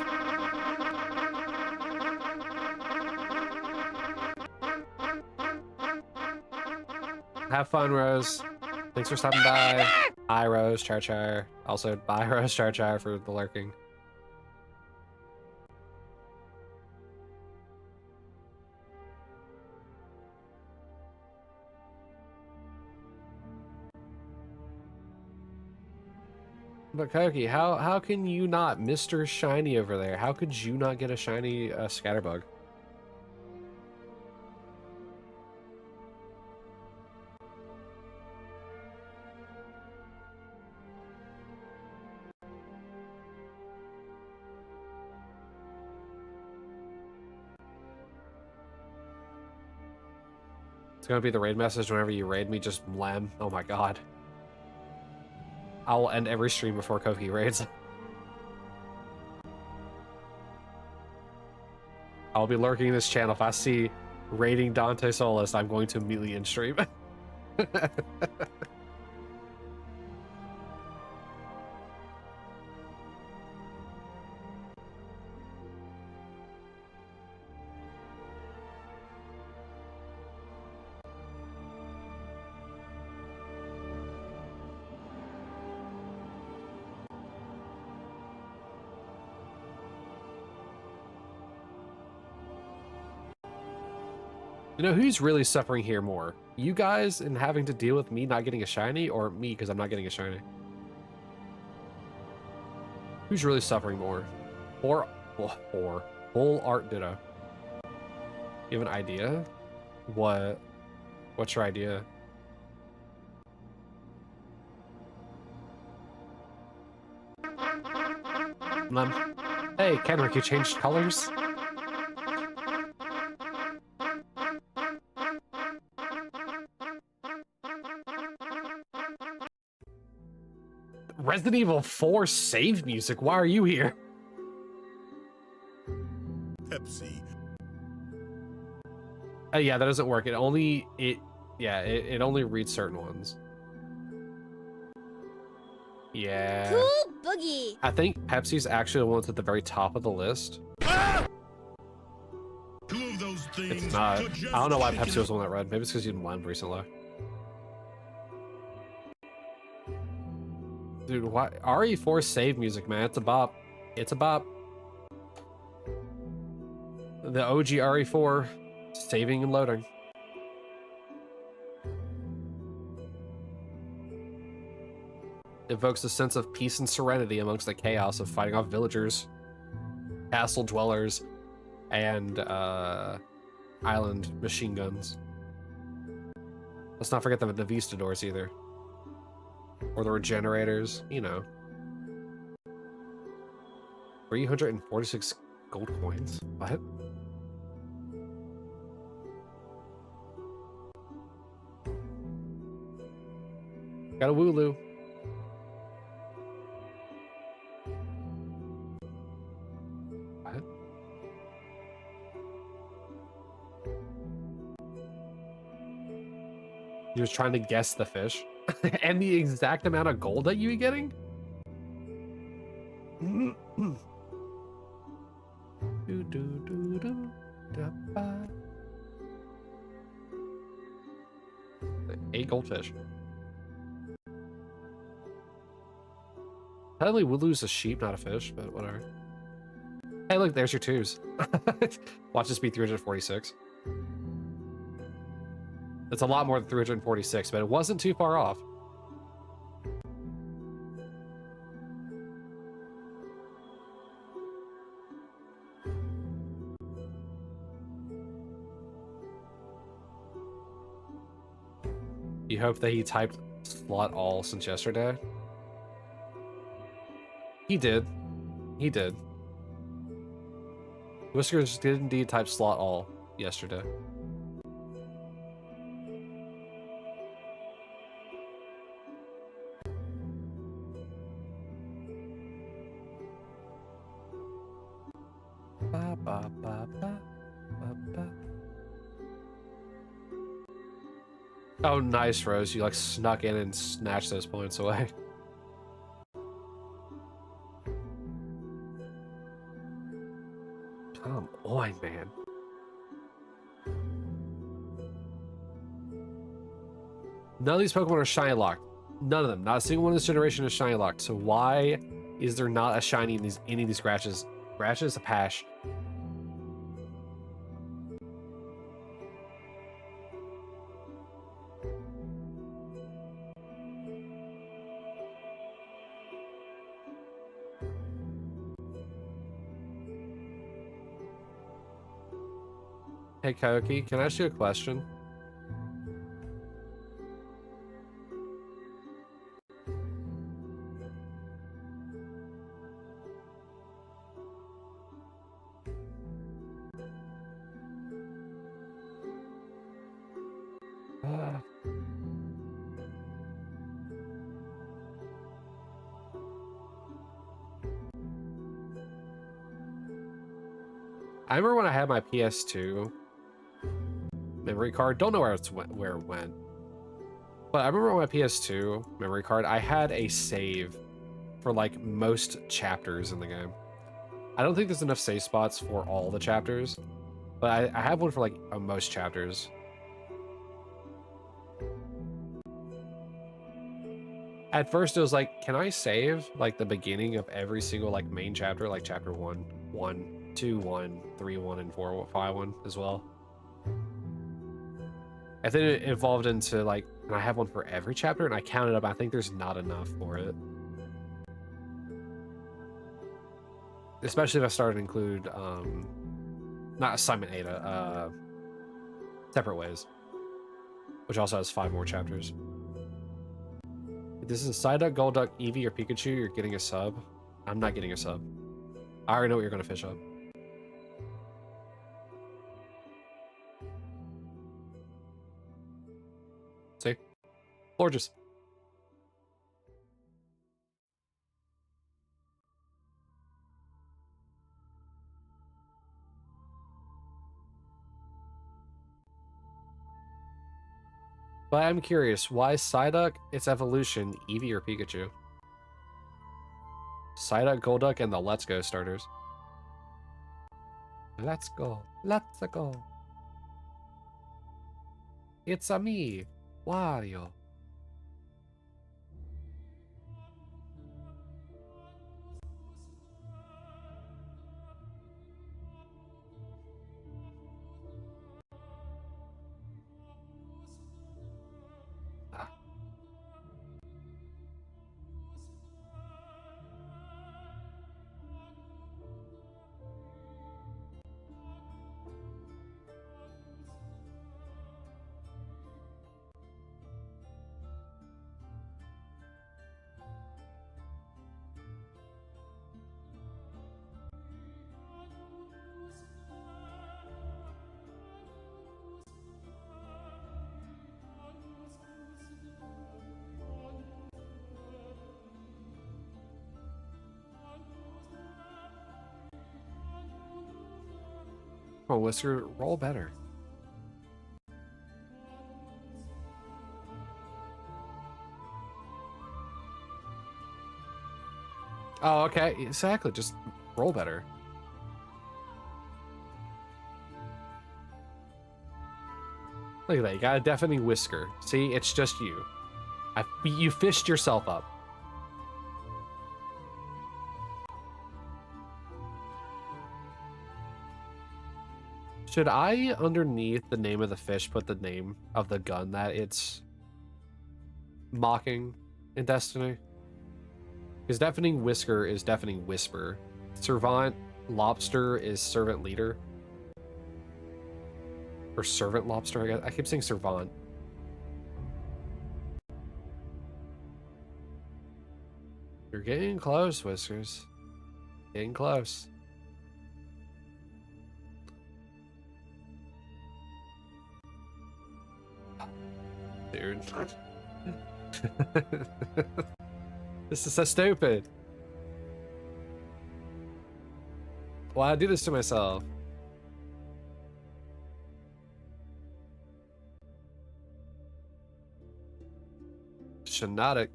[SPEAKER 1] Have fun, Rose. Thanks for stopping by. Hi, Rose, Char. Also, bye, Rose, Char for the lurking. But Koki, how can you not, Mr. Shiny over there? How could you not get a shiny scatterbug? It's gonna be the raid message whenever you raid me, just mlem. Oh my god. I will end every stream before Koki raids. I'll be lurking in this channel. If I see raiding Dante Solist, I'm going to immediately end stream. You know, who's really suffering here more? You guys and having to deal with me not getting a shiny, or me because I'm not getting a shiny? Who's really suffering more? Or full art ditto. You have an idea? What's your idea? Hey, Kenrick, you changed colors? Resident Evil 4 save music? Why are you here?
[SPEAKER 3] Pepsi.
[SPEAKER 1] Yeah, that doesn't work. It only reads certain ones. Yeah.
[SPEAKER 4] Cool boogie.
[SPEAKER 1] I think Pepsi's actually the one that's at the very top of the list.
[SPEAKER 3] Ah! Two of those things
[SPEAKER 1] It's not.
[SPEAKER 3] could just
[SPEAKER 1] I don't know why
[SPEAKER 3] take
[SPEAKER 1] Pepsi
[SPEAKER 3] it.
[SPEAKER 1] was the one that read. Maybe it's because you didn't blend recently. Dude, why RE4 save music, man? It's a bop. It's a bop. The OG RE4 saving and loading. evokes a sense of peace and serenity amongst the chaos of fighting off villagers, castle dwellers, and island machine guns. Let's not forget the Vistadors either. Or the Regenerators, you know. 346 gold coins? What? Got a Wooloo. What? You're just trying to guess the fish? And the exact amount of gold that you be getting? Da-ba. 8 goldfish. Technically, Wooloo's a sheep, not a fish, but whatever. Hey, look, there's your twos. Watch this be 346. That's a lot more than 346, but it wasn't too far off. You hope that he typed slot all since yesterday? He did. He did. Whiskers did indeed type slot all yesterday. Ba, ba, ba, ba, ba, ba. Oh, nice, Rose. You like snuck in and snatched those points away. Come on, man. None of these Pokemon are shiny locked. None of them. Not a single one in this generation is shiny locked. So why is there not a shiny in any of these scratches? Scratches, a Pash. Hey, Koki, can I ask you a question? I remember when I had my PS2 memory card. Don't know where it went. But I remember on my PS2 memory card, I had a save for like most chapters in the game. I don't think there's enough save spots for all the chapters, but I have one for like most chapters. At first it was like, can I save like the beginning of every single like main chapter, like chapter 1, 1, 2, 1, 3, 1, and 4, 5, 1 as well? And then it evolved into like, can I have one for every chapter? And I counted up, I think there's not enough for it. Especially if I started to include, not Assignment Ada, Separate Ways, which also has 5 more chapters. If this is Psyduck, Golduck, Eevee, or Pikachu, you're getting a sub. I'm not getting a sub. I already know what you're going to fish up. See? Gorgeous. But I'm curious, why Psyduck, its evolution, Eevee or Pikachu? Psyduck, Golduck, and the Let's Go starters. Let's go. Let's go. It's a me, Wario. Come on, Whisker, roll better. Oh, okay, exactly. Just roll better. Look at that. You got a deafening Whisker. See, it's just you. You fished yourself up. Should I, underneath the name of the fish, put the name of the gun that it's mocking in Destiny? Because Deafening Whisker is Deafening Whisper. Servant Lobster is Servant Leader. Or Servant Lobster, I guess. I keep saying Servant. You're getting close, Whiskers. Getting close. Dude. This is so stupid. Why I do this to myself? Shinotic.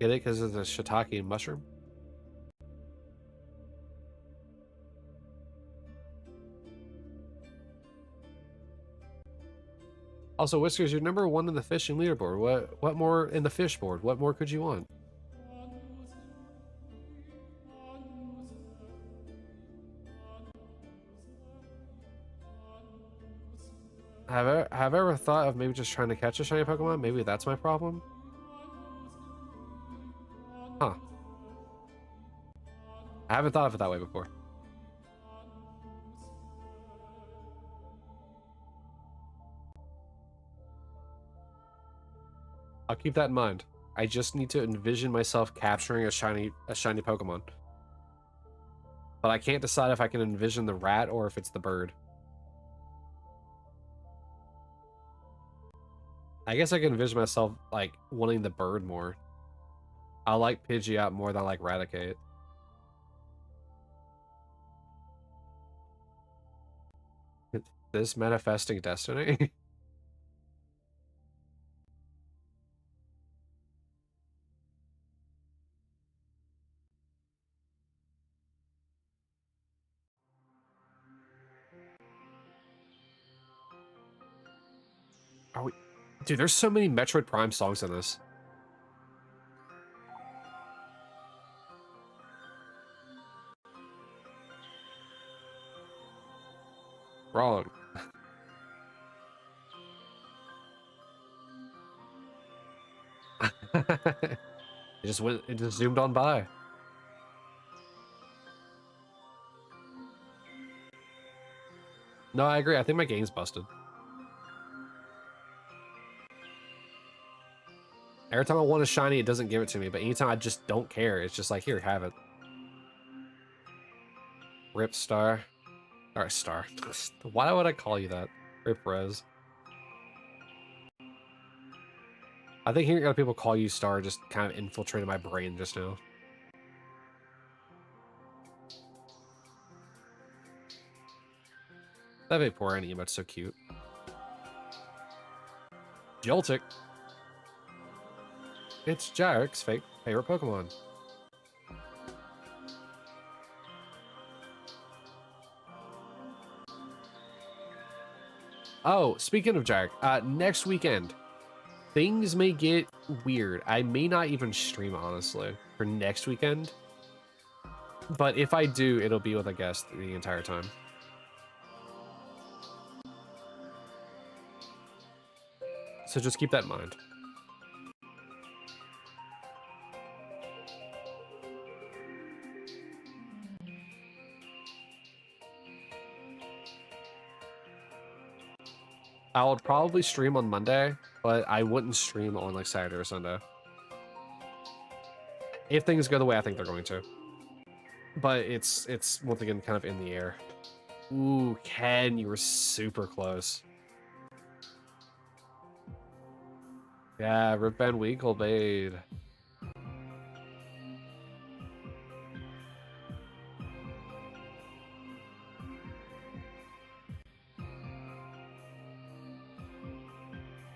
[SPEAKER 1] Get it because of the shiitake mushroom? Also, Whiskers, you're number 1 in the fishing leaderboard. What more in the fish board? What more could you want? Have I ever thought of maybe just trying to catch a shiny Pokemon? Maybe that's my problem? Huh. I haven't thought of it that way before. I'll keep that in mind. I just need to envision myself capturing a shiny Pokemon. But I can't decide if I can envision the rat or if it's the bird. I guess I can envision myself, like, wanting the bird more. I like Pidgeot more than I like Raticate. This manifesting destiny? Are we... Dude, there's so many Metroid Prime songs in this. Wrong. It just zoomed on by. No, I agree. I think my game's busted. Every time I want a shiny, it doesn't give it to me. But anytime I just don't care, it's just like, here, have it. Rip Star. Alright, Star. Why would I call you that? Rip Rose. I think hearing other people call you Star just kind of infiltrated my brain just now. That Vaporeon emote's so cute. Joltik. It's Jarek's favorite Pokemon. Oh, speaking of Jarek, next weekend, things may get weird. I may not even stream, honestly, for next weekend. But if I do, it'll be with a guest the entire time. So just keep that in mind. I would probably stream on Monday, but I wouldn't stream on like Saturday or Sunday. If things go the way I think they're going to. But it's once again kind of in the air. Ooh, Ken, you were super close. Yeah, Rip Van Winkleblade.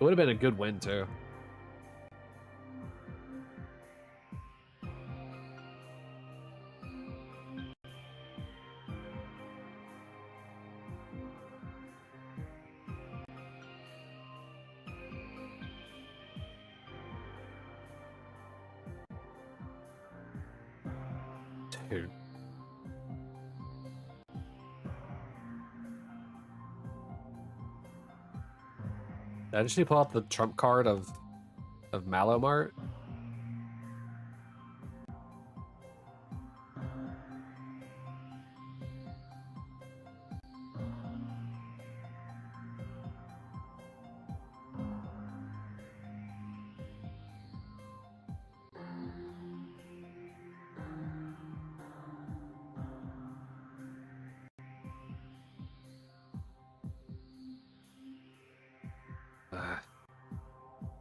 [SPEAKER 1] It would have been a good win too. Dude. Did I just need to pull out the trump card of Malomart?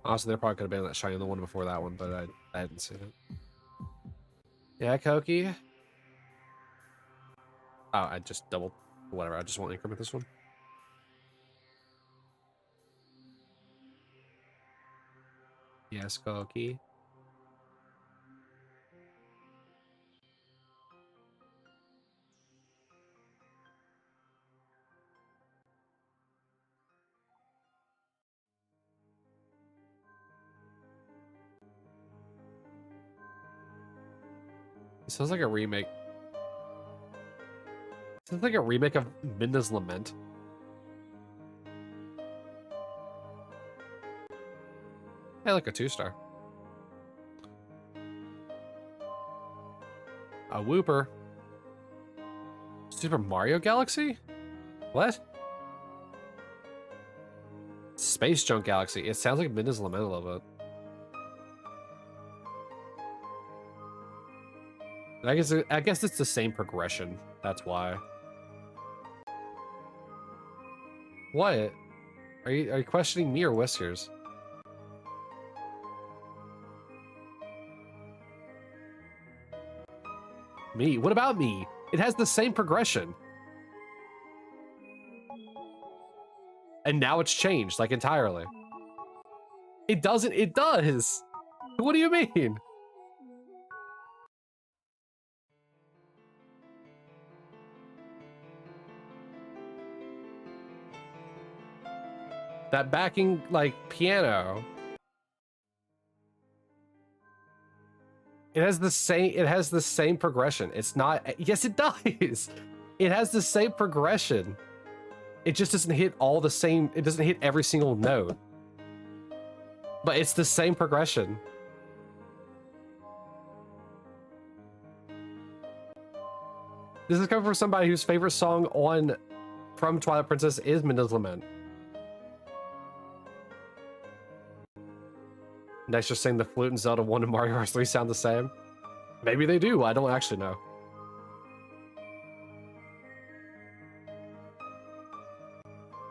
[SPEAKER 1] Honestly, there probably could have been that shiny the one before that one, but I didn't see it. Yeah, Koki. Oh, I just doubled. Whatever, I just won't increment this one. Yes, Koki. It sounds like a remake. It sounds like a remake of Midna's Lament. Hey, like a 2-star. A Whooper. Super Mario Galaxy? What? Space Junk Galaxy. It sounds like Midna's Lament a little bit. I guess it's the same progression. That's why. What? Are you questioning me or Whiskers? Me? What about me? It has the same progression. And now it's changed, like, entirely. It doesn't. It does. What do you mean? That backing, like, piano. It has the same progression. It's not. Yes, it does. It has the same progression. It just doesn't hit all the same. It doesn't hit every single note. But it's the same progression. This is coming from somebody whose favorite song from Twilight Princess is Midna's Lament. Next, just saying the flute and Zelda 1 and Mario Bros. 3 sound the same. Maybe they do. I don't actually know.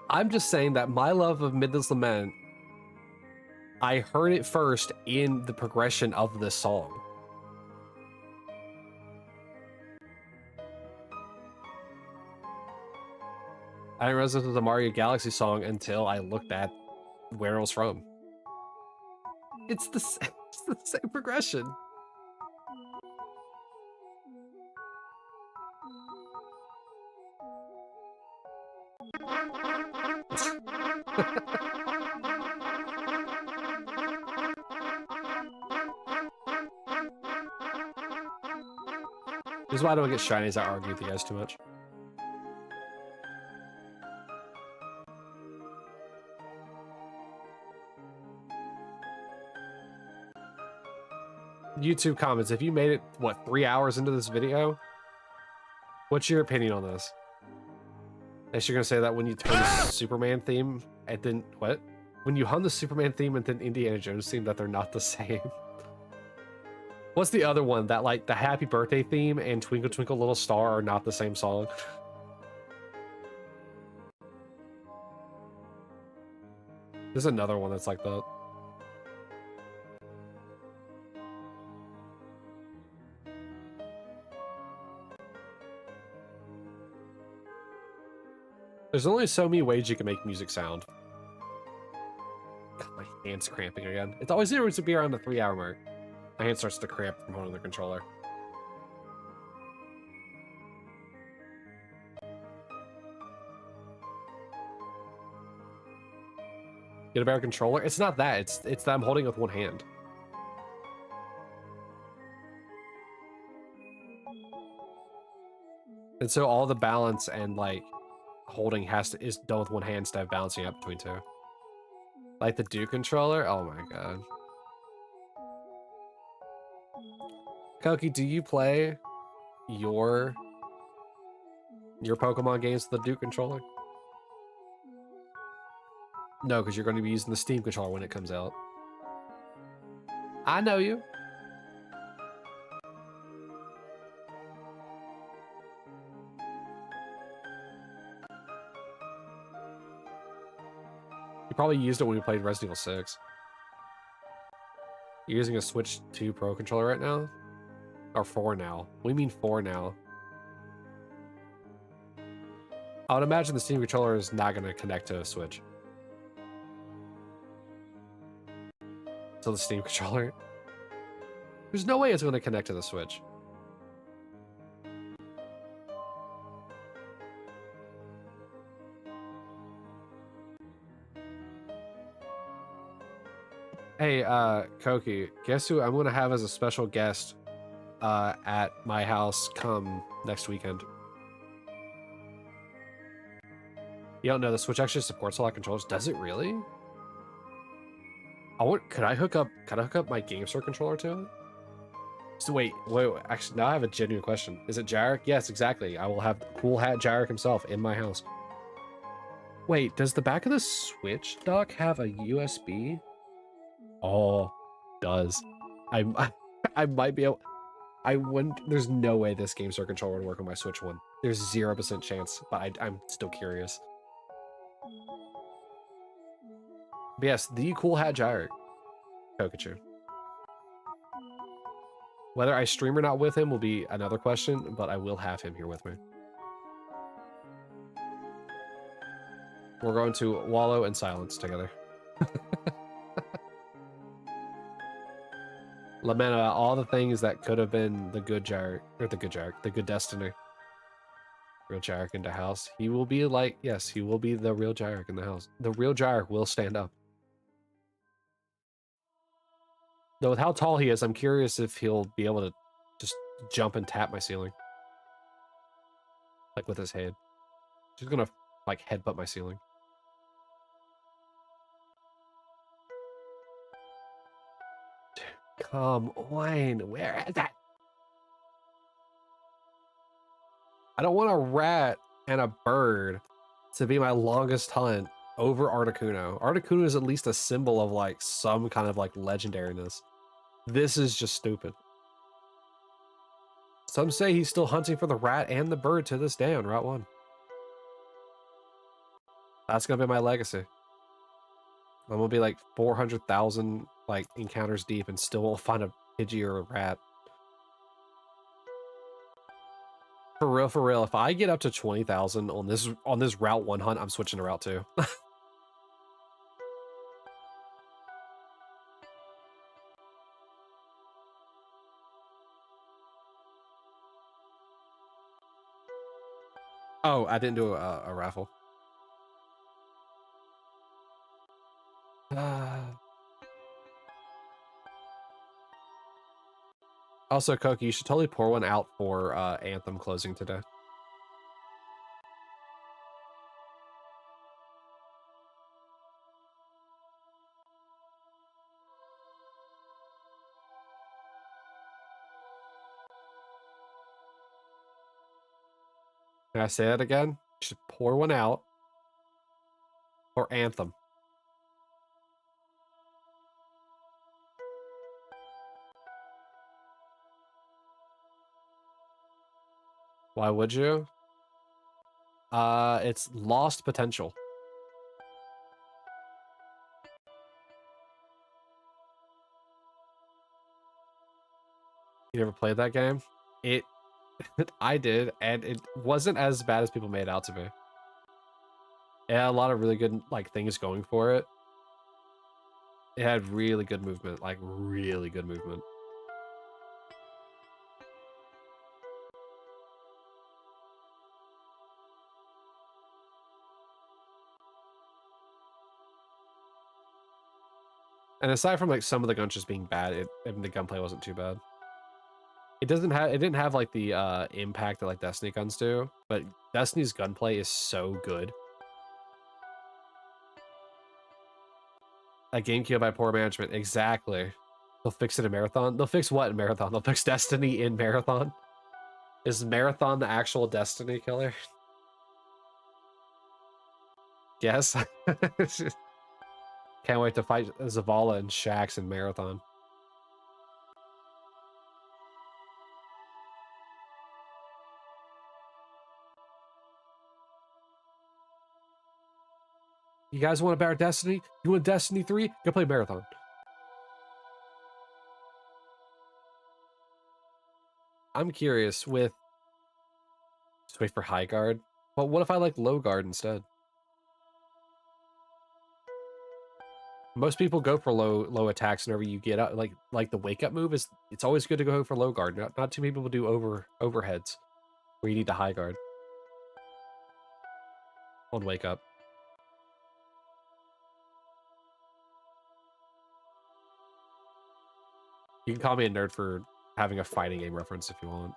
[SPEAKER 1] I'm just saying that my love of Midna's Lament, I heard it first in the progression of this song. I didn't realize this was a Mario Galaxy song until I looked at where it was from. It's the same progression. This is why I don't get shinies. I argue with you guys too much. YouTube comments, if you made it, what, 3 hours into this video? What's your opinion on this? Next, you're gonna say that when you turn the Superman theme and then, what? When you hum the Superman theme and then Indiana Jones theme, that they're not the same. What's the other one? That, like, the Happy Birthday theme and Twinkle Twinkle Little Star are not the same song. There's another one that's like that. There's only so many ways you can make music sound. hands cramping again. It's always seems to be around the 3-hour mark. My hand starts to cramp from holding the controller. Get a better controller? It's not that. It's that I'm holding it with one hand. And so all the balance and like holding is done with one hand instead of balancing out between two. Like the Duke controller? Oh my god. Koki, do you play your Pokemon games with the Duke controller? No, because you're going to be using the Steam controller when it comes out. I know you. You probably used it when we played Resident Evil 6. You're using a Switch 2 Pro controller right now? Or 4 now? We mean 4 now. I would imagine the Steam controller is not going to connect to a Switch. So the Steam controller. There's no way it's going to connect to the Switch. Hey, Koki, guess who I'm going to have as a special guest at my house come next weekend? You don't know the Switch actually supports a lot of controllers. Does it really? Could I hook up my GameStop controller to it? So wait, actually now I have a genuine question. Is it Jarek? Yes, exactly. I will have cool hat Jarek himself in my house. Wait, does the back of the Switch dock have a USB? Oh, does. I might be able. I wouldn't. There's no way this GameStop controller would work on my Switch one. There's 0% chance, but I'm still curious. But yes, the cool hat Jarek. Pikachu. Whether I stream or not with him will be another question, but I will have him here with me. We're going to wallow in silence together. Lament about all the things that could have been the good Jarek, or the good Destiny. Real Jarek in the house. He will be like, yes, he will be the real Jarek in the house. The real Jarek will stand up. Though with how tall he is, I'm curious if he'll be able to just jump and tap my ceiling. Like with his head. He's gonna like headbutt my ceiling. Come on, where is that? I don't want a rat and a bird to be my longest hunt over Articuno. Articuno is at least a symbol of like some kind of like legendariness. This is just stupid. Some say he's still hunting for the rat and the bird to this day on Route 1. That's gonna be my legacy. I'm gonna be like 400,000 like encounters deep and still won't find a Pidgey or a rat. For real, if I get up to 20,000 on this Route 1 hunt, I'm switching to Route 2. Oh, I didn't do a raffle. Also, Koki, you should totally pour one out for Anthem closing today. Can I say that again? You should pour one out for Anthem. Why would you? It's lost potential. You ever played that game? I did, and it wasn't as bad as people made it out to be. It had a lot of really good like things going for it. It had really good movement, like really good movement. And aside from like some of the guns just being bad, the gunplay wasn't too bad. It didn't have like the impact that like Destiny guns do, but Destiny's gunplay is so good. A game killed by poor management, exactly. They'll fix it in Marathon. They'll fix what in Marathon? They'll fix Destiny in Marathon. Is Marathon the actual Destiny killer? Yes. Can't wait to fight Zavala and Shaxx in Marathon. You guys want a better Destiny? You want Destiny 3? Go play Marathon. I'm curious with... Just wait for high guard. But what if I like low guard instead? Most people go for low attacks whenever you get out. Like the wake up move is... It's always good to go for low guard. Not too many people do overheads where you need the high guard on wake up. You can call me a nerd for having a fighting game reference if you want.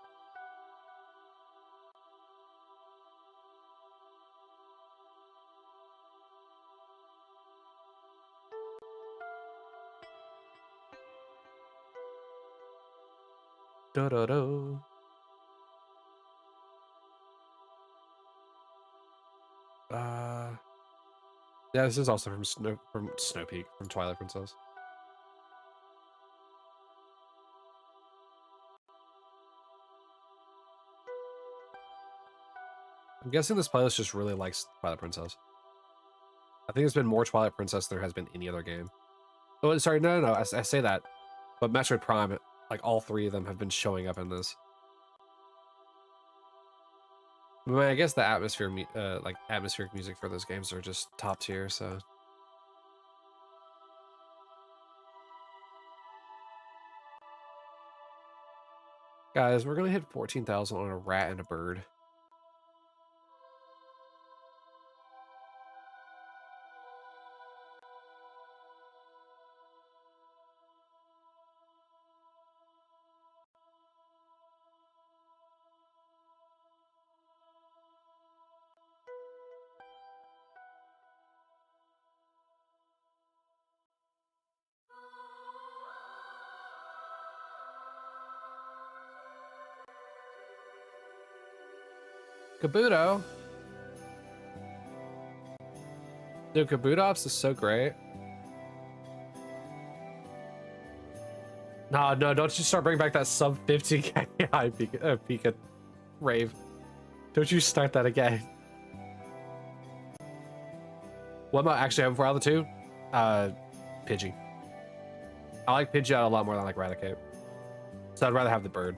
[SPEAKER 1] Do-do-do. Yeah, this is also from Snowpeak, from Twilight Princess. I'm guessing this playlist just really likes Twilight Princess. I think there's been more Twilight Princess than there has been any other game. Oh, sorry, no. I say that, but Metroid Prime, like all three of them have been showing up in this. I mean, I guess the atmospheric music for those games are just top tier. So, guys, we're gonna hit 14,000 on a rat and a bird. Kabuto. Dude, Kabutops is so great. No, don't you start bringing back that sub 50k Pika rave. Don't you start that again. What am I actually having for out of the two? Pidgey. I like Pidgeot a lot more than I like Raticate. So I'd rather have the bird.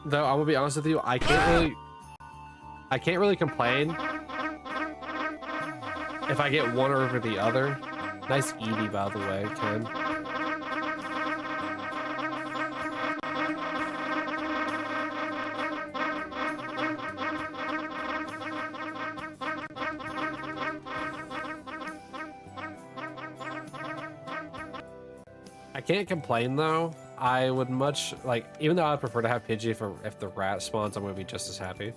[SPEAKER 1] Though I'm gonna be honest with you, I can't really complain if I get one over the other. Nice Eevee, by the way, Ken. I can't complain though. I would much like, even though I'd prefer to have Pidgey if the rat spawns, I'm gonna be just as happy.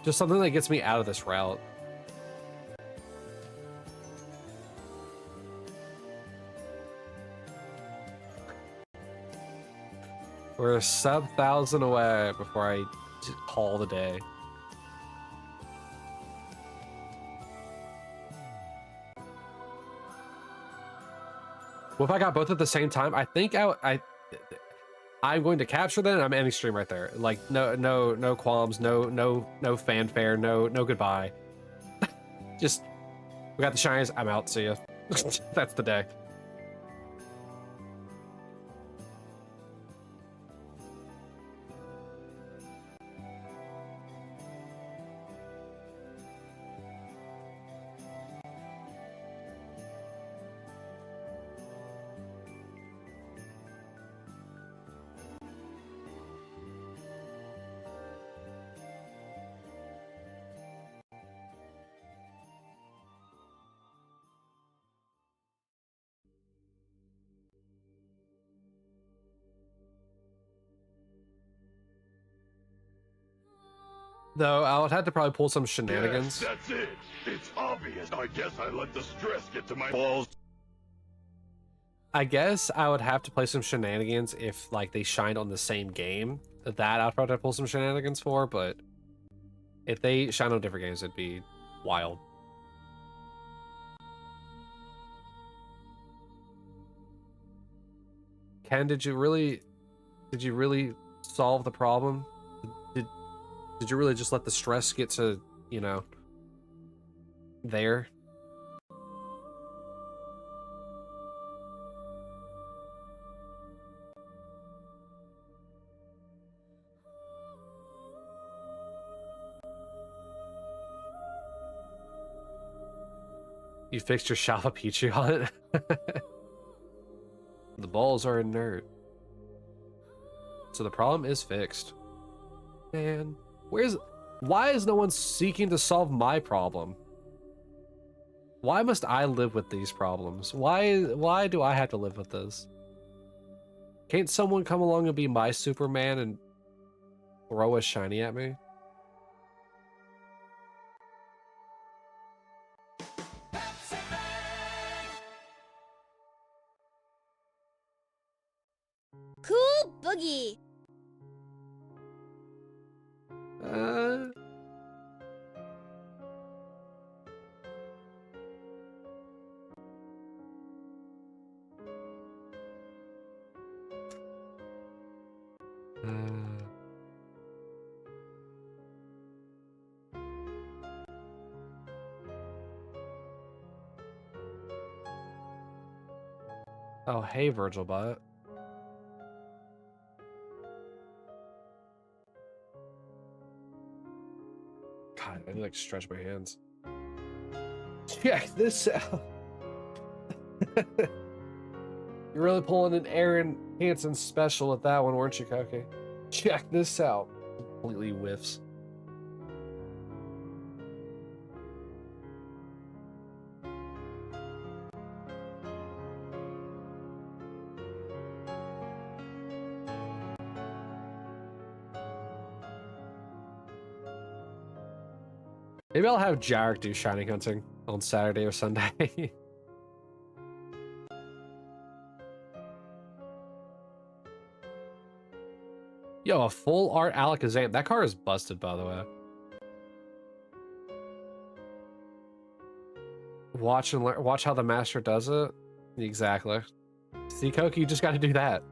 [SPEAKER 1] Just something that gets me out of this route. We're a sub 1,000 away before I call the day. Well, if I got both at the same time, I think I'm going to capture them. And I'm ending stream right there. Like no qualms, no fanfare, no goodbye. Just we got the shinies. I'm out. See ya. That's the day. Though I would have to probably pull some shenanigans.
[SPEAKER 3] Yes, that's it. It's obvious. I guess I let the stress get to my balls.
[SPEAKER 1] I guess I would have to play some shenanigans if like they shined on the same game. That I'd probably have to pull some shenanigans for, but if they shine on different games, it'd be wild. Ken, did you really solve the problem? Did you really just let the stress get to, you know, there? You fixed your Shava Pichu on it? The balls are inert. So the problem is fixed. Man, why is no one seeking to solve my problem? Why must I live with these problems? Why do I have to live with this? Can't someone come along and be my Superman and throw a shiny at me?
[SPEAKER 4] Cool boogie.
[SPEAKER 1] Oh, hey, Virgil Bot. God, I need like stretch my hands. Check this out. You're really pulling an Aaron Hansen special with that one, weren't you, Koki? Check this out. Completely whiffs. Maybe I'll have Jarek do shiny hunting on Saturday or Sunday. Yo, a full art Alakazam. That car is busted, by the way. Watch and learn. Watch how the master does it. Exactly. See, Koki, you just got to do that.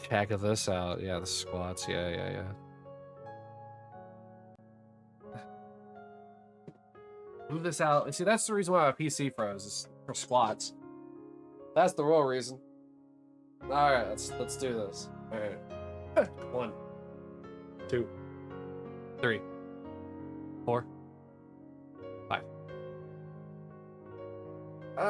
[SPEAKER 1] Check this out. Yeah, the squats. Yeah. Move this out. See, that's the reason why my PC froze. Is for squats. That's the real reason. All right, let's do this. All right. 1, 2, 3, 4, 5. All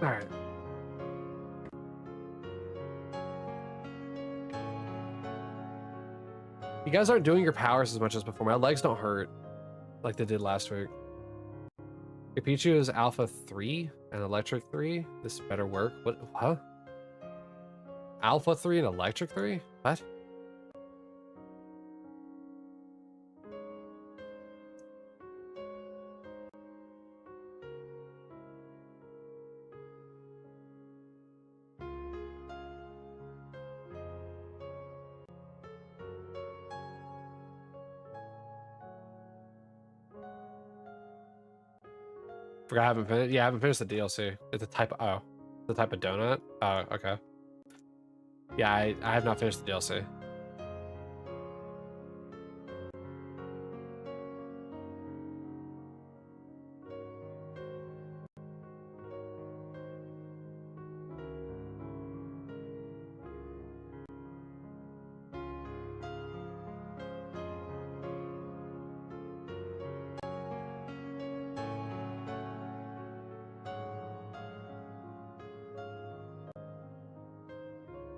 [SPEAKER 1] right. You guys aren't doing your powers as much as before. My legs don't hurt like they did last week. Your Pichu is Alpha 3 and Electric 3. This better work. What? Huh? Alpha 3 and Electric 3? What? Forgot I haven't finished. Yeah, I haven't finished the DLC. It's a type. Oh, the type of donut. Oh, okay. Yeah, I have not finished the DLC.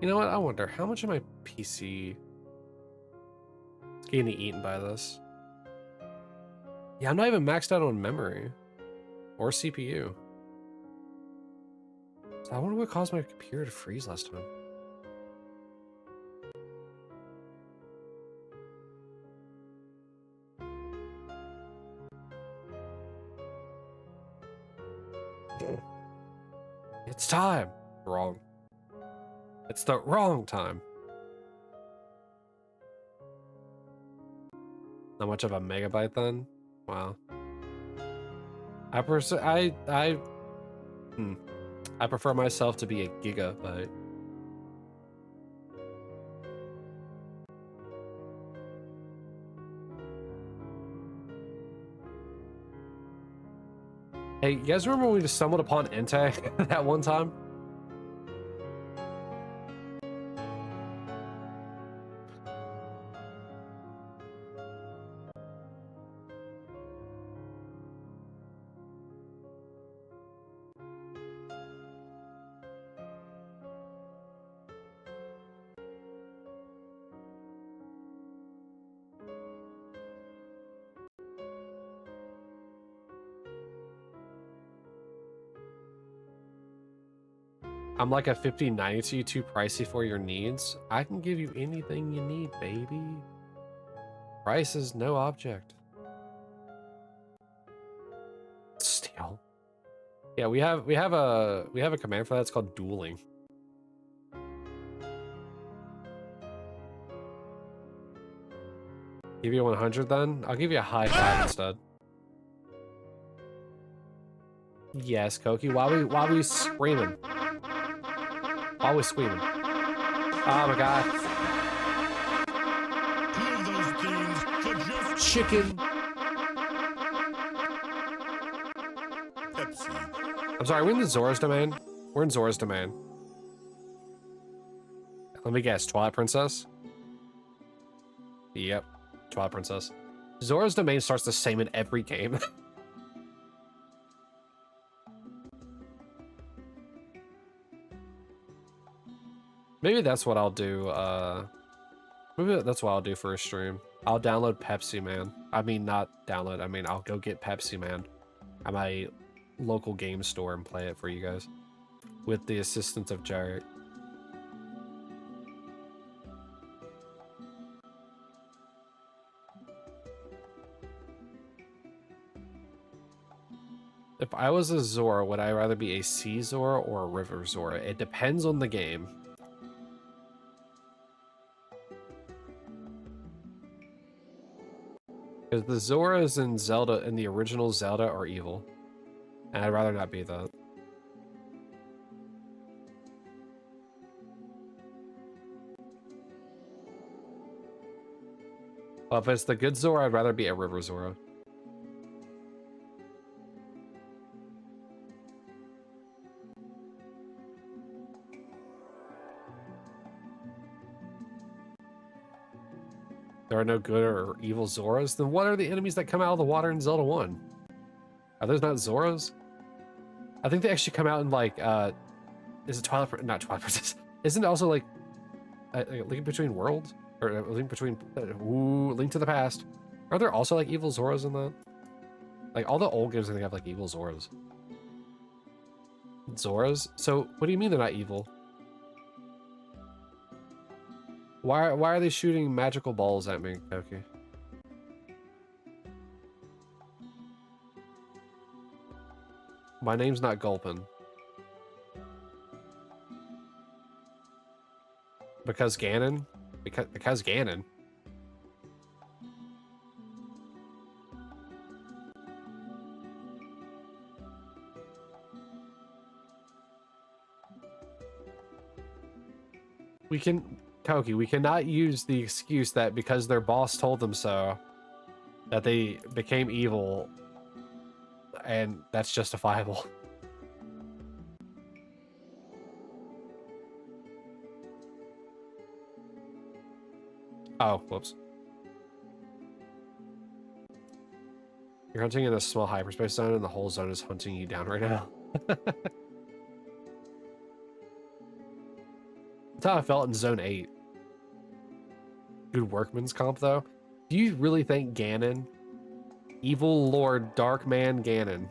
[SPEAKER 1] You know what? I wonder how much of my PC is getting eaten by this. Yeah, I'm not even maxed out on memory or CPU. So I wonder what caused my computer to freeze last time. It's time. Wrong. It's the wrong time. Not much of a megabyte then? Wow. I prefer myself to be a gigabyte. Hey, you guys remember when we just stumbled upon Entei that one time? I'm like a 5092 too pricey for your needs. I can give you anything you need, baby. Price is no object. Steal. Yeah, we have a command for that. It's called dueling. Give you 100 then? I'll give you a high five instead. Yes, Koki. Why we screaming? Why we screaming? Oh my god.
[SPEAKER 3] Two of those things for just
[SPEAKER 1] Chicken.
[SPEAKER 3] Pepsi.
[SPEAKER 1] I'm sorry, we're in the Zora's domain. We're in Zora's domain. Let me guess, Twilight Princess? Yep, Twilight Princess. Zora's domain starts the same in every game. Maybe that's what I'll do, maybe that's what I'll do for a stream. I'll download Pepsi Man. I mean, not download, I mean, I'll go get Pepsi Man at my local game store and play it for you guys. With the assistance of Jarrett. If I was a Zora, would I rather be a Sea Zora or a River Zora? It depends on the game. Because the Zoras in Zelda, in the original Zelda, are evil. And I'd rather not be that. Well, if it's the good Zora, I'd rather be a River Zora. There are no good or evil Zoras, then what are the enemies that come out of the water in Zelda 1? Are those not Zoras? I think they actually come out in like, is it Twilight, not Twilight Princess. Isn't it also like a Link Between Worlds? Or a Link Between, Link to the Past. Are there also like evil Zoras in that? Like all the old games I think have like evil Zoras. Zoras? So what do you mean they're not evil? Why are they shooting magical balls at me, Koki? My name's not Gulpin. Because Ganon? Because Ganon. We can, Koki, we cannot use the excuse that because their boss told them so, that they became evil, and that's justifiable. Oh, whoops. You're hunting in a small hyperspace zone, and the whole zone is hunting you down right now. That's how I felt in Zone 8. Good workman's comp, though. Do you really think Ganon, Evil Lord Dark Man Ganon,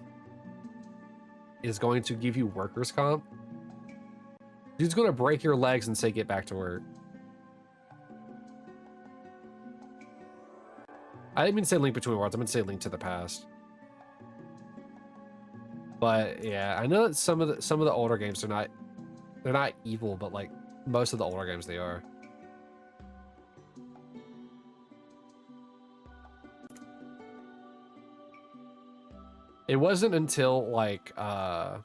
[SPEAKER 1] is going to give you workers' comp? Dude's going to break your legs and say, get back to work. I didn't mean to say Link Between Worlds. I meant to say Link to the Past. But yeah, I know that some of the older games they're not evil, but like most of the older games they are. It wasn't until like what,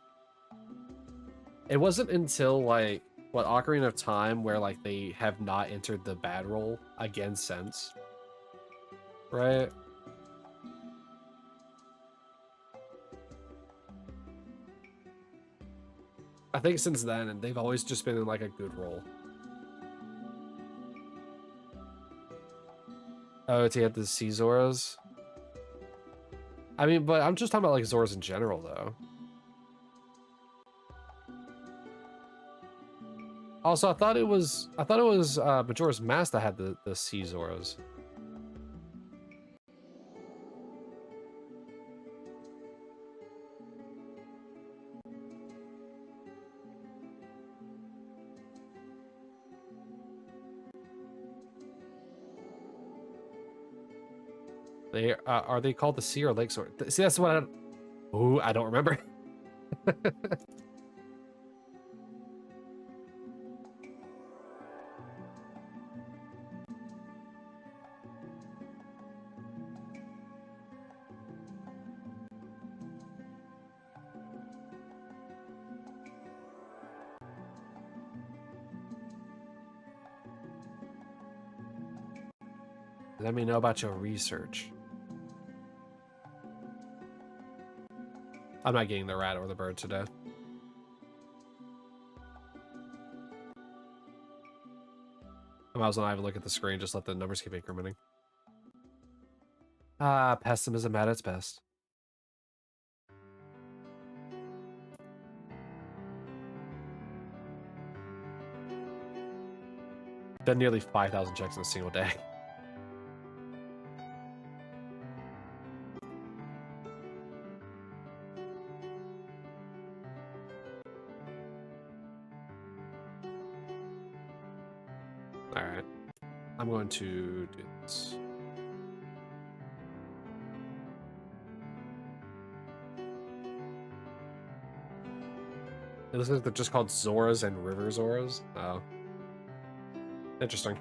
[SPEAKER 1] Ocarina of Time, where like they have not entered the bad role again since. Right? I think since then, and they've always just been in like a good role. Oh, to get the sea Zoras? I mean, but I'm just talking about like Zoras in general, though. Also, I thought it was Majora's Mask that had the sea Zoras. They are they called the sea or lake Zora? See, that's what I don't remember. Let me know about your research. I'm not getting the rat or the bird today. I might as well not even look at the screen, just let the numbers keep incrementing. Ah, pessimism at its best. Done nearly 5,000 checks in a single day. Alright. I'm going to do this. It looks like they're just called Zoras and River Zoras. Oh. Interesting.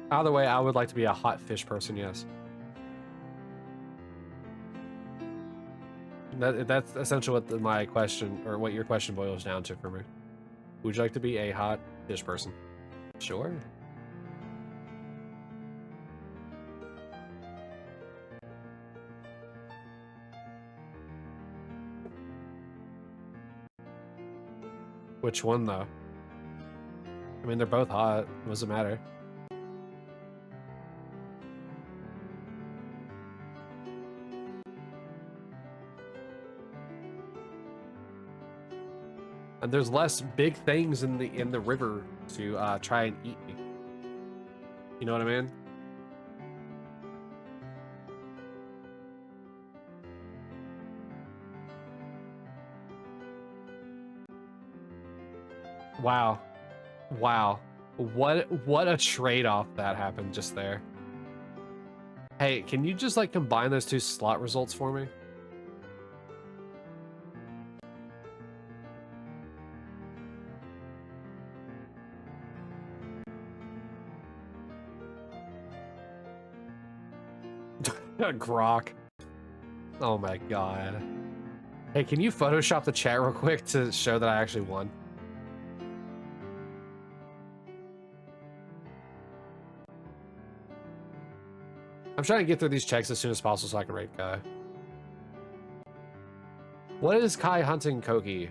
[SPEAKER 1] Either way, I would like to be a hot fish person, yes. That's essentially what my question, or what your question boils down to for me. Would you like to be a hot fish person? Sure. Which one, though? I mean, they're both hot. What does it matter? And there's less big things in the river to try and eat me. You know what I mean? Wow. Wow. What a trade-off that happened just there. Hey, can you just like combine those two slot results for me? Grok. Oh my god. Hey, can you Photoshop the chat real quick to show that I actually won? I'm trying to get through these checks as soon as possible so I can rate Kai. What is Kai hunting Koki?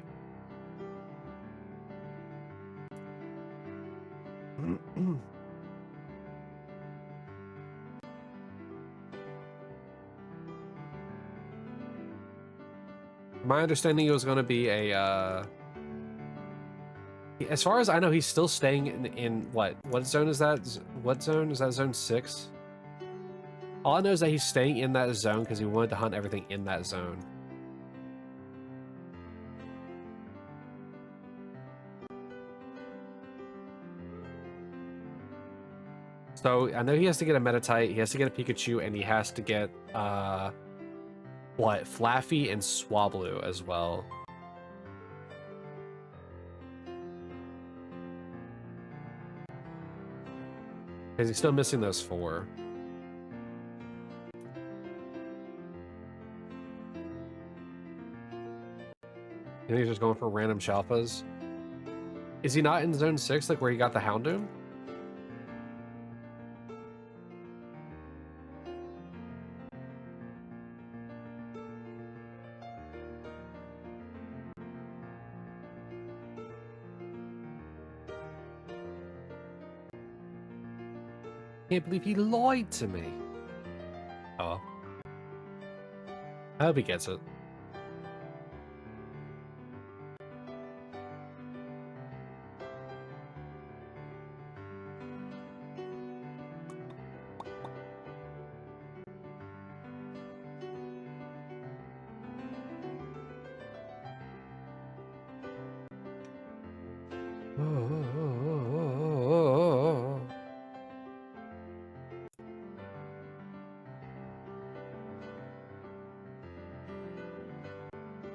[SPEAKER 1] My understanding it was going to be a, as far as I know, he's still staying in what zone is that? What zone? Is that zone 6? All I know is that he's staying in that zone because he wanted to hunt everything in that zone. So I know he has to get a Metatite, he has to get a Pikachu, and he has to get what? Flaffy and Swablu as well. Because he's still missing those 4. And he's just going for random Chalpas. Is he not in zone 6, like where he got the Houndoom? Can't believe he lied to me. Oh well. I hope he gets it.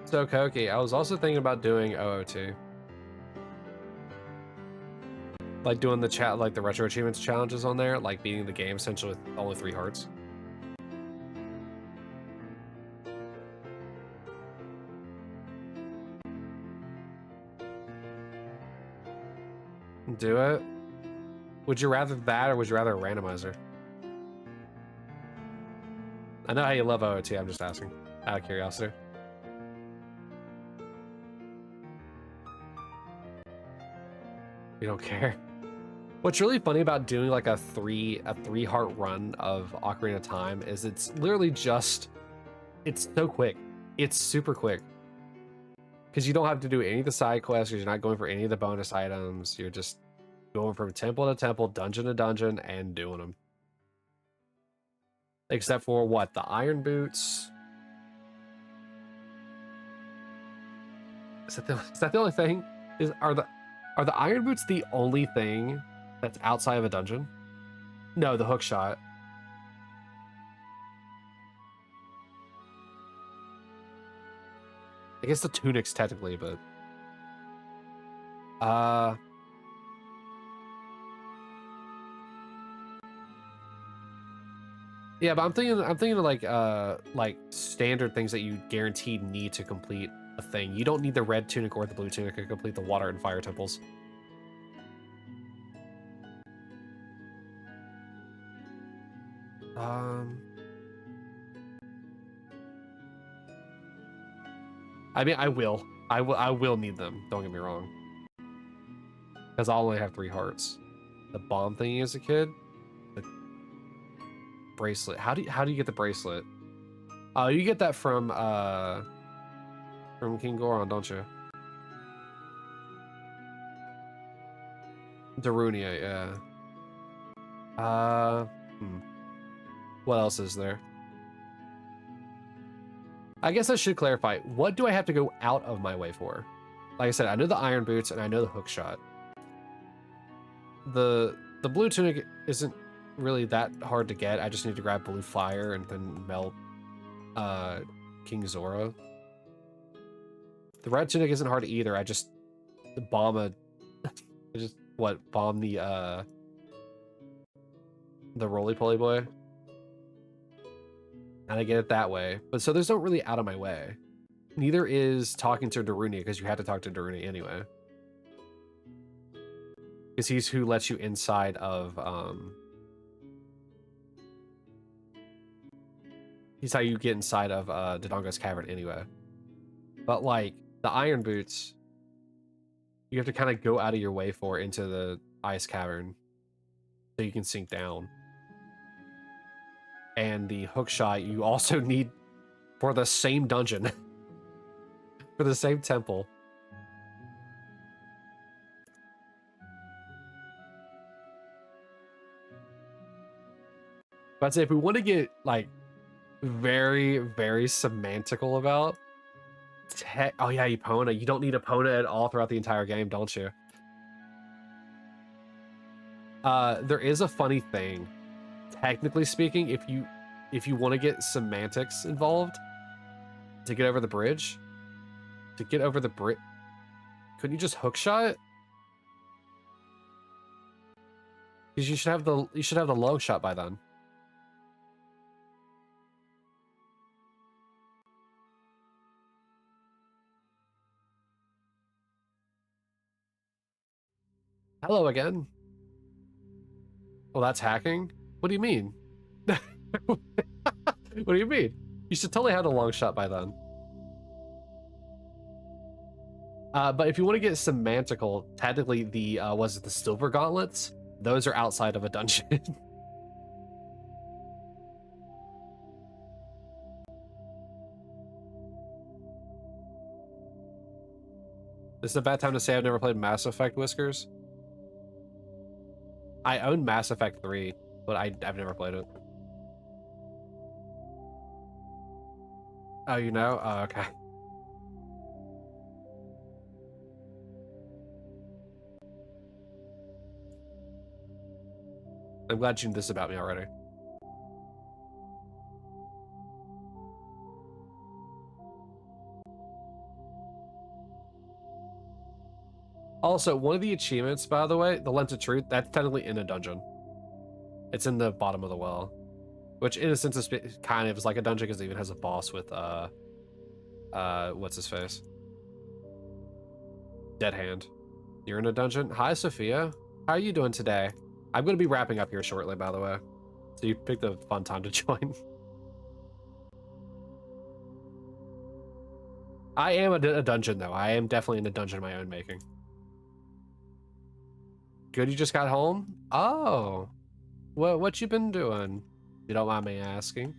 [SPEAKER 1] So Koki, I was also thinking about doing OOT. Like doing the chat, like the retro achievements challenges on there, like beating the game essentially with only 3 hearts. Do it? Would you rather that or would you rather a randomizer? I know how you love OOT, I'm just asking out of curiosity. You don't care. What's really funny about doing like a 3 heart run of Ocarina of Time is it's literally just, it's so quick. It's super quick. Because you don't have to do any of the side quests, you're not going for any of the bonus items, you're just going from temple to temple, dungeon to dungeon, and doing them. Except for what? The iron boots? Is that the only thing? Are the iron boots the only thing that's outside of a dungeon? No, the hook shot. I guess the tunics technically, but yeah, but I'm thinking of like standard things that you guaranteed need to complete a thing. You don't need the red tunic or the blue tunic to complete the water and fire temples. I mean, I will need them. Don't get me wrong, because I'll only have 3 hearts. The bomb thingy as a kid. The bracelet. How do you get the bracelet? Oh, you get that from King Goron, don't you? Darunia, yeah. What else is there? I guess I should clarify. What do I have to go out of my way for? Like I said, I know the iron boots and I know the hook shot. the blue tunic isn't really that hard to get. I just need to grab blue fire and then melt King Zora. The red tunic isn't hard either. I just bomb a I just bomb the roly-poly boy. And I get it that way. But so there's no really out of my way. Neither is talking to Darunia, because you had to talk to Darunia anyway. Because he's who lets you inside of he's how you get inside of Dodongo's cavern anyway. But like the iron boots, you have to kind of go out of your way for into the ice cavern so you can sink down. And the hook shot you also need for the same dungeon. For the same temple. But I'd say if we want to get like very, very semantical about oh yeah, Epona. You don't need Epona at all throughout the entire game, don't you? There is a funny thing. Technically speaking, if you want to get semantics involved to get over the bridge, couldn't you just hookshot? Because you should have the long shot by then. Hello again. Well, that's hacking? What do you mean? What do you mean? You should totally have the long shot by then. But if you want to get semantical, technically the was it the silver gauntlets? Those are outside of a dungeon. This is a bad time to say I've never played Mass Effect, Whiskers. I own Mass Effect 3, but I've never played it. Oh, you know? Oh, okay. I'm glad you knew this about me already. Also, one of the achievements, by the way, the Lens of Truth, that's technically in a dungeon. It's in the bottom of the well. Which, in a sense, is kind of is like a dungeon, because it even has a boss with, what's his face? Dead Hand. You're in a dungeon? Hi, Sophia. How are you doing today? I'm going to be wrapping up here shortly, by the way. So you picked a fun time to join. I am a dungeon, though. I am definitely in a dungeon of my own making. Good, you just got home? Oh. What you been doing? You don't mind me asking.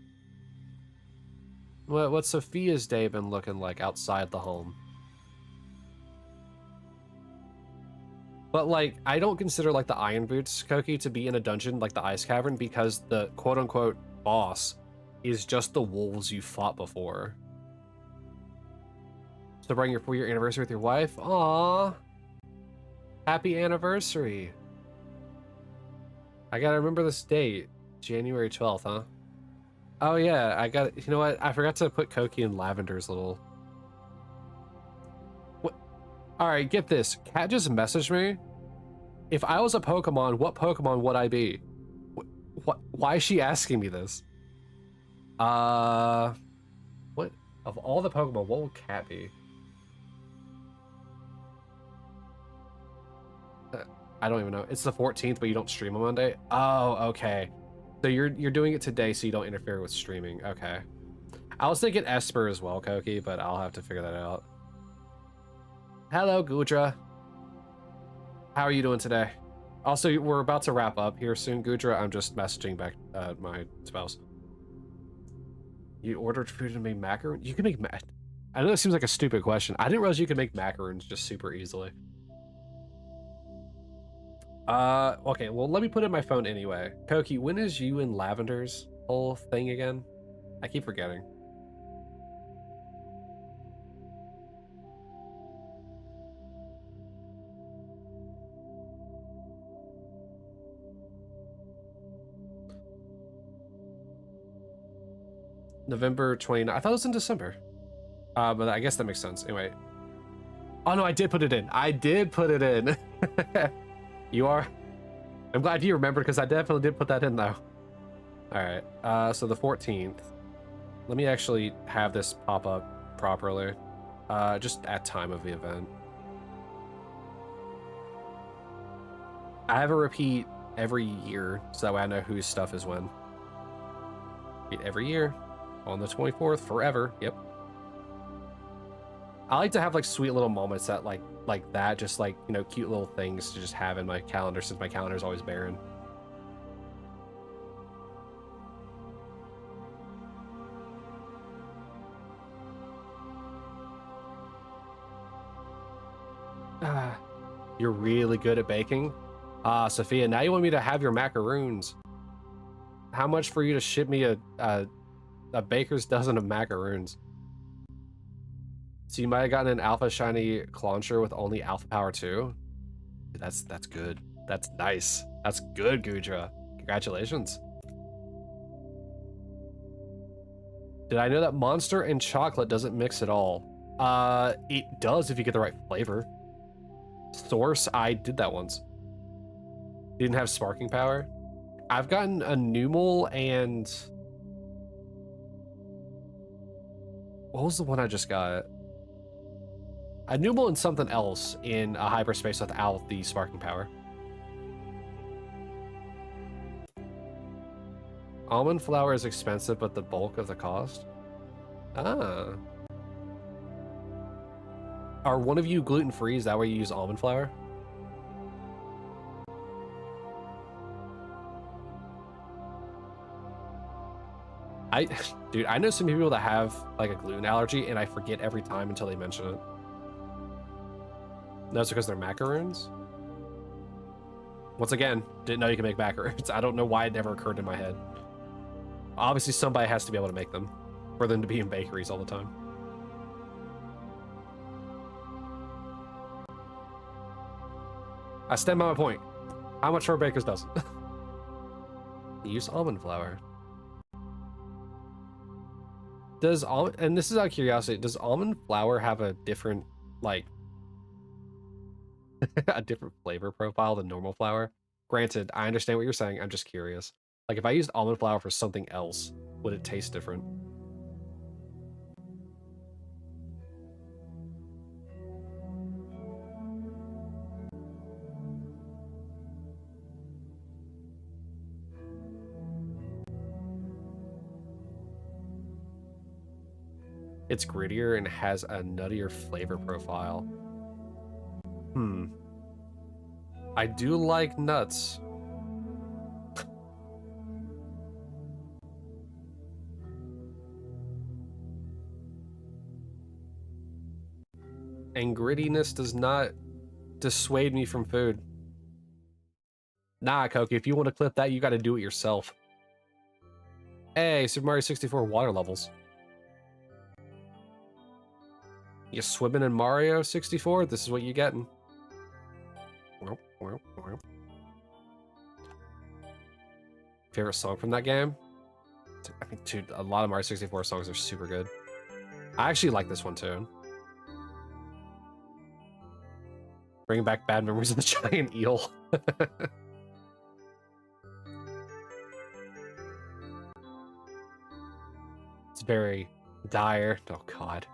[SPEAKER 1] What's Sophia's day been looking like outside the home? But, like, I don't consider, like, the Iron Boots, Koki, to be in a dungeon like the Ice Cavern, because the quote-unquote boss is just the wolves you fought before. Celebrating your 4-year anniversary with your wife? Aww. Happy anniversary. I gotta remember this date. January 12th, huh? Oh yeah, I got, you know what? I forgot to put Koki in Lavender's little... What? Alright, get this. Cat just messaged me. If I was a Pokemon, what Pokemon would I be? What? Why is she asking me this? What? Of all the Pokemon, what would Cat be? I don't even know. It's the 14th, but you don't stream on Monday? Oh, okay. So you're doing it today so you don't interfere with streaming. Okay. I was thinking Esper as well, Koki, but I'll have to figure that out. Hello, Gudra. How are you doing today? Also, we're about to wrap up here soon, Gudra. I'm just messaging back my spouse. You ordered food and made macaroons? You can make I know it seems like a stupid question. I didn't realize you could make macaroons just super easily. Okay, well, let me put in my phone anyway. Koki, when is you and Lavender's whole thing again? I keep forgetting. November 29th. I thought it was in December. But I guess that makes sense. Anyway. Oh no, I did put it in. I did put it in. You are? I'm glad you remembered because I definitely did put that in though. Alright, so the 14th. Let me actually have this pop up properly. Just at time of the event. I have a repeat every year, so that way I know whose stuff is when. Repeat every year. On the 24th, forever, yep. I like to have like sweet little moments that like that, just like, you know, cute little things to just have in my calendar since my calendar is always barren. You're really good at baking. Sophia, now you want me to have your macaroons. How much for you to ship me a baker's dozen of macaroons? So you might have gotten an alpha shiny launcher with only alpha power 2. That's good. That's nice. That's good, Gudra. Congratulations. Did I know that Monster and chocolate doesn't mix at all? It does if you get the right flavor. Source, I did that once. Didn't have sparking power. I've gotten a Numel and... What was the one I just got? A Numel and something else in a hyperspace without the sparking power. Almond flour is expensive, but the bulk of the cost? Ah. Are one of you gluten-free? Is that why you use almond flour? Dude, I know some people that have like a gluten allergy and I forget every time until they mention it. No, it's because they're macaroons? Once again, didn't know you can make macaroons. I don't know why it never occurred in my head. Obviously, somebody has to be able to make them for them to be in bakeries all the time. I stand by my point. How much for a baker's dozen? Use almond flour. Does almond, and this is out of curiosity, does almond flour have a different, like, a different flavor profile than normal flour? Granted, I understand what you're saying. I'm just curious. Like, if I used almond flour for something else, would it taste different? It's grittier and has a nuttier flavor profile. I do like nuts. And grittiness does not dissuade me from food. Nah, Koki, if you want to clip that, you gotta do it yourself. Hey, Super Mario 64 water levels. You swimming in Mario 64? This is what you're getting. Favorite song from that game? I mean, dude, a lot of Mario 64 songs are super good. I actually like this one too. Bringing back bad memories of the giant eel. It's very dire. Oh god.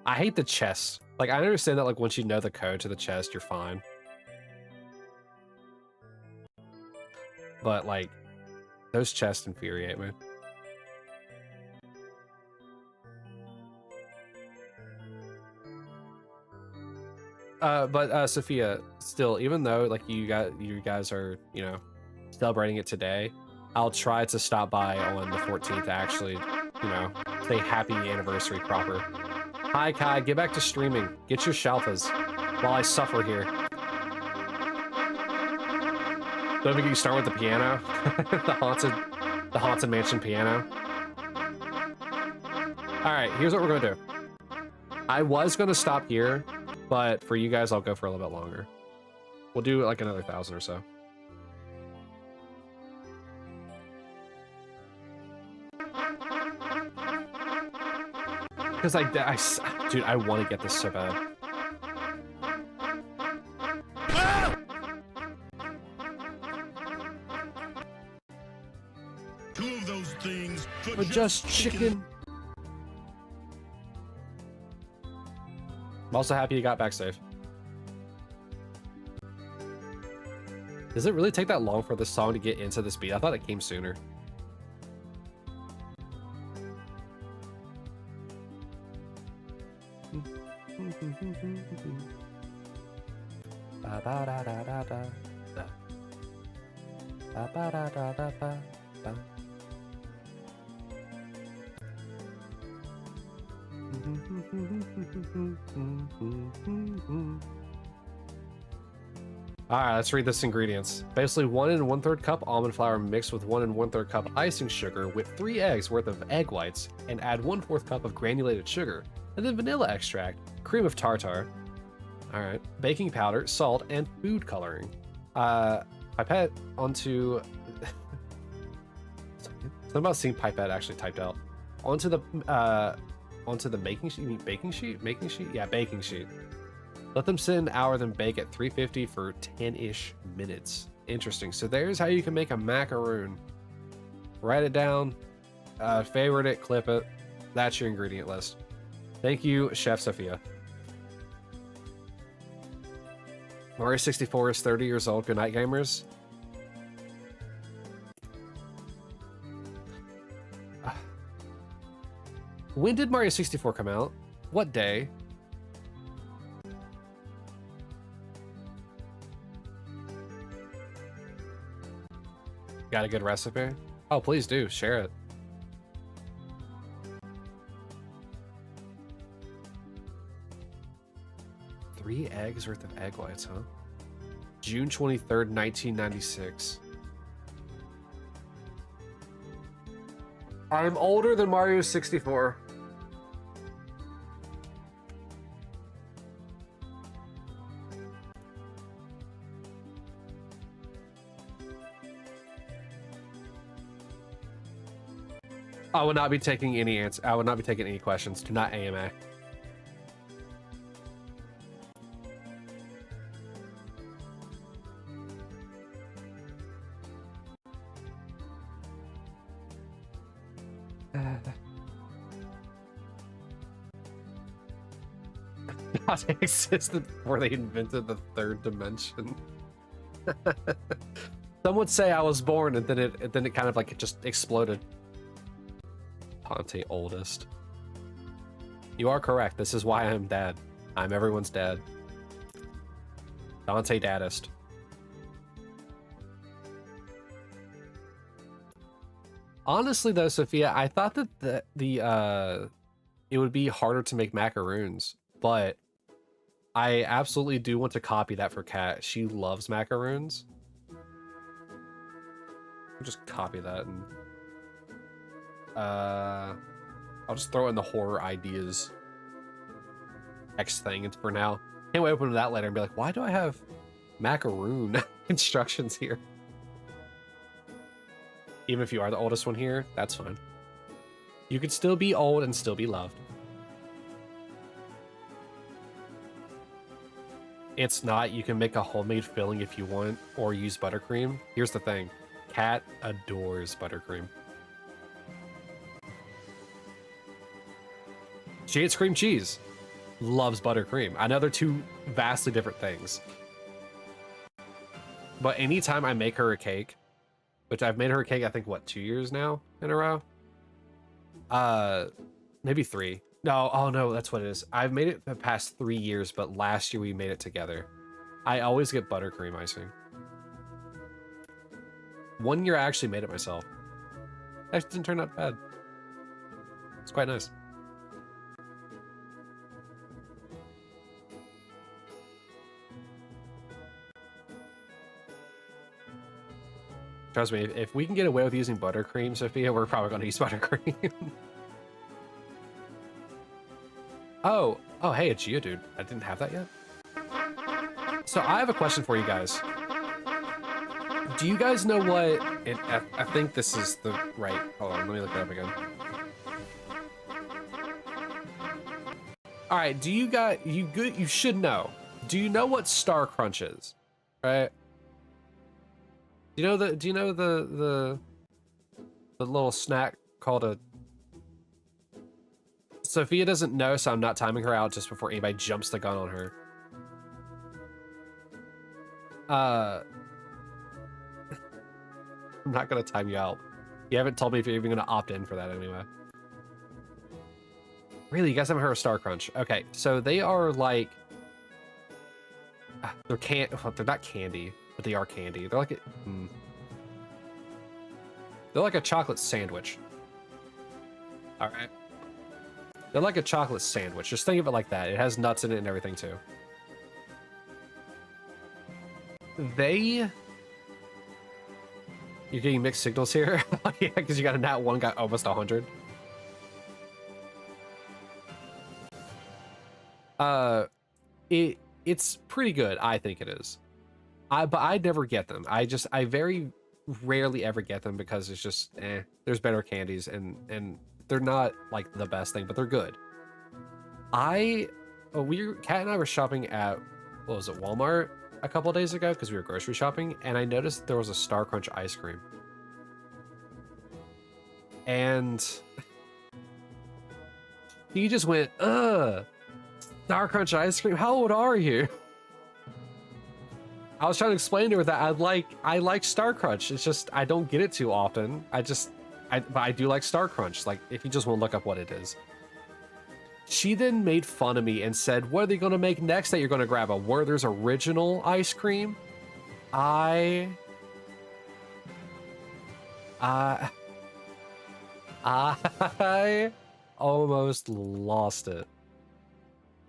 [SPEAKER 1] I hate the chest. Like, I understand that, like, once you know the code to the chest, you're fine. But, like, those chests infuriate me. Sophia, still, even though, like, you guys are, you know, celebrating it today, I'll try to stop by on the 14th to actually, you know, say happy anniversary proper. Hi, Kai, get back to streaming. Get your shalfas while I suffer here. Don't think you start with the piano? the haunted mansion piano. Alright, here's what we're gonna do. I was gonna stop here, but for you guys, I'll go for a little bit longer. We'll do like another 1,000 or so. Because dude, I want to get this so bad.
[SPEAKER 3] Two of those things for
[SPEAKER 1] But just chicken. I'm also happy you got back safe. Does it really take that long for this song to get into this beat? I thought it came sooner. Alright, let's read this ingredients. Basically 1 1/3 cup almond flour mixed with 1 1/3 cup icing sugar with 3 eggs worth of egg whites, and add 1/4 cup of granulated sugar, and then vanilla extract, cream of tartar, alright, baking powder, salt, and food coloring. Pipette onto... Something about seeing pipette actually typed out. Onto the making sheet? You mean baking sheet? Making sheet? Yeah, baking sheet. Let them sit an hour, then bake at 350 for 10-ish minutes. Interesting. So there's how you can make a macaroon. Write it down, favorite it, clip it. That's your ingredient list. Thank you, Chef Sophia. Mario 64 is 30 years old. Good night, gamers. When did Mario 64 come out? What day? Got a good recipe? Oh, please do. Share it. Three eggs worth of egg whites, huh? June 23rd, 1996. I'm older than Mario 64. I will not be taking any answers. I will not be taking any questions. Do not AMA. God, it existed before they invented the third dimension. Some would say I was born and then it kind of like it just exploded. Ponte oldest. You are correct. This is why I'm dad. I'm everyone's dad. Dante daddest. Honestly though, Sophia, I thought that it would be harder to make macaroons, but I absolutely do want to copy that for Kat. She loves macaroons. I'll just copy that and I'll just throw in the horror ideas X thing for now. Can't wait to open that later and be like, why do I have macaroon instructions here? Even if you are the oldest one here, that's fine. You could still be old and still be loved. It's not. You can make a homemade filling if you want, or use buttercream. Here's the thing. Kat adores buttercream. She hates cream cheese. Loves buttercream. I know they're two vastly different things. But anytime I make her a cake, which I've made her a cake, I think, what, 2 years now in a row? Maybe 3. No, oh no, that's what it is. I've made it the past 3 years, but last year we made it together. I always get buttercream icing. 1 year I actually made it myself. That didn't turn out bad. It's quite nice. Trust me, if we can get away with using buttercream, Sophia, we're probably going to use buttercream. Oh, hey, it's you, dude. I didn't have that yet. So I have a question for you guys. Do you guys know what... I think this is the right... Hold on, let me look it up again. All right, do you got you good? You should know. Do you know what Star Crunch is? Right? Do you know the? Do you know the little snack called a? Sophia doesn't know, so I'm not timing her out just before anybody jumps the gun on her. I'm not gonna time you out. You haven't told me if you're even gonna opt in for that anyway. Really, you guys haven't heard of Star Crunch? Okay, so they are like they're not candy, but they are candy. They're like they're like a chocolate sandwich. All right, they're like a chocolate sandwich. Just think of it like that. It has nuts in it and everything too. You're getting mixed signals here. Yeah, because you got a nat 1 got almost 100. It's pretty good. I think it is. But I never get them. I very rarely ever get them because it's just there's better candies and they're not like the best thing, but they're good. Kat and I were shopping at what was it, Walmart a couple days ago because we were grocery shopping, and I noticed that there was a Star Crunch ice cream. And he just went, ugh. Star Crunch ice cream? How old are you? I was trying to explain to her that I like Star Crunch. It's just I don't get it too often. But I do like Star Crunch. Like if you just want to look up what it is. She then made fun of me and said, "What are they going to make next that you're going to grab? A Werther's original ice cream?" I almost lost it.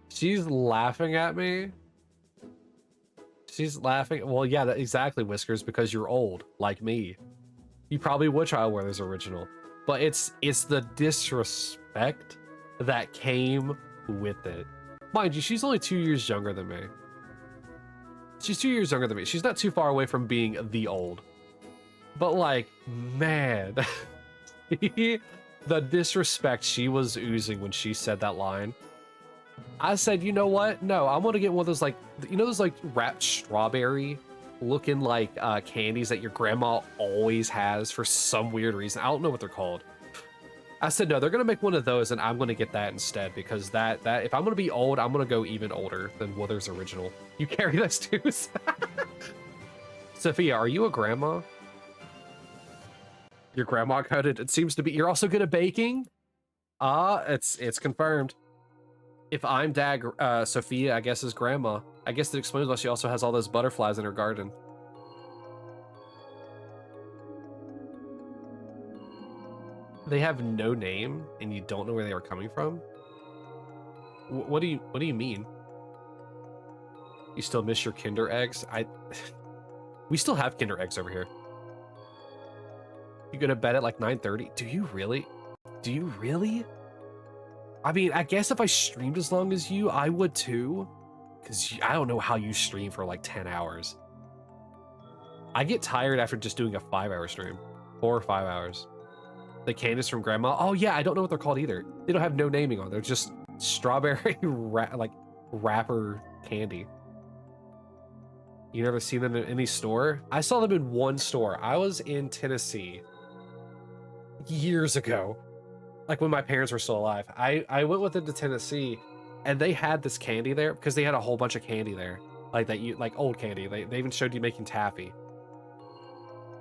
[SPEAKER 1] She's laughing at me. She's laughing. Well, yeah, exactly, Whiskers, because you're old, like me. You probably would try a Werther's original. But it's the disrespect that came with it. Mind you, she's only 2 years younger than me. She's 2 years younger than me. She's not too far away from being the old. But like, man. The disrespect she was oozing when she said that line. I said, you know what? No, I want to get one of those, like, you know, those like wrapped strawberry looking like candies that your grandma always has for some weird reason. I don't know what they're called. I said, no, they're going to make one of those and I'm going to get that instead because that if I'm going to be old, I'm going to go even older than Werther's original. You carry those too? Sophia, are you a grandma? Your grandma coded. It seems to be. You're also good at baking? It's confirmed. If I'm dad, Sophia, I guess, is grandma. I guess that explains why she also has all those butterflies in her garden. They have no name, and you don't know where they are coming from? What do you mean? You still miss your Kinder eggs? We still have Kinder eggs over here. You go to bed at like 9:30? Do you really? Do you really? I mean, I guess if I streamed as long as you, I would too. Because I don't know how you stream for like 10 hours. I get tired after just doing a 5-hour stream. 4 or 5 hours. The candies from grandma. Oh yeah, I don't know what they're called either. They don't have no naming on. They're just strawberry wrapper candy. You never seen them in any store? I saw them in one store. I was in Tennessee years ago. Like when my parents were still alive. I went with them to Tennessee and they had this candy there because they had a whole bunch of candy there. Like old candy. They even showed you making taffy.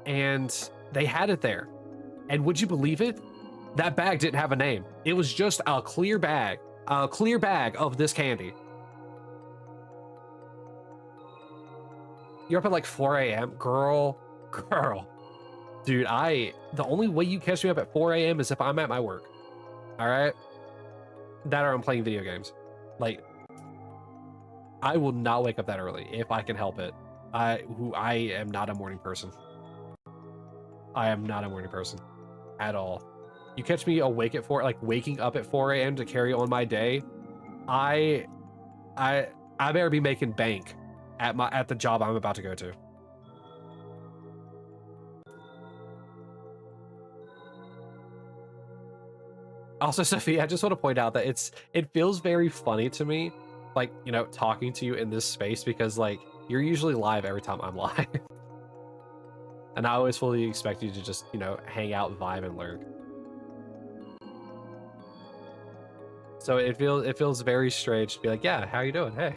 [SPEAKER 1] And they had it there. And would you believe it? That bag didn't have a name. It was just a clear bag of this candy. You're up at like 4 a.m. Girl. Dude, the only way you catch me up at 4 a.m. is if I'm at my work. All right? That or I'm playing video games. Like, I will not wake up that early if I can help it. I am not a morning person. I am not a morning person at all. You catch me awake at 4, like waking up at 4 a.m. to carry on my day. I better be making bank at the job I'm about to go to. Also, Sophia, I just want to point out that it feels very funny to me, like, you know, talking to you in this space because like you're usually live every time I'm live. And I always fully expect you to just, you know, hang out, vibe, and lurk. So it feels very strange to be like, yeah, how you doing? Hey.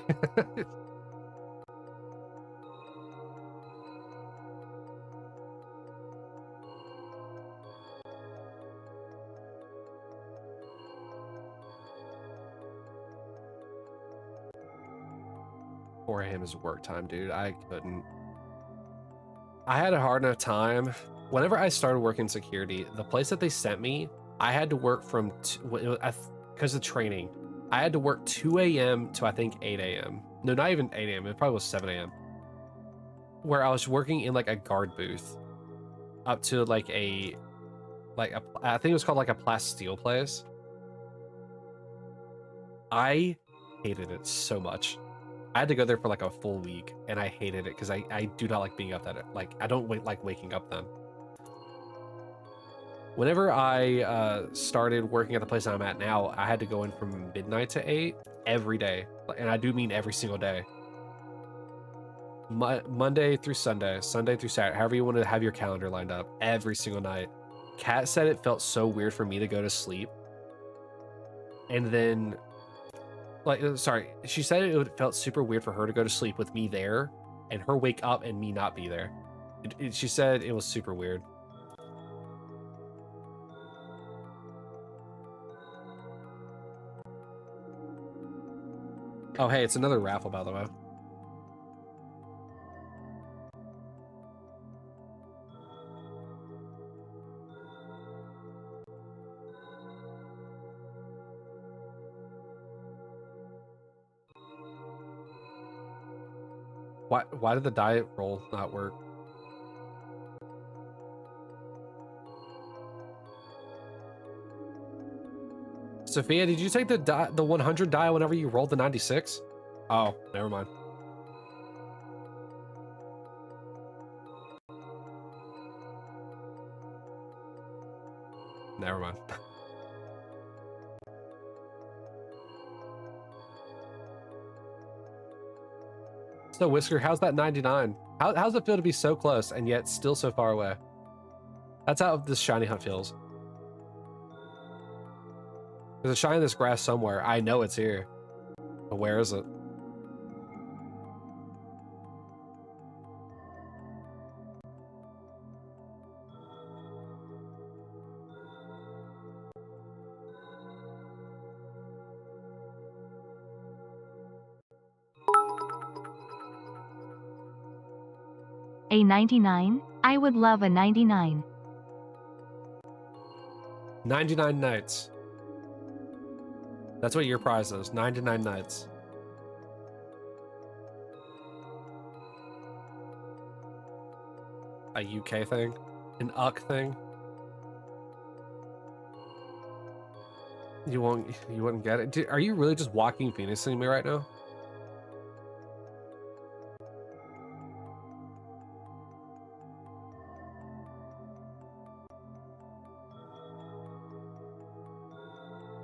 [SPEAKER 1] For him is work time, dude. I couldn't. I had a hard enough time. Whenever I started working security, the place that they sent me, I had to work from because of training. I had to work 2 a.m. to I think 8 a.m. No, not even 8 a.m. It probably was 7 a.m. Where I was working in like a guard booth up to like I think it was called like a plasteel place. I hated it so much. I had to go there for like a full week, and I hated it because I do not like being up that like I don't like waking up then. Whenever I started working at the place I'm at now, I had to go in from midnight to 8 every day, and I do mean every single day. Monday through Sunday, Sunday through Saturday, however you want to have your calendar lined up, every single night. Kat said it felt so weird for me to go to sleep, and then sorry, she said it felt super weird for her to go to sleep with me there and her wake up and me not be there. She said it was super weird. Oh, hey, it's another raffle, by the way. Why did the diet roll not work? Sophia, did you take the 100 die whenever you rolled the 96? Oh, never mind. Never mind. So, Whisker, how's that 99? How's it feel to be so close and yet still so far away? That's how this shiny hunt feels. There's a shiny in this grass somewhere. I know it's here. But where is it?
[SPEAKER 5] A 99? I would love a 99.
[SPEAKER 1] 99 nights. That's what your prize is. 99 nights. A UK thing? An UC thing? You wouldn't get it? Are you really just walking Phoenixing me right now?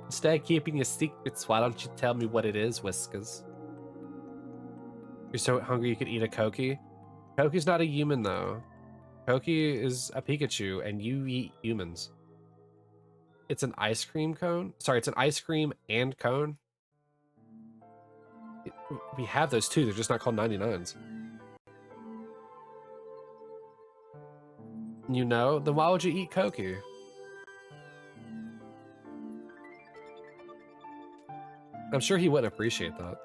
[SPEAKER 1] Instead of keeping your secrets, why don't you tell me what it is, Whiskers? You're so hungry you could eat a Koki? Koki's not a human, though. Koki is a Pikachu, and you eat humans. It's an ice cream cone? Sorry, it's an ice cream and cone? We have those too, they're just not called 99s. You know? Then why would you eat Koki? I'm sure he wouldn't appreciate that.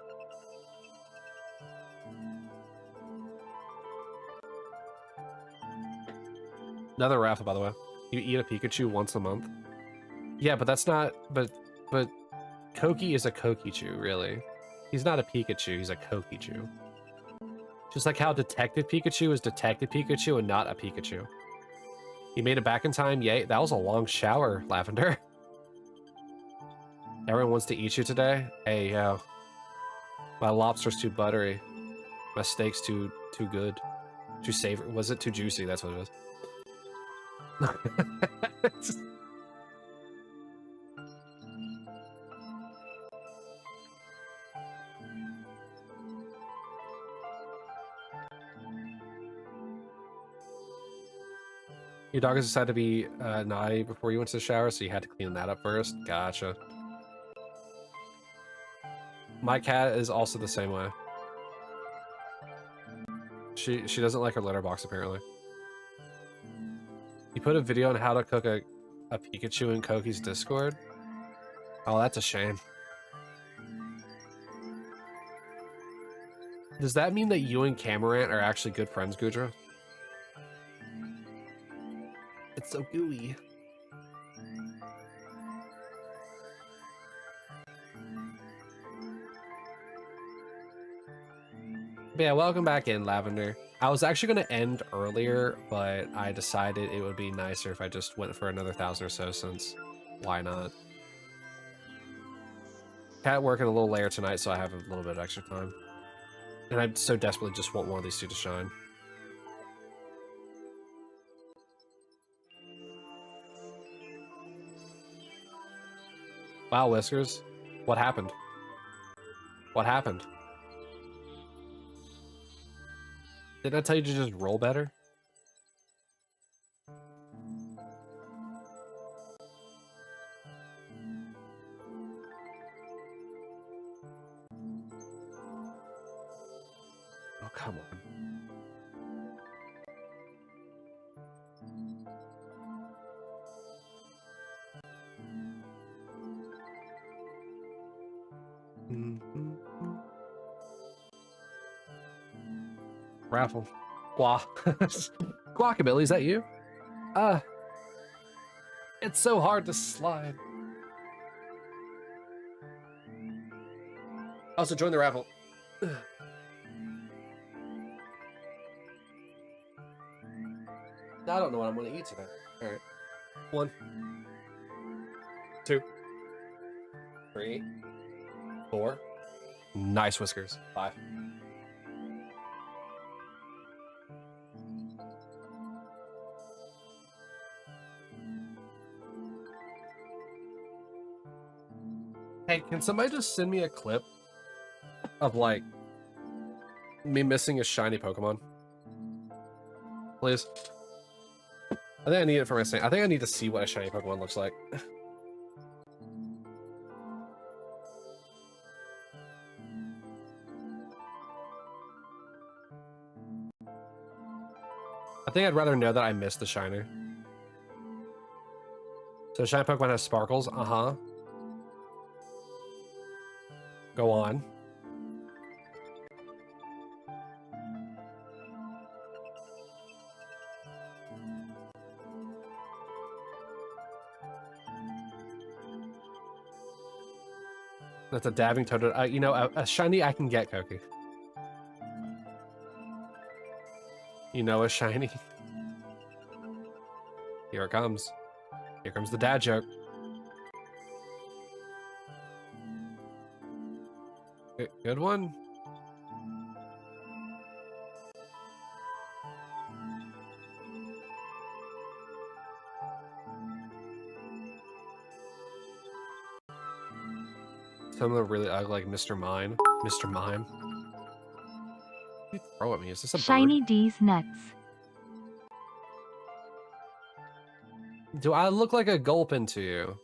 [SPEAKER 1] Another raffle, by the way. You eat a Pikachu once a month. Yeah, but that's not... But Koki is a Kokichu, really. He's not a Pikachu, he's a Kokichu. Just like how Detective Pikachu is Detective Pikachu and not a Pikachu. You made it back in time, yay. That was a long shower, Lavender. Everyone wants to eat you today? Hey, yo. My lobster's too buttery. My steak's too good. Too savory. Was it too juicy? That's what it was. Your dog has decided to be naughty before you went to the shower, so you had to clean that up first. Gotcha. My cat is also the same way. She doesn't like her litter box, apparently. You put a video on how to cook a Pikachu in Koki's Discord? Oh, that's a shame. Does that mean that you and Camarant are actually good friends, Gudra? It's so gooey. But yeah, welcome back in, Lavender. I was actually going to end earlier, but I decided it would be nicer if I just went for another 1,000 or so, since why not? Cat working a little later tonight, so I have a little bit of extra time. And I so desperately just want one of these two to shine. Wow, Whiskers. What happened? What happened? Didn't I tell you to just roll better? Oh, come on. Raffle. Guacabilly, is that you? It's so hard to slide. Also, join the raffle. I don't know what I'm gonna eat today. All right. 1, 2, 3, 4. Nice, Whiskers. 5. Hey, can somebody just send me a clip of, like, me missing a shiny Pokemon? Please. I think I need it for my stand. I think I need to see what a shiny Pokemon looks like. I think I'd rather know that I missed the shiner. So shiny Pokemon has sparkles. Uh-huh. Go on. That's a dabbing toad. You know, a shiny I can get, Koki. You know a shiny. Here it comes. Here comes the dad joke. Good one. Some of them really ugly, like Mr. Mime. Mr. Mime. You throw at me. Is this a
[SPEAKER 5] Shiny
[SPEAKER 1] bird?
[SPEAKER 5] D's nuts.
[SPEAKER 1] Do I look like a Gulpin to you?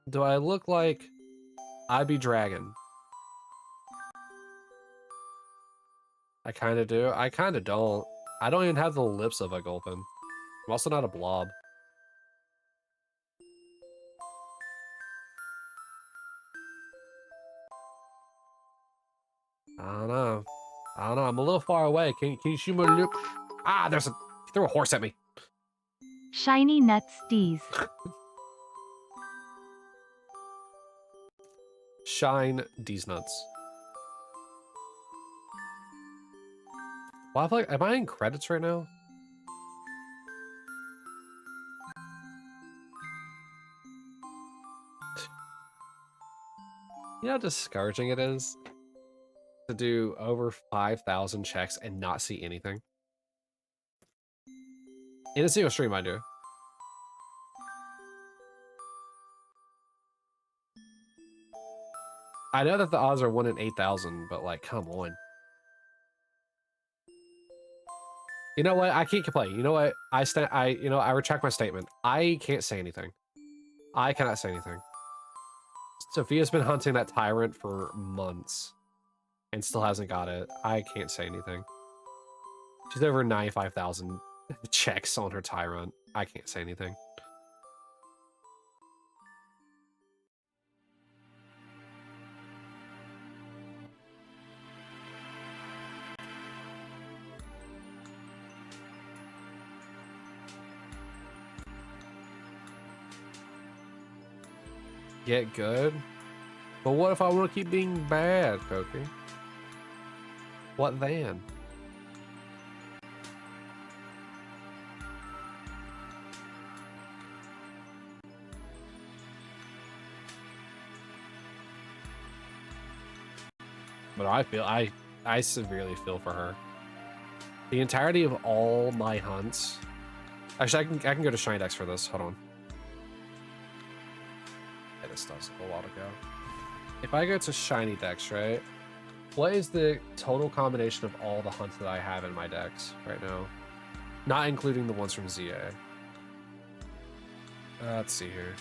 [SPEAKER 1] Do I look like I be Dragon? I kind of do. I kind of don't. I don't even have the lips of a Gulpin. I'm also not a blob. I don't know. I don't know. I'm a little far away. Can you shoot me a loop? Ah, there's a... Threw a horse at me.
[SPEAKER 5] Shiny nuts D's.
[SPEAKER 1] Shine these nuts. Well, I feel like, am I in credits right now? You know how discouraging it is to do over 5,000 checks and not see anything? In a single stream, I do. I know that the odds are 1 in 8,000, but like, come on. You know what? I can't complain. You know what? I retract my statement. I can't say anything. I cannot say anything. Sophia's been hunting that tyrant for months and still hasn't got it. I can't say anything. She's over 95,000 checks on her tyrant. I can't say anything. Get good? But what if I want to keep being bad, Koki? What then? But I severely feel for her. The entirety of all my hunts. Actually, I can go to Shiny Dex for this. Hold on. Yeah, this does a lot to go. If I go to Shiny Dex, right? What is the total combination of all the hunts that I have in my decks right now? Not including the ones from ZA. Let's see here.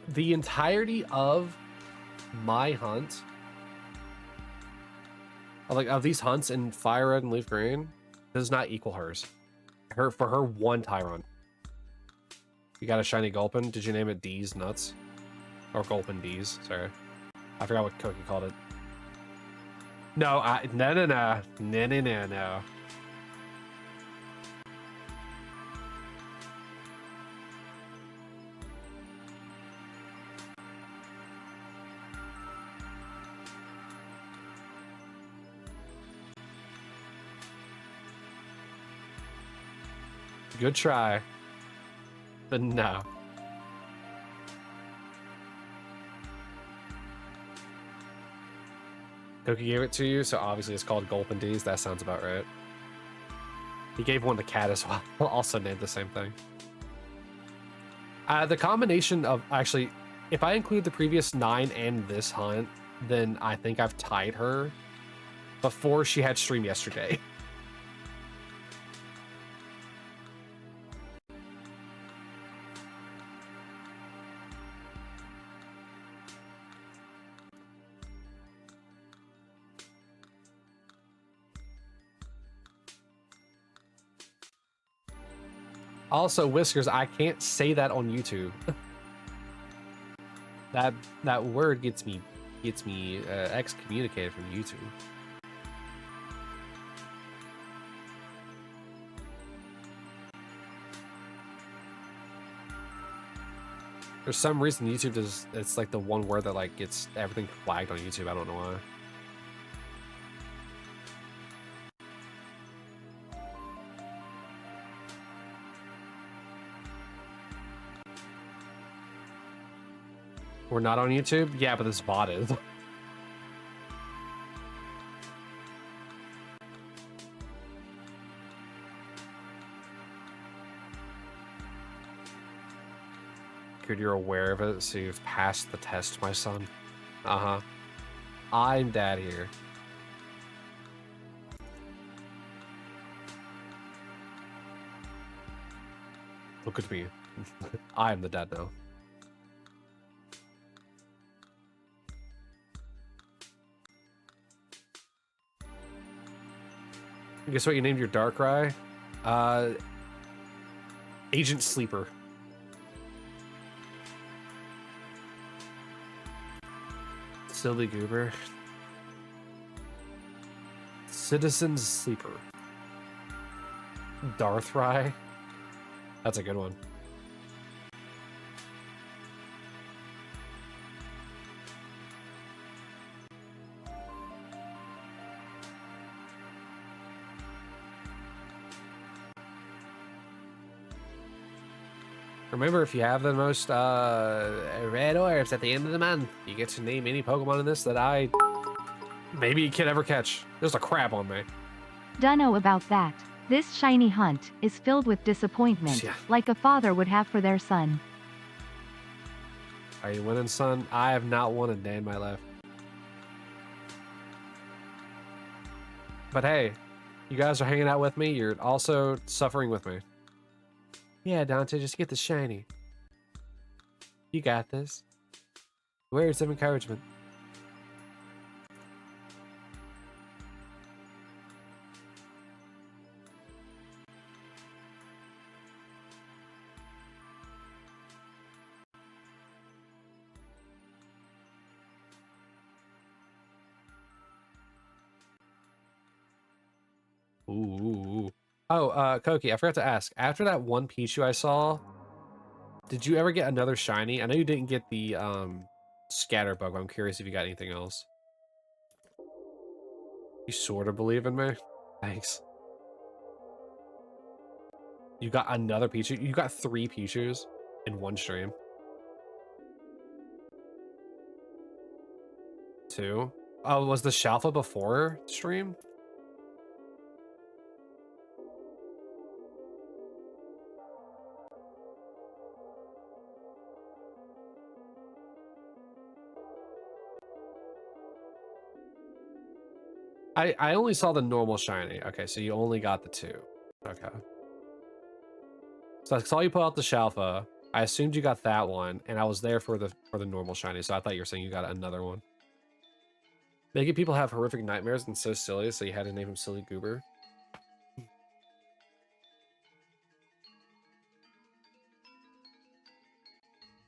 [SPEAKER 1] The entirety of my hunt, of these hunts in Fire Red and Leaf Green, does not equal hers. For her one Tyron. You got a shiny Gulpin? Did you name it D's Nuts? Or Gulpin D's, sorry. I forgot what Koki called it. No, no. Good try. But no. Koki gave it to you, so obviously it's called Gulpin D's. That sounds about right. He gave one to Cat as well. Also named the same thing. The combination of... Actually, if I include the previous 9 and this hunt, then I think I've tied her before she had stream yesterday. Also, Whiskers, I can't say that on YouTube. that word gets me excommunicated from YouTube. For some reason, YouTube does. It's like the one word that like gets everything flagged on YouTube. I don't know why. We're not on YouTube? Yeah, but this bot is. Good, you're aware of it, so you've passed the test, my son. Uh-huh. I'm dad here. Look at me. I'm the dad now. Guess what you named your Darkrai? Agent Sleeper. Silly Goober. Citizen Sleeper. Darthrai. That's a good one. Remember, if you have the most red orbs at the end of the month, you get to name any Pokemon in this that I maybe can ever catch. There's a crab on me.
[SPEAKER 5] Dunno about that. This shiny hunt is filled with disappointment,
[SPEAKER 1] Yeah.
[SPEAKER 5] like a father would have for their son.
[SPEAKER 1] Are you winning, son? I have not won a day in my life. But hey, you guys are hanging out with me. You're also suffering with me. Yeah, Dante, just get the shiny. You got this. Words of encouragement. Ooh. Oh, Koki, I forgot to ask. After that one Pichu I saw, did you ever get another shiny? I know you didn't get the scatter bug, but I'm curious if you got anything else. You sort of believe in me? Thanks. You got another Pichu? You got 3 Pichus in one stream? 2? Oh, was the Shalfa before stream? I only saw the normal shiny. Okay, so you only got the 2. Okay. So I saw you pull out the Shalfa. I assumed you got that one, and I was there for the normal shiny, so I thought you were saying you got another one. Making people have horrific nightmares and so silly, so you had to name him Silly Goober.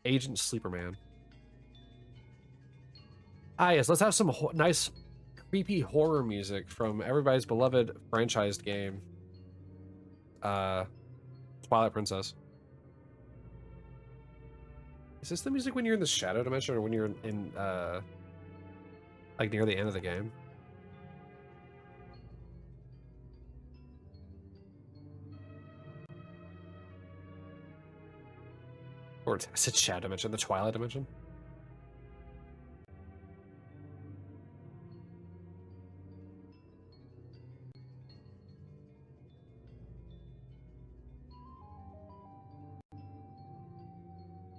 [SPEAKER 1] Agent Sleeperman. Ah, yes, let's have some nice, creepy horror music from everybody's beloved franchised game, Twilight Princess. Is this the music when you're in the Shadow Dimension, or when you're in like near the end of the game? Or I said Shadow Dimension, the Twilight Dimension?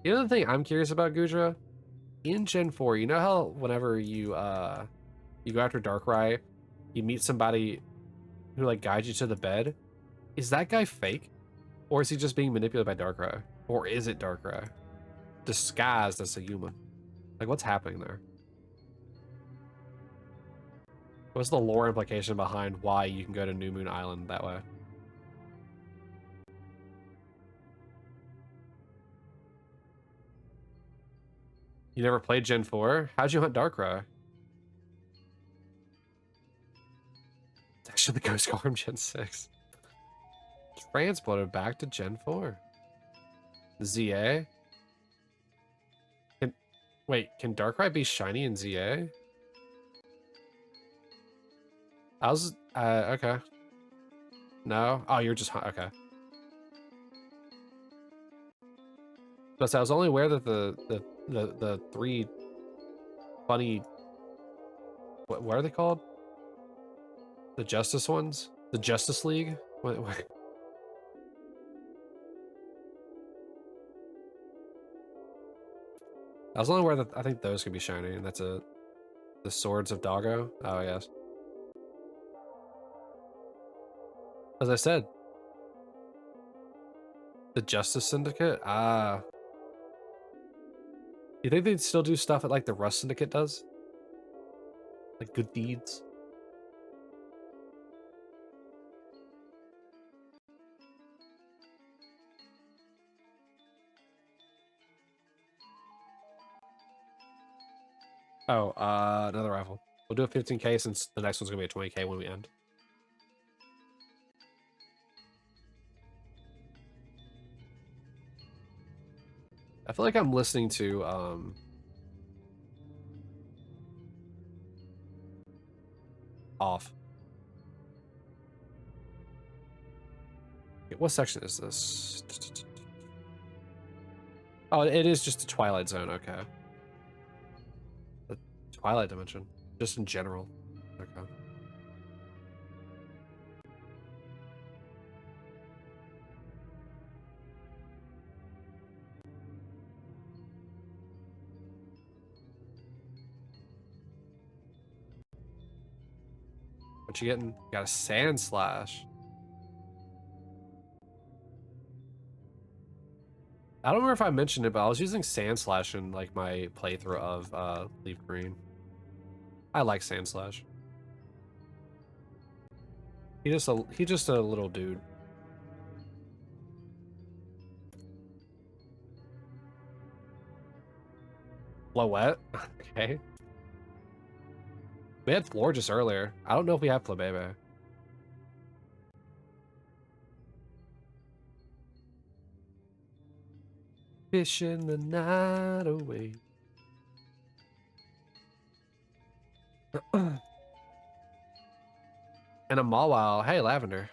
[SPEAKER 1] The other thing I'm curious about, Gudra, in Gen 4, you know how whenever you go after Darkrai, you meet somebody who like guides you to the bed? Is that guy fake? Or is he just being manipulated by Darkrai? Or is it Darkrai disguised as a human? Like, what's happening there? What's the lore implication behind why you can go to New Moon Island that way? You never played Gen 4? How'd you hunt Darkrai? It's actually the Ghost Card from Gen 6. Transported back to Gen 4. ZA? Wait, can Darkrai be shiny in ZA? I was, okay. No? Oh, you're just, okay. But I was only aware that the 3 funny, what are they called? The Justice ones? The Justice League? What? I was only aware that I think those could be shiny, and that's it. The Swords of Doggo? Oh, yes. As I said, the Justice Syndicate? Ah. You think they'd still do stuff at like the Rust Syndicate does? Like good deeds? Oh, another rifle. We'll do a 15k since the next one's gonna be a 20k when we end. I feel like I'm listening to, Off. What section is this? Oh, it is just the Twilight Zone, okay. The Twilight Dimension, just in general. Okay. What you getting? Got a Sand Slash. I don't remember if I mentioned it, but I was using Sand Slash in like my playthrough of Leaf Green. I like Sand Slash. He just a little dude. Floette? Okay. We had Floor just earlier. I don't know if we have Flabebe. Fishing the night away. And a Mawile. Hey, Lavender.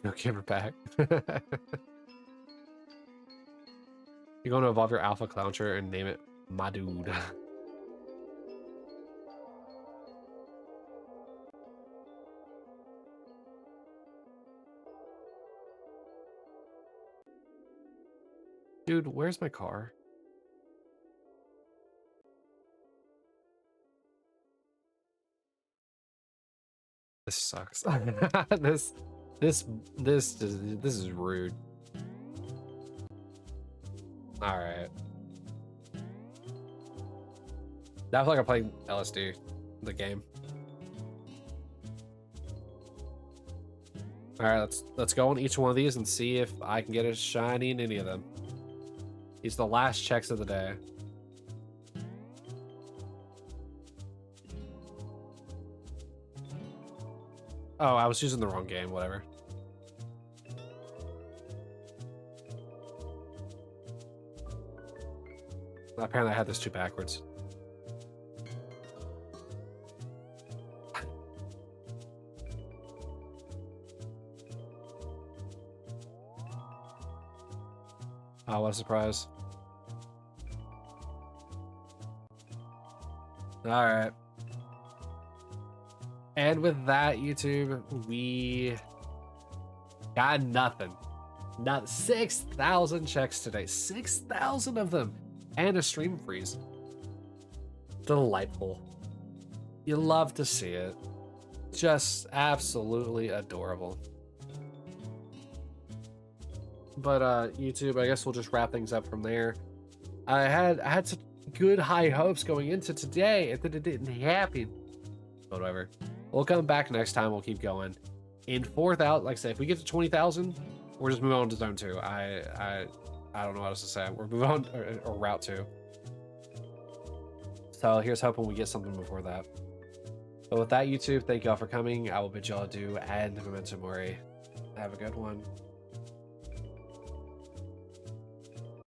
[SPEAKER 1] No, give her back. You're going to evolve your Alpha Clowncher and name it My Dude. Dude, where's my car? This sucks. This is rude. All right. I feel like I'm playing LSD, the game. All right, let's go on each one of these and see if I can get a shiny in any of them. These are the last checks of the day. Oh, I was using the wrong game, whatever. Apparently I had this two backwards. Oh, what a surprise. Alright. And with that, YouTube, we got nothing. Not 6,000 checks today. 6,000 of them. And a stream freeze. Delightful. You love to see it. Just absolutely adorable. But YouTube, I guess we'll just wrap things up from there. I had such good high hopes going into today, and then it didn't happen. But whatever. We'll come back next time. We'll keep going. In 4,000, like I said, if we get to 20,000, we're just moving on to Zone 2. I don't know what else to say. We're moving on, or Route 2. So here's hoping we get something before that. But with that, YouTube, thank y'all for coming. I will bid y'all adieu and memento mori. Have a good one.